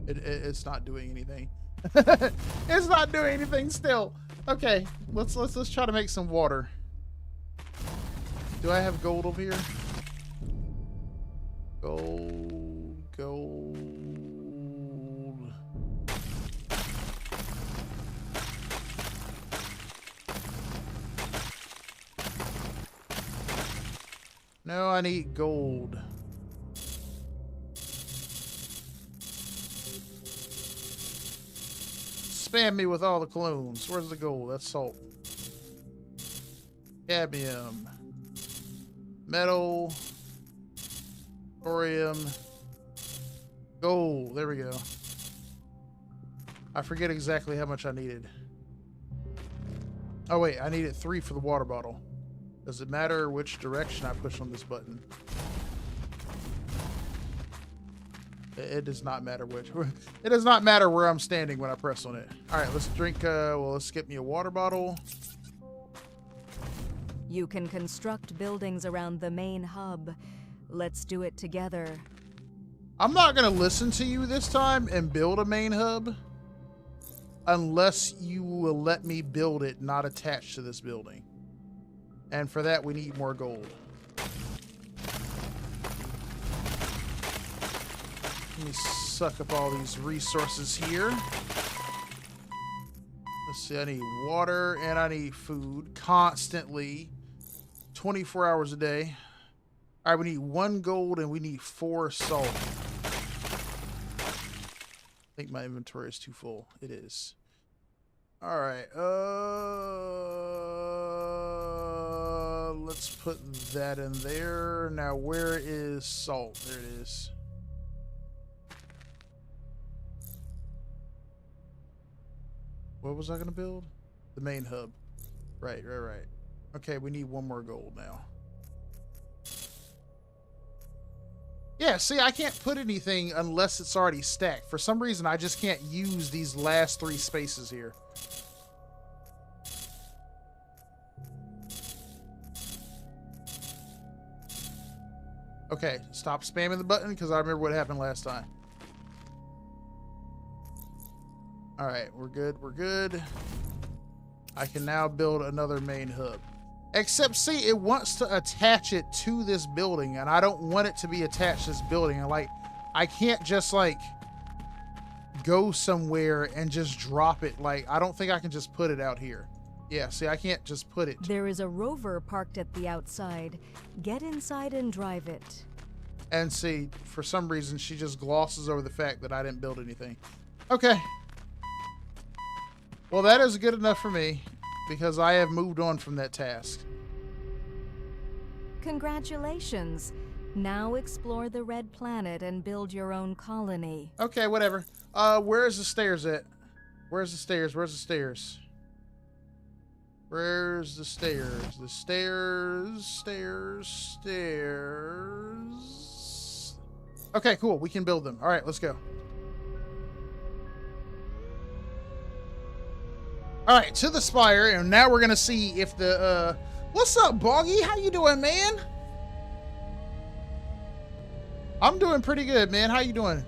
It's not doing anything. It's not doing anything still. Okay, let's try to make some water. Do I have gold over here? Gold. No, I need gold. Spam me with all the clones. Where's the gold? That's salt. Cadmium. Metal. Thorium. Gold. There we go. I forget exactly how much I needed. Oh wait, I needed 3 for the water bottle. Does it matter which direction I push on this button? It does not matter which. It does not matter where I'm standing when I press on it. All right, let's drink. Well, let's get me a water bottle. You can construct buildings around the main hub. Let's do it together. I'm not going to listen to you this time and build a main hub unless you will let me build it not attached to this building. And for that, we need more gold. Let me suck up all these resources here. Let's see, I need water and I need food constantly. 24 hours a day. All right, we need 1 gold and we need 4 salt. I think my inventory is too full. It is. All right. Let's put that in there. Now, where is salt? There it is. What was I going to build? The main hub. Right. Okay, we need 1 more gold now. Yeah, see, I can't put anything unless it's already stacked. For some reason, I just can't use these last 3 spaces here. Okay, stop spamming the button because I remember what happened last time. All right, we're good. I can now build another main hub. Except, see, it wants to attach it to this building, and I don't want it to be attached to this building. And, like, I can't just, like, go somewhere and just drop it. Like, I don't think I can just put it out here. Yeah, see, I can't just put it. There is a rover parked at the outside. Get inside and drive it. And see, for some reason, she just glosses over the fact that I didn't build anything. Okay. Well, that is good enough for me because I have moved on from that task. Congratulations. Now explore the red planet and build your own colony. Okay, whatever. Where's the stairs at? Where's the stairs? Where's the stairs? Where's the stairs? The stairs. Okay, cool. We can build them. All right, let's go. All right, to the spire, and now we're gonna see if the what's up, Boggy? How you doing, man? I'm doing pretty good, man. How you doing?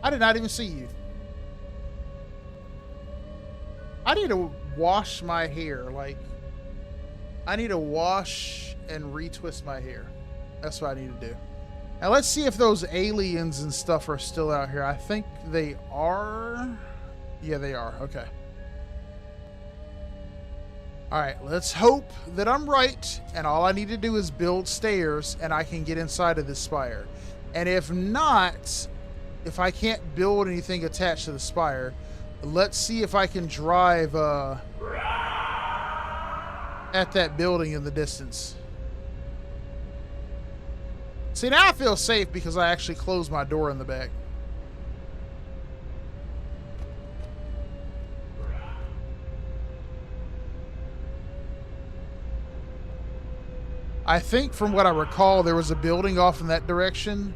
I did not even see you. I need to wash my hair. Like, I need to wash and retwist my hair. That's what I need to do. Now let's see if those aliens and stuff are still out here. I think they are. Yeah, they are. Okay. All right, let's hope that I'm right, and all I need to do is build stairs, and I can get inside of this spire. And if not, if I can't build anything attached to the spire, let's see if I can drive at that building in the distance. See, now I feel safe because I actually closed my door in the back. I think from what I recall, there was a building off in that direction,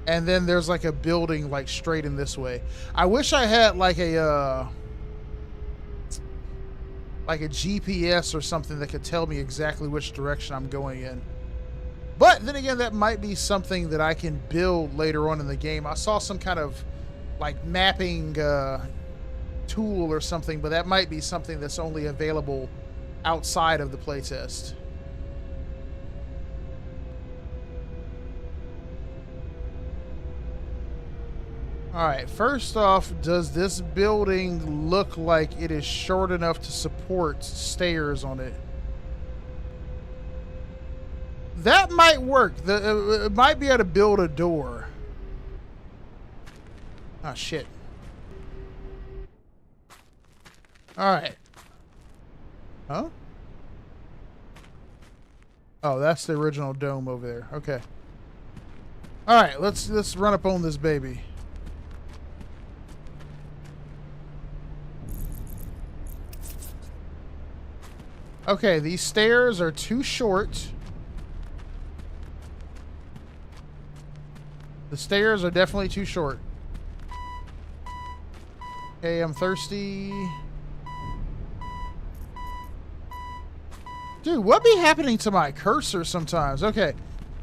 and then there's like a building like straight in this way. I wish I had like a GPS or something that could tell me exactly which direction I'm going in. But then again, that might be something that I can build later on in the game. I saw some kind of like mapping tool or something, but that might be something that's only available outside of the playtest. All right, first off, does this building look like it is short enough to support stairs on it? That might work. It might be able to build a door. Oh, shit. All right. Huh? Oh, that's the original dome over there. Okay. All right, let's run up on this baby. Okay, these stairs are too short. The stairs are definitely too short. Okay, I'm thirsty. Dude, what be happening to my cursor sometimes? Okay,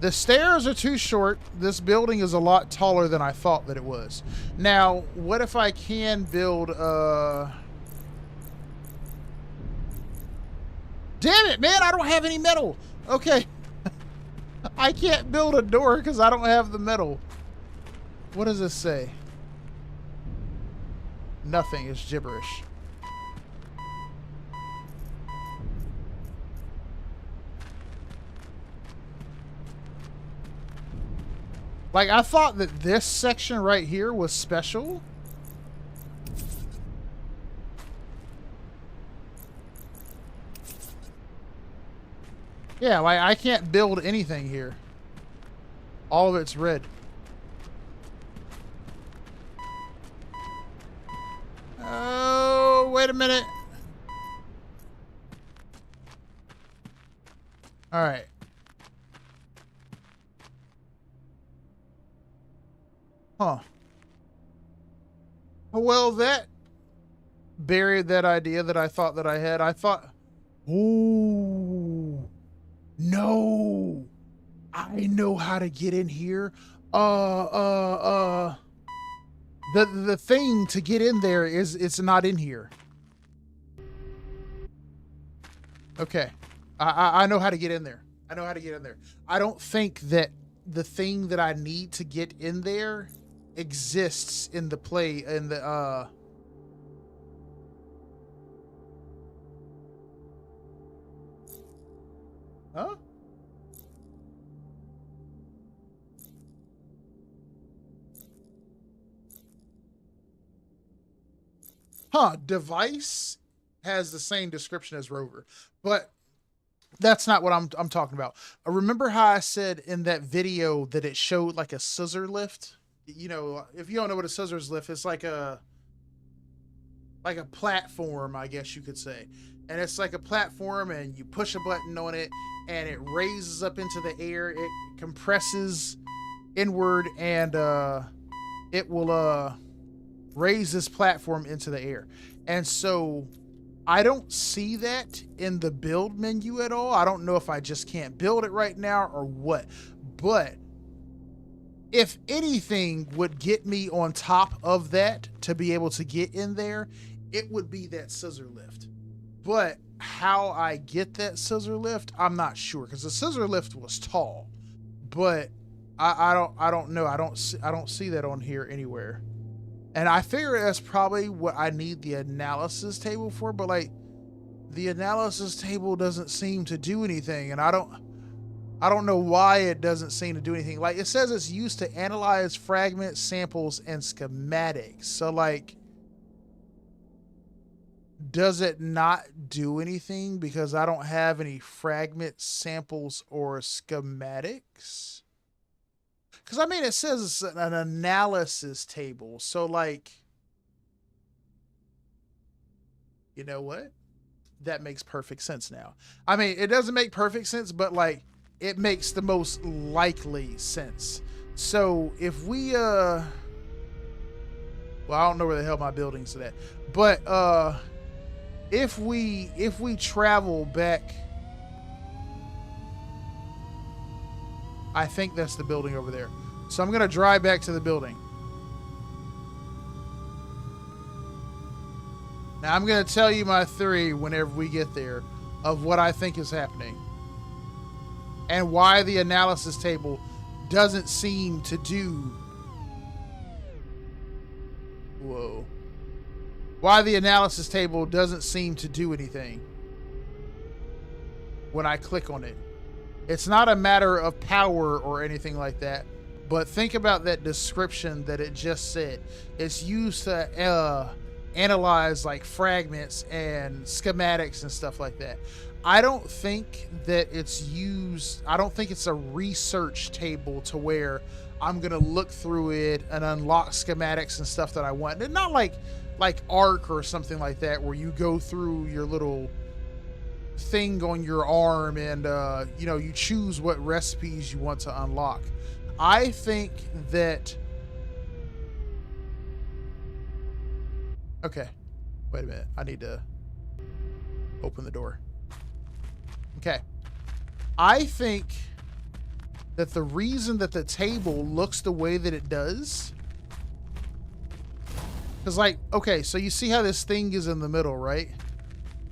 the stairs are too short. This building is a lot taller than I thought that it was. Now, what if I can build Damn it, man, I don't have any metal. Okay. I can't build a door because I don't have the metal. What does this say? Nothing. It's gibberish. Like, I thought that this section right here was special. Yeah, like, I can't build anything here. All of it's red. Oh, wait a minute. All right. Huh. Well, that buried that idea that I thought that I had. I thought, ooh, no, I know how to get in here. The thing to get in there is it's not in here. Okay, I know how to get in there. I know how to get in there. I don't think that the thing that I need to get in there exists in the play in the huh? Huh, device has the same description as rover, but That's not what I'm talking about. Remember how I said in that video that it showed like a scissor lift? You know, if you don't know what a scissors lift, it's like a platform, I guess you could say. And it's like a platform, and you push a button on it, and it raises up into the air. It compresses inward, and it will raise this platform into the air. And so I don't see that in the build menu at all. I don't know if I just can't build it right now or what. But if anything would get me on top of that to be able to get in there, it would be that scissor lift. But how I get that scissor lift, I'm not sure, because the scissor lift was tall. But I don't know. I don't see that on here anywhere. And I figure that's probably what I need the analysis table for, but like the analysis table doesn't seem to do anything, and I don't know why it doesn't seem to do anything. Like it says it's used to analyze fragments, samples, and schematics. So like, does it not do anything because I don't have any fragments, samples, or schematics? Because, I mean, it says it's an analysis table. So, like, you know what? That makes perfect sense now. I mean, it doesn't make perfect sense, but, like, it makes the most likely sense. So, if we, well, I don't know where the hell my building's at. But, if we travel back, I think that's the building over there. So I'm going to drive back to the building. Now I'm going to tell you my theory whenever we get there of what I think is happening. And why the analysis table doesn't seem to do... Whoa. Why the analysis table doesn't seem to do anything when I click on it. It's not a matter of power or anything like that, but think about that description that it just said. It's used to analyze like fragments and schematics and stuff like that. I don't think that it's used, I don't think it's a research table to where I'm going to look through it and unlock schematics and stuff that I want. And not like Arc or something like that, where you go through your little thing on your arm and you know, you choose what recipes you want to unlock. I think that, okay, wait a minute, I need to open the door. Okay, I think that the reason that the table looks the way that it does, because like, okay, so you see how this thing is in the middle, right?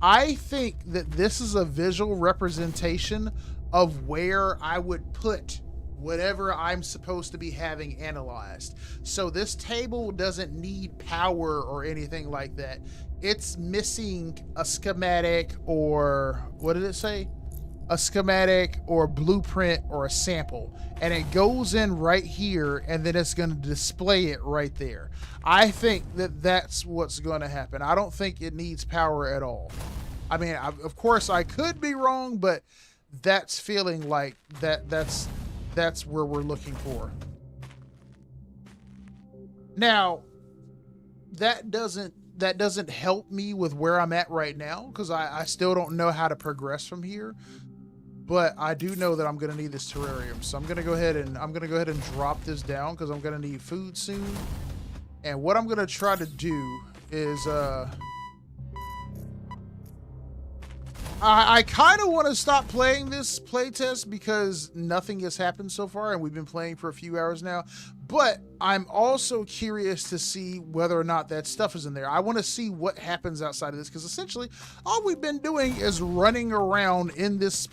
I think that this is a visual representation of where I would put whatever I'm supposed to be having analyzed. So this table doesn't need power or anything like that. It's missing a schematic, or what did it say? A schematic or blueprint or a sample, and it goes in right here, and then it's going to display it right there. I think that that's what's going to happen. I don't think it needs power at all. I mean, of course I could be wrong, but that's feeling like that's where we're looking for. Now, that doesn't help me with where I'm at right now, because I still don't know how to progress from here. But I do know that I'm going to need this terrarium. So I'm going to go ahead and drop this down, because I'm going to need food soon. And what I'm going to try to do is I kind of want to stop playing this playtest because nothing has happened so far, and we've been playing for a few hours now. But I'm also curious to see whether or not that stuff is in there. I want to see what happens outside of this, because essentially all we've been doing is running around in this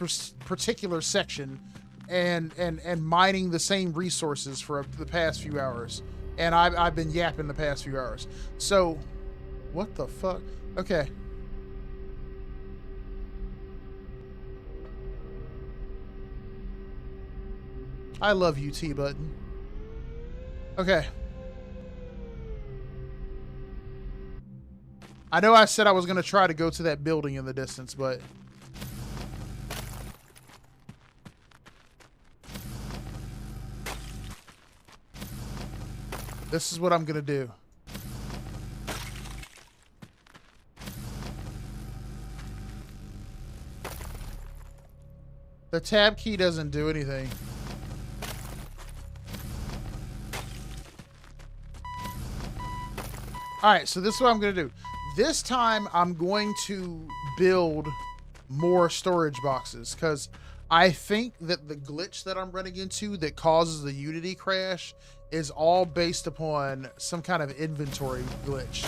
particular section and mining the same resources for the past few hours. And I've been yapping the past few hours. So, what the fuck? Okay. I love you, T-Button. Okay. I know I said I was going to try to go to that building in the distance, but This is what I'm gonna do. The tab key doesn't do anything. All right, so this is what I'm going to do. This time, I'm going to build more storage boxes because I think that the glitch that I'm running into that causes the Unity crash is all based upon some kind of inventory glitch.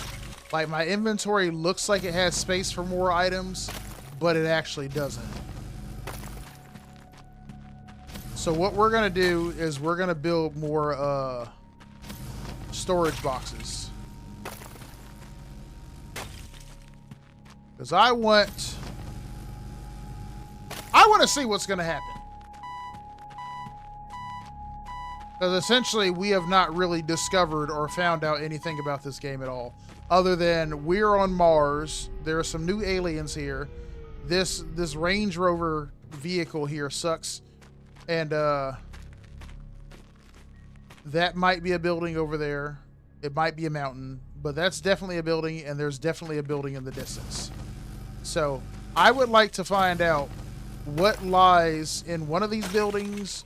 Like, my inventory looks like it has space for more items, but it actually doesn't. So what we're going to do is we're going to build more storage boxes. Because I want to see what's going to happen. Because essentially we have not really discovered or found out anything about this game at all. Other than we're on Mars. There are some new aliens here. This Range Rover vehicle here sucks. And that might be a building over there. It might be a mountain. But that's definitely a building, and there's definitely a building in the distance. So I would like to find out what lies in one of these buildings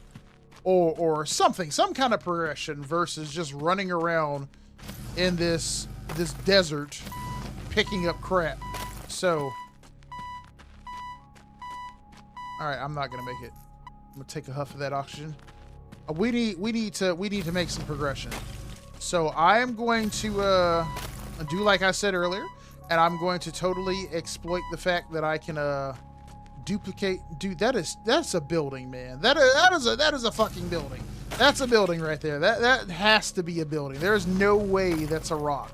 or something, some kind of progression versus just running around in this desert picking up crap. So, all right, I'm not going to make it. I'm going to take a huff of that oxygen. We need to make some progression. So I am going to do like I said earlier, and I'm going to totally exploit the fact that I can duplicate. Dude, that's a building, man. That is a fucking building. That's a building right there. That has to be a building. There's no way that's a rock.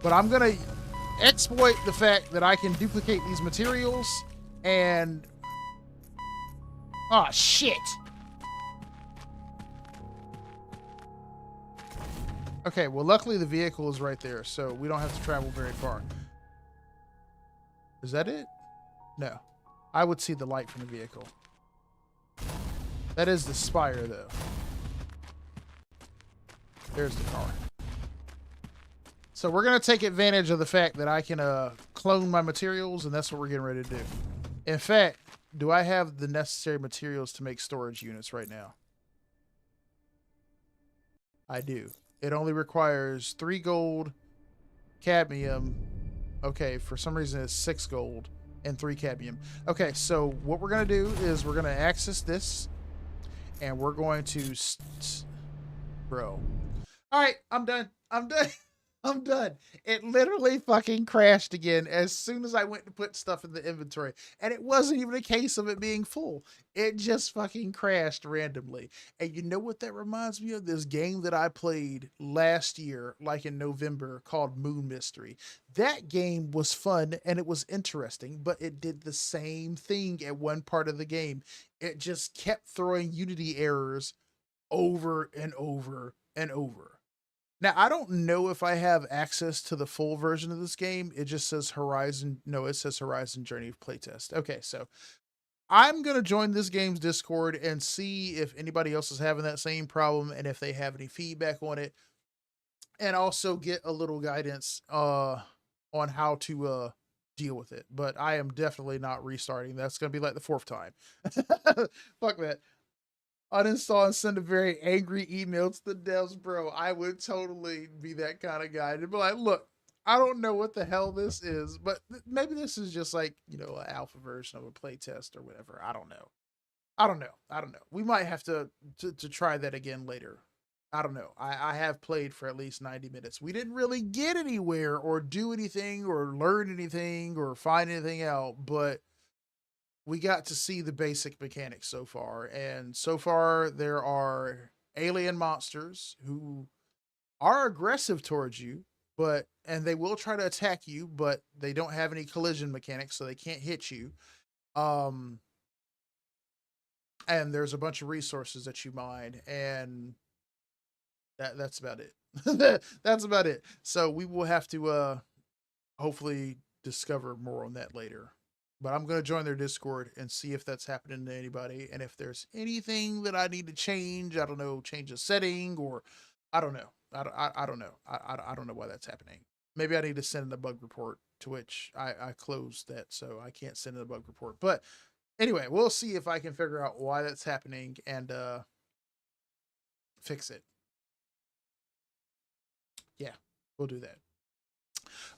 But I'm gonna exploit the fact that I can duplicate these materials and shit. Okay, well, luckily the vehicle is right there, so we don't have to travel very far. Is that it? No. I would see the light from the vehicle. That is the spire, though. There's the car. So we're going to take advantage of the fact that I can clone my materials, and that's what we're getting ready to do. In fact, do I have the necessary materials to make storage units right now? I do. It only requires 3 gold, cadmium. Okay, for some reason it's 6 gold and 3 cadmium. Okay, so what we're going to do is we're going to access this, and we're going to... Bro. All right, I'm done. I'm done. I'm done. It literally fucking crashed again as soon as I went to put stuff in the inventory. And it wasn't even a case of it being full. It just fucking crashed randomly. And you know what that reminds me of? This game that I played last year, like in November, called Moon Mystery. That game was fun and it was interesting, but it did the same thing at one part of the game. It just kept throwing Unity errors over and over and over. Now, I don't know if I have access to the full version of this game. It just says Horizon. No, it says Horizon Journey Playtest. Okay, so I'm going to join this game's Discord and see if anybody else is having that same problem and if they have any feedback on it. And also get a little guidance on how to deal with it. But I am definitely not restarting. That's going to be like the 4th time. Fuck that. Uninstall and send a very angry email to the devs, bro. I would totally be that kind of guy. To be like, look, I don't know what the hell this is, but maybe this is just like, you know, an alpha version of a playtest or whatever. I don't know. We might have to try that again later. I don't know. I have played for at least 90 minutes. We didn't really get anywhere or do anything or learn anything or find anything out, but we got to see the basic mechanics so far. And so far, there are alien monsters who are aggressive towards you, and they will try to attack you, but they don't have any collision mechanics, so they can't hit you. And there's a bunch of resources that you mine, and that's about it. That's about it. So we will have to hopefully discover more on that later. But I'm going to join their Discord and see if that's happening to anybody. And if there's anything that I need to change, I don't know, change a setting or I don't know. I don't know. I don't know why that's happening. Maybe I need to send in a bug report, to which I closed that, so I can't send in a bug report. But anyway, we'll see if I can figure out why that's happening and fix it. Yeah, we'll do that.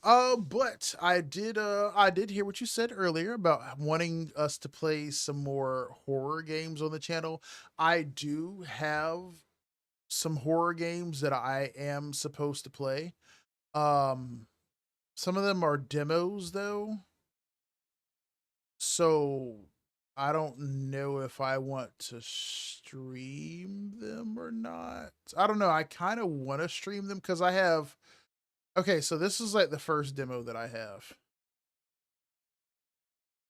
But I did hear what you said earlier about wanting us to play some more horror games on the channel. I do have some horror games that I am supposed to play. Um, some of them are demos though, so I don't know if I want to stream them or not. I don't know. I kind of want to stream them because I have. Okay, so this is like the first demo that I have.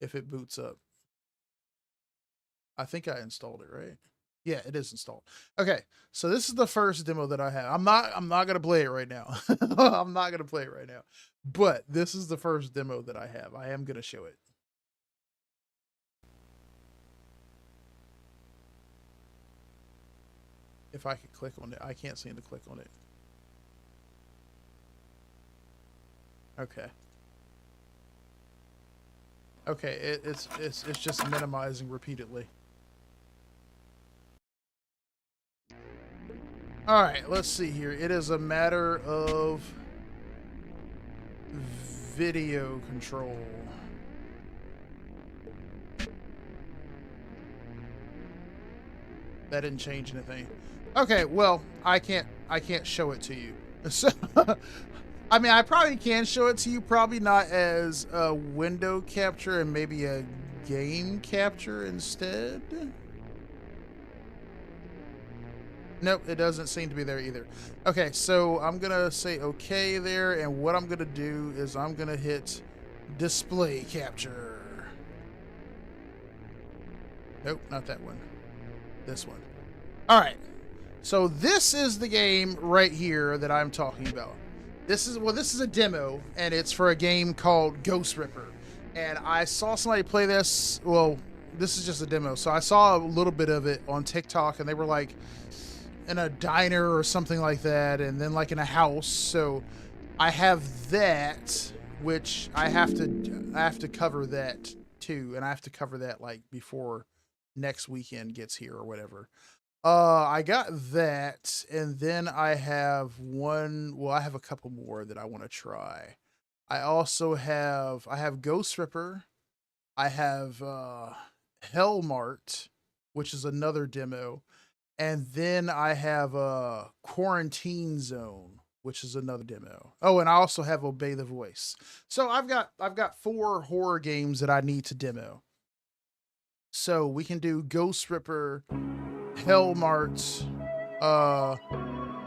If it boots up, I think I installed it, right? Yeah, it is installed. Okay, so this is the first demo that I have. I'm not gonna play it right now. I'm not gonna play it right now. But this is the first demo that I have. I am gonna show it. If I could click on it, I can't seem to click on it. Okay. Okay, it's just minimizing repeatedly. All right, let's see here. It is a matter of video control. That didn't change anything. Okay, well, I can't show it to you. So I mean, I probably can show it to you, probably not as a window capture and maybe a game capture instead. Nope, it doesn't seem to be there either. Okay, so I'm gonna say okay there, and what I'm gonna do is I'm gonna hit display capture. Nope, not that one. This one. All right. So this is the game right here that I'm talking about. This is a demo, and it's for a game called Ghost Ripper. And I saw somebody play this. Well, this is just a demo. So I saw a little bit of it on TikTok, and they were like in a diner or something like that, and then like in a house. So I have that, which I have to cover that too, and I have to cover that like before next weekend gets here or whatever. I got that, and then I have one. Well, I have a couple more that I want to try. I have Ghost Ripper. I have Hellmart, which is another demo, and then I have Quarantine Zone, which is another demo. Oh, and I also have Obey the Voice. So I've got 4 horror games that I need to demo. So we can do Ghost Ripper, Hellmart, uh,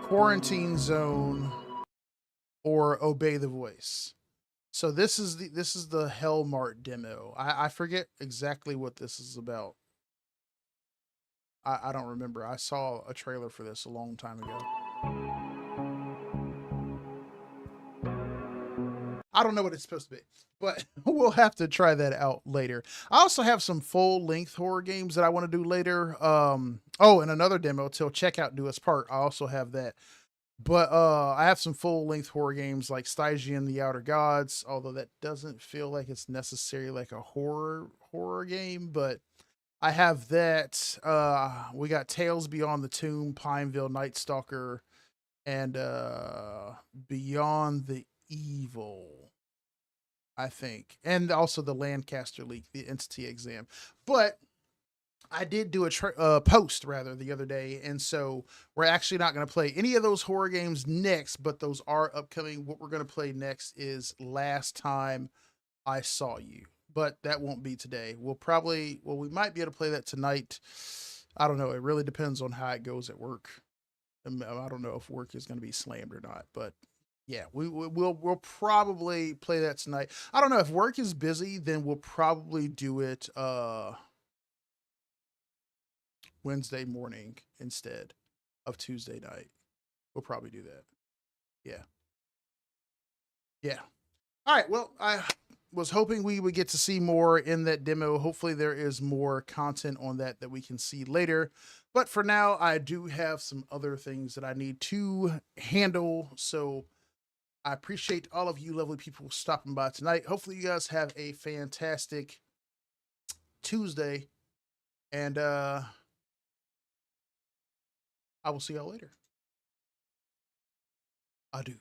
Quarantine Zone, or Obey the Voice. So this is the Hellmart demo. I forget exactly what this is about. I don't remember. I saw a trailer for this a long time ago. I don't know what it's supposed to be, but we'll have to try that out later. I also have some full length horror games that I want to do later. Oh, and another demo till checkout do its part. I also have that. But I have some full length horror games like Stygian the Outer Gods, although that doesn't feel like it's necessarily like a horror game, but I have that. We got Tales Beyond the Tomb, Pineville, Night Stalker, and Beyond the Evil, I think. And also the Lancaster Leak, the Entity Exam. But I did do a post rather the other day, and so we're actually not going to play any of those horror games next, but those are upcoming. What we're going to play next is Last Time I Saw You, but that won't be today. We might be able to play that tonight. I don't know. It really depends on how it goes at work. I don't know if work is going to be slammed or not, but yeah, we'll probably play that tonight. I don't know if work is busy, then we'll probably do it Wednesday morning instead of Tuesday night. We'll probably do that. Yeah. Yeah. All right. Well, I was hoping we would get to see more in that demo. Hopefully there is more content on that we can see later. But for now, I do have some other things that I need to handle. So I appreciate all of you lovely people stopping by tonight. Hopefully you guys have a fantastic Tuesday. And I will see y'all later. Adieu.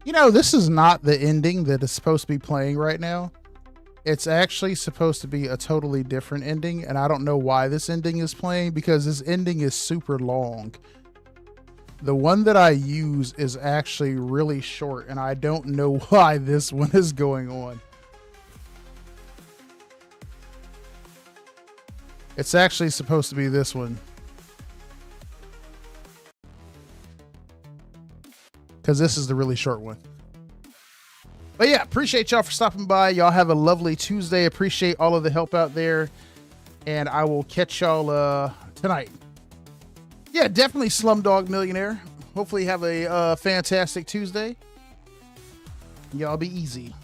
You know, this is not the ending that is supposed to be playing right now. It's actually supposed to be a totally different ending, and I don't know why this ending is playing because this ending is super long. The one that I use is actually really short, and I don't know why this one is going on. It's actually supposed to be this one. Because this is the really short one. But yeah, appreciate y'all for stopping by. Y'all have a lovely Tuesday. Appreciate all of the help out there. And I will catch y'all tonight. Yeah, definitely Slumdog Millionaire. Hopefully have a fantastic Tuesday. Y'all be easy.